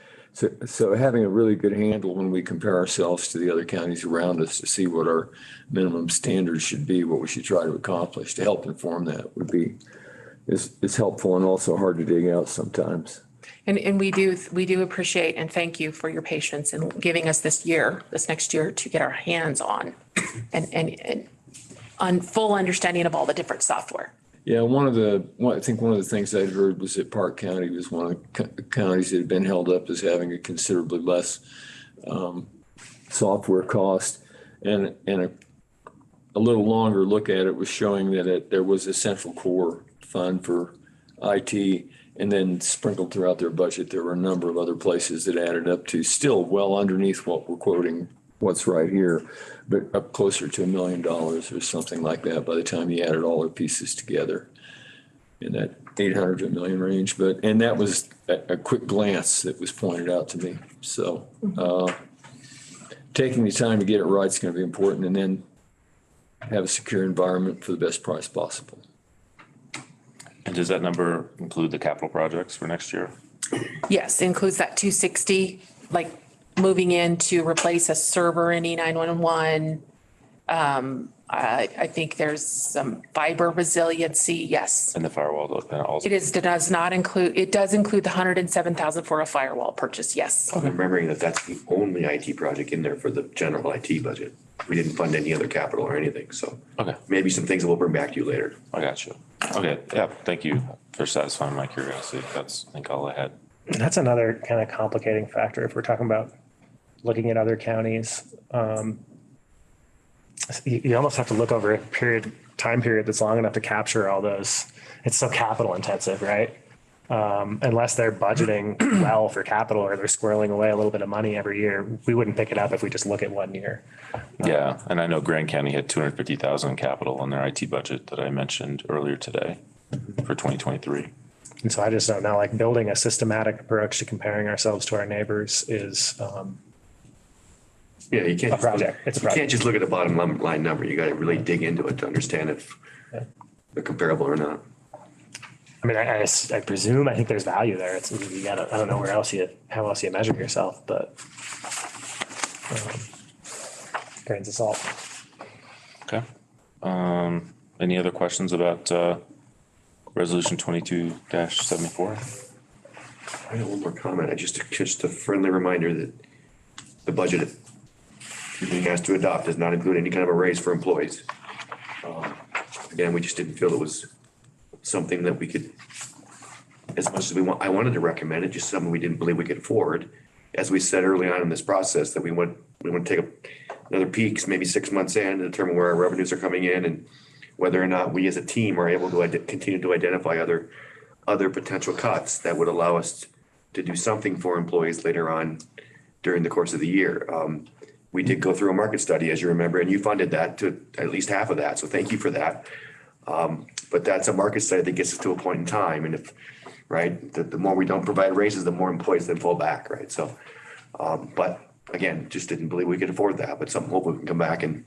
so having a really good handle when we compare ourselves to the other counties around us to see what our minimum standards should be, what we should try to accomplish to help inform that is helpful and also hard to dig out sometimes. And we do appreciate and thank you for your patience in giving us this next year to get our hands on and on full understanding of all the different software. Yeah, I think one of the things I'd heard was that Park County was one of the counties that had been held up as having a considerably less software cost, and a little longer look at it was showing that there was a central core fund for IT, and then sprinkled throughout their budget, there were a number of other places that added up to still well underneath what we're quoting, what's right here, but up closer to $1 million or something like that by the time you added all the pieces together in that 800 to $1 million range. And that was a quick glance that was pointed out to me. So taking the time to get it right is going to be important, and then have a secure environment for the best price possible. And does that number include the capital projects for next year? Yes, includes that 260, like moving in to replace a server in E911. I think there's some fiber resiliency, yes. And the firewall also? It does include the 107,000 for a firewall purchase, yes. I'm remembering that's the only IT project in there for the general IT budget. We didn't fund any other capital or anything, so. Okay. Maybe some things that we'll bring back to you later. I got you. Okay, yeah, thank you for satisfying my curiosity. That's, I think, all I had. That's another kind of complicating factor if we're talking about looking at other counties. You almost have to look over a time period that's long enough to capture all those. It's so capital intensive, right? Unless they're budgeting well for capital or they're squirreling away a little bit of money every year, we wouldn't pick it up if we just look at 1 year. Yeah, and I know Grand County had 250,000 in capital in their IT budget that I mentioned earlier today for 2023. And so I just don't know, like building a systematic approach to comparing ourselves to our neighbors is Yeah, you can't. a project. It's a You can't project. just look at the bottom line number. You got to really dig into it to understand if they're comparable or not. I mean, I presume, I think there's value there. It's, you gotta, I don't know how else you measure yourself, but grains of salt. Okay. Any other questions about, resolution 22-74? I have one more comment. Just a friendly reminder that the budget being asked to adopt does not include any kind of a raise for employees. Again, we just didn't feel it was something that we could, as much as I wanted to recommend it, just something we didn't believe we could afford. As we said early on in this process, that we want to take another peek, maybe 6 months in, to determine where our revenues are coming in and whether or not we as a team are able to continue to identify other potential cuts that would allow us to do something for employees later on during the course of the year. We did go through a market study, as you remember, and you funded that to at least half of that. So thank you for that. But that's a market study that gets us to a point in time. And if, right, the more we don't provide raises, the more employees then fall back, right? So, but again, just didn't believe we could afford that, but something hopefully we can come back and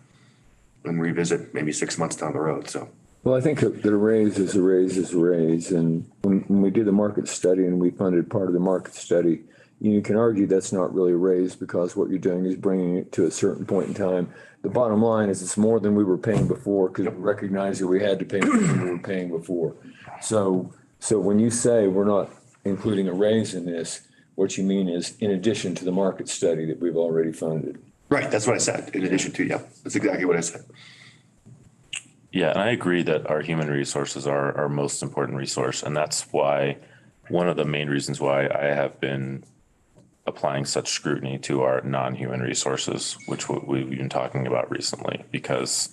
revisit maybe 6 months down the road, so. Well, I think that a raise is a raise is a raise. And when we did the market study and we funded part of the market study, you can argue that's not really a raise because what you're doing is bringing it to a certain point in time. The bottom line is it's more than we were paying before because we recognize that we had to pay more than we were paying before. So when you say we're not including a raise in this, what you mean is in addition to the market study that we've already funded. Right, that's what I said, in addition to, yeah, that's exactly what I said. Yeah, and I agree that our human resources are our most important resource. And that's why, one of the main reasons why I have been applying such scrutiny to our non-human resources, which we've been talking about recently, because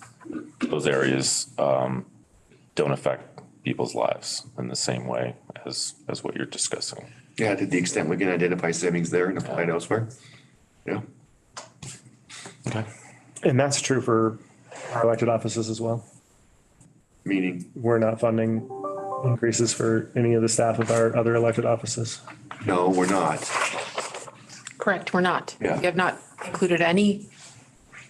those areas don't affect people's lives in the same way as what you're discussing. Yeah, to the extent we can identify savings there and apply it elsewhere. Yeah. Okay. And that's true for our elected offices as well. Meaning? We're not funding increases for any of the staff of our other elected offices. No, we're not. Correct, we're not. Yeah. We have not included any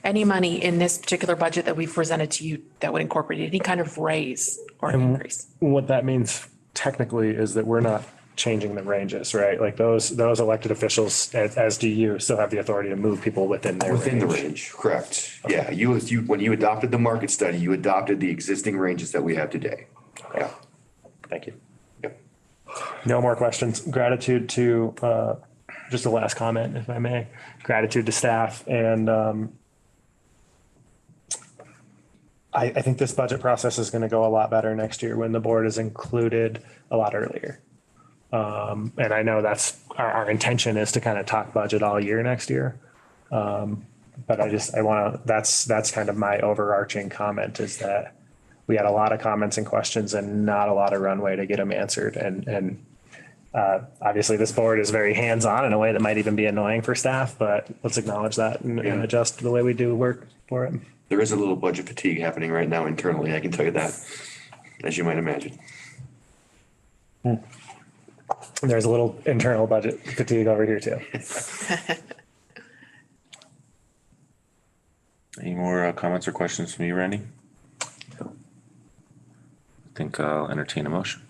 money in this particular budget that we've presented to you that would incorporate any kind of raise or increase. What that means technically is that we're not changing the ranges, right? Like those elected officials, as do you, still have the authority to move people within their range. Within the range, correct. Yeah, you, when you adopted the market study, you adopted the existing ranges that we have today. Yeah. Thank you. Yep. No more questions. Gratitude to, just a last comment, if I may. Gratitude to staff and I think this budget process is going to go a lot better next year when the board is included a lot earlier. And I know that's our intention is to kind of talk budget all year next year. But that's kind of my overarching comment is that we had a lot of comments and questions and not a lot of runway to get them answered. And obviously this board is very hands-on in a way that might even be annoying for staff, but let's acknowledge that and adjust the way we do work for it. There is a little budget fatigue happening right now internally, I can tell you that, as you might imagine. There's a little internal budget fatigue over here too. Any more comments or questions from you, Randy? I think I'll entertain a motion.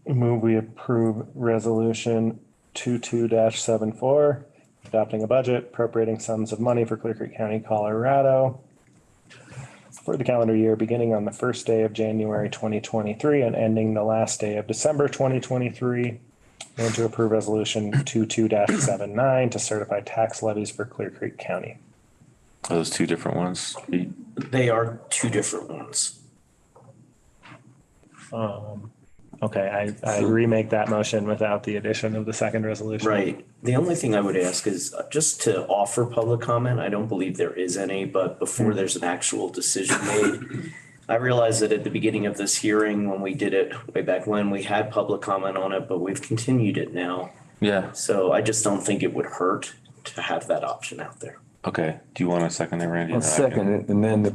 Move we approve resolution 22-74, adopting a budget, appropriating sums of money for Clear Creek County, Colorado for the calendar year beginning on the first day of January 2023 and ending the last day of December 2023. And to approve resolution 22-79 to certify tax levies for Clear Creek County. Are those two different ones? They are two different ones. Okay, I remake that motion without the addition of the second resolution. Right. The only thing I would ask is just to offer public comment. I don't believe there is any, but before there's an actual decision made, I realize that at the beginning of this hearing, when we did it way back when, we had public comment on it, but we've continued it now. Yeah. So I just don't think it would hurt to have that option out there. Okay. Do you want to second that, Randy? I'll second it. And then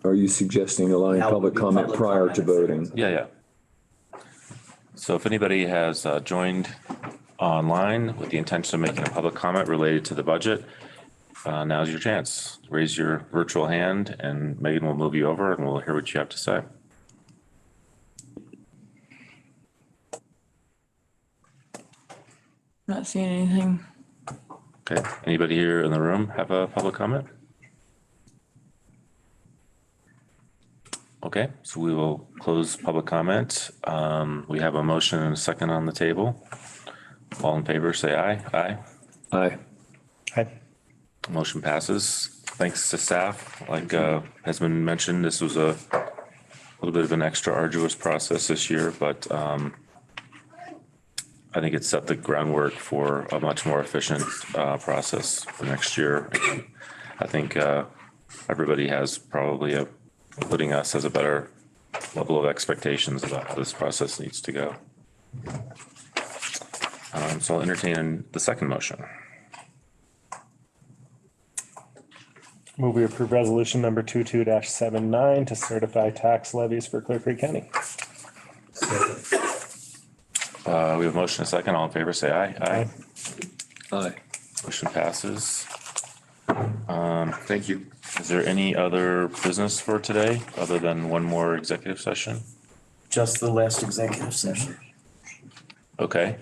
are you suggesting allowing That would public be comment public prior comment to if there voting? is. Yeah. So if anybody has joined online with the intention of making a public comment related to the budget, now's your chance. Raise your virtual hand and Megan will move you over and we'll hear what you have to say. Not seeing anything. Okay, anybody here in the room have a public comment? Okay, so we will close public comment. We have a motion and a second on the table. All in favor, say aye. Aye. Aye. Aye. Motion passes. Thanks to staff. Like has been mentioned, this was a little bit of an extra arduous process this year, but I think it set the groundwork for a much more efficient process for next year. And I think everybody has probably putting us as a better level of expectations about how this process needs to go. So I'll entertain the second motion. Move we approve resolution number 22-79 to certify tax levies for Clear Creek County. We have a motion and a second. All in favor, say aye. Aye. Aye. Motion passes. Thank you. Is there any other business for today other than one more executive session? Just the last executive session. Okay.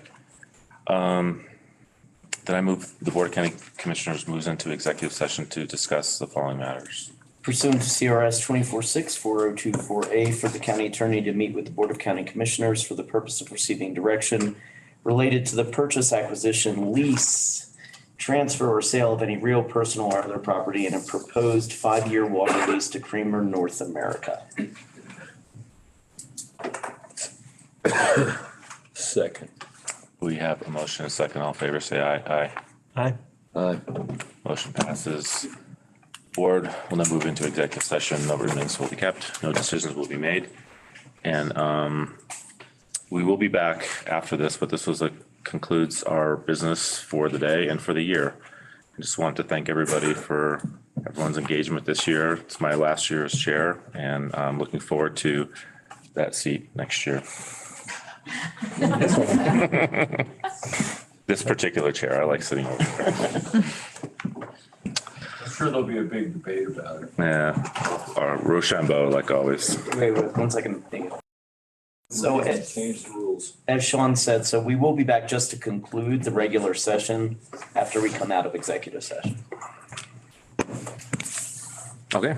Then I move the Board of County Commissioners moves into executive session to discuss the following matters. Pursuant to CRS 24-6-4024A for the county attorney to meet with the Board of County Commissioners for the purpose of receiving direction related to the purchase, acquisition, lease, transfer, or sale of any real, personal, or other property in a proposed 5-year water lease to Creamer North America. Second. We have a motion and a second. All in favor, say aye. Aye. Aye. Aye. Motion passes. Board will then move into executive session. No remains will be kept. No decisions will be made. And we will be back after this, but this concludes our business for the day and for the year. I just want to thank everybody for everyone's engagement this year. It's my last year as chair, and I'm looking forward to that seat next year. This particular chair, I like sitting over there. I'm sure there'll be a big debate about it. Yeah, or Rochambeau, like always. Wait, 1 second. So Change the rules. as Sean said, so we will be back just to conclude the regular session after we come out of executive session. Okay.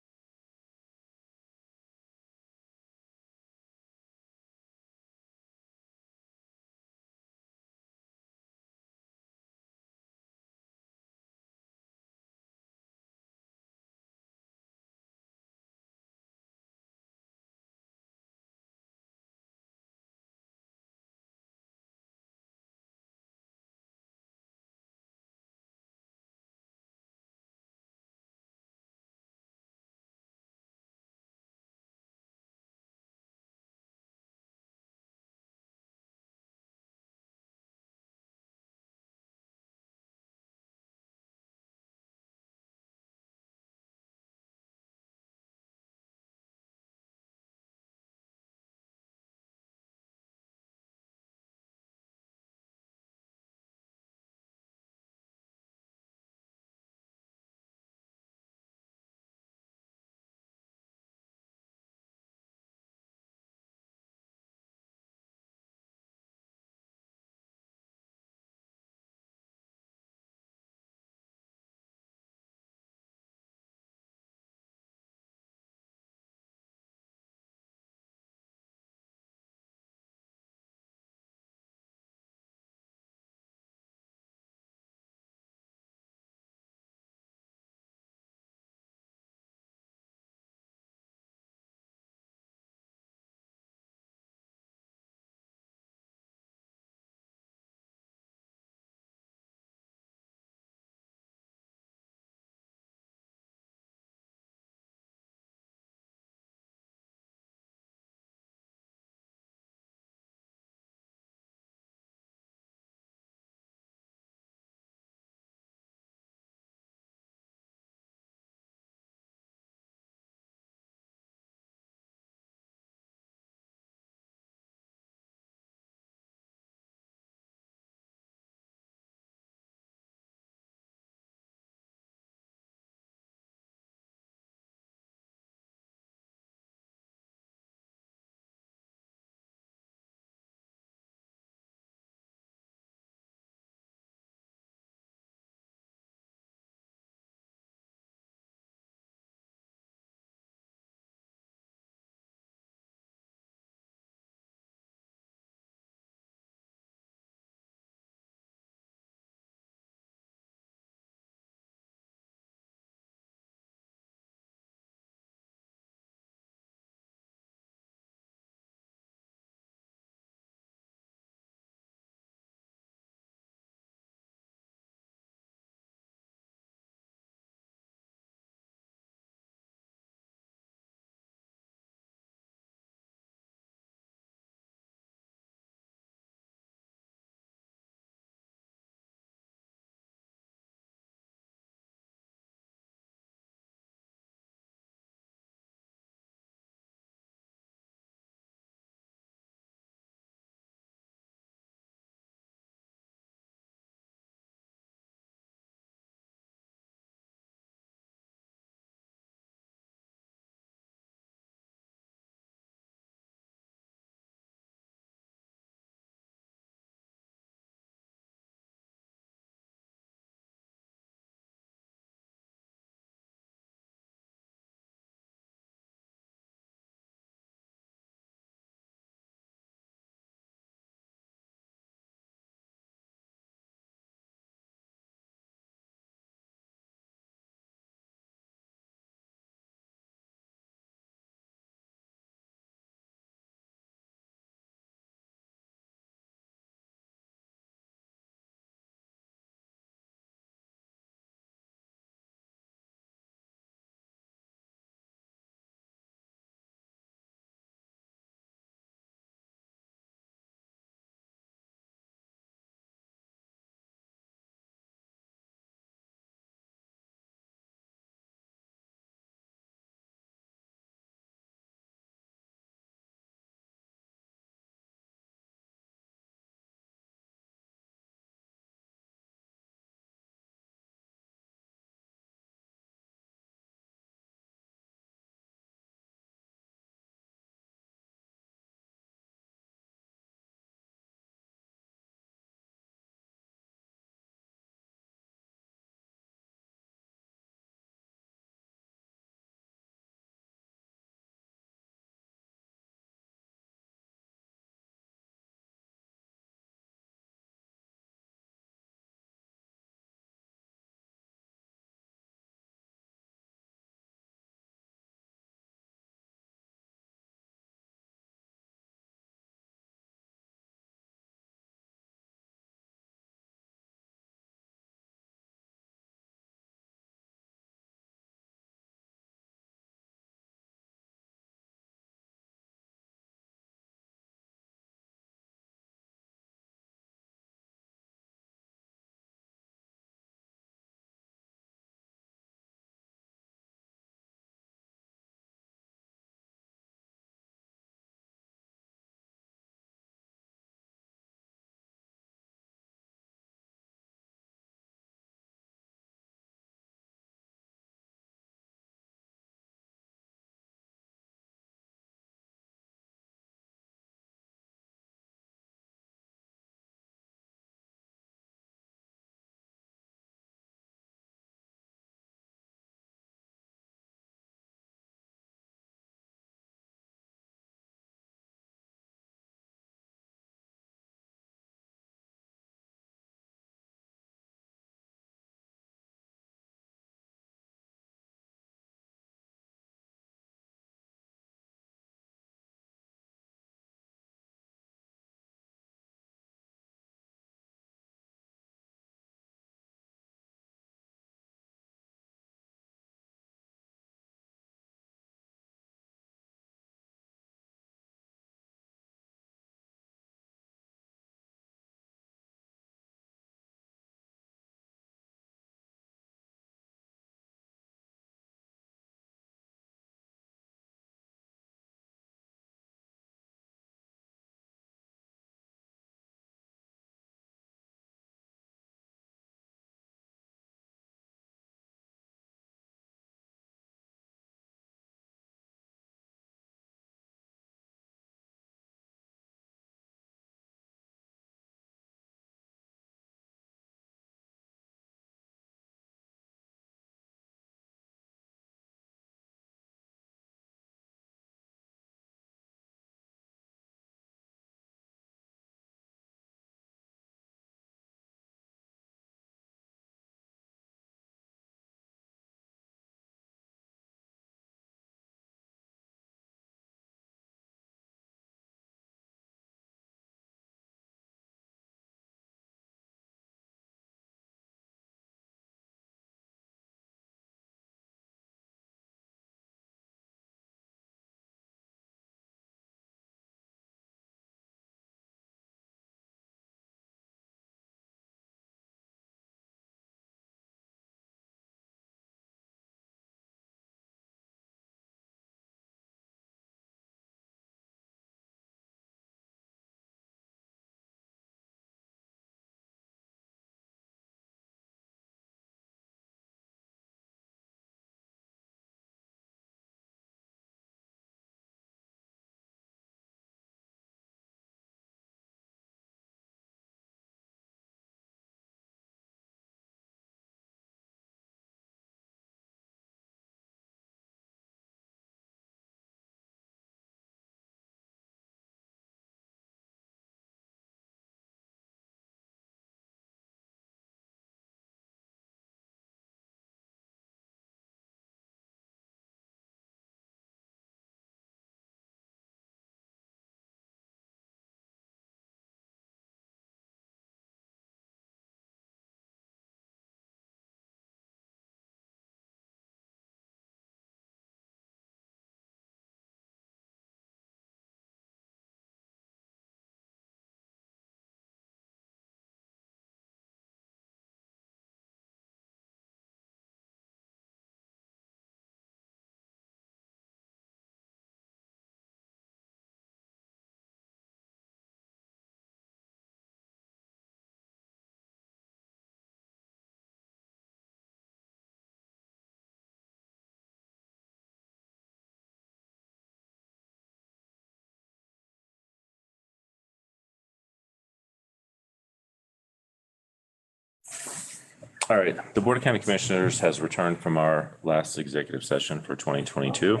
All right, the Board of County Commissioners has returned from our last executive session for 2022.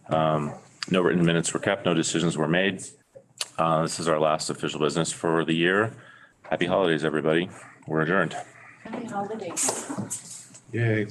No written minutes were kept, no decisions were made. This is our last official business for the year. Happy holidays, everybody. We're adjourned. Happy holidays. Yay.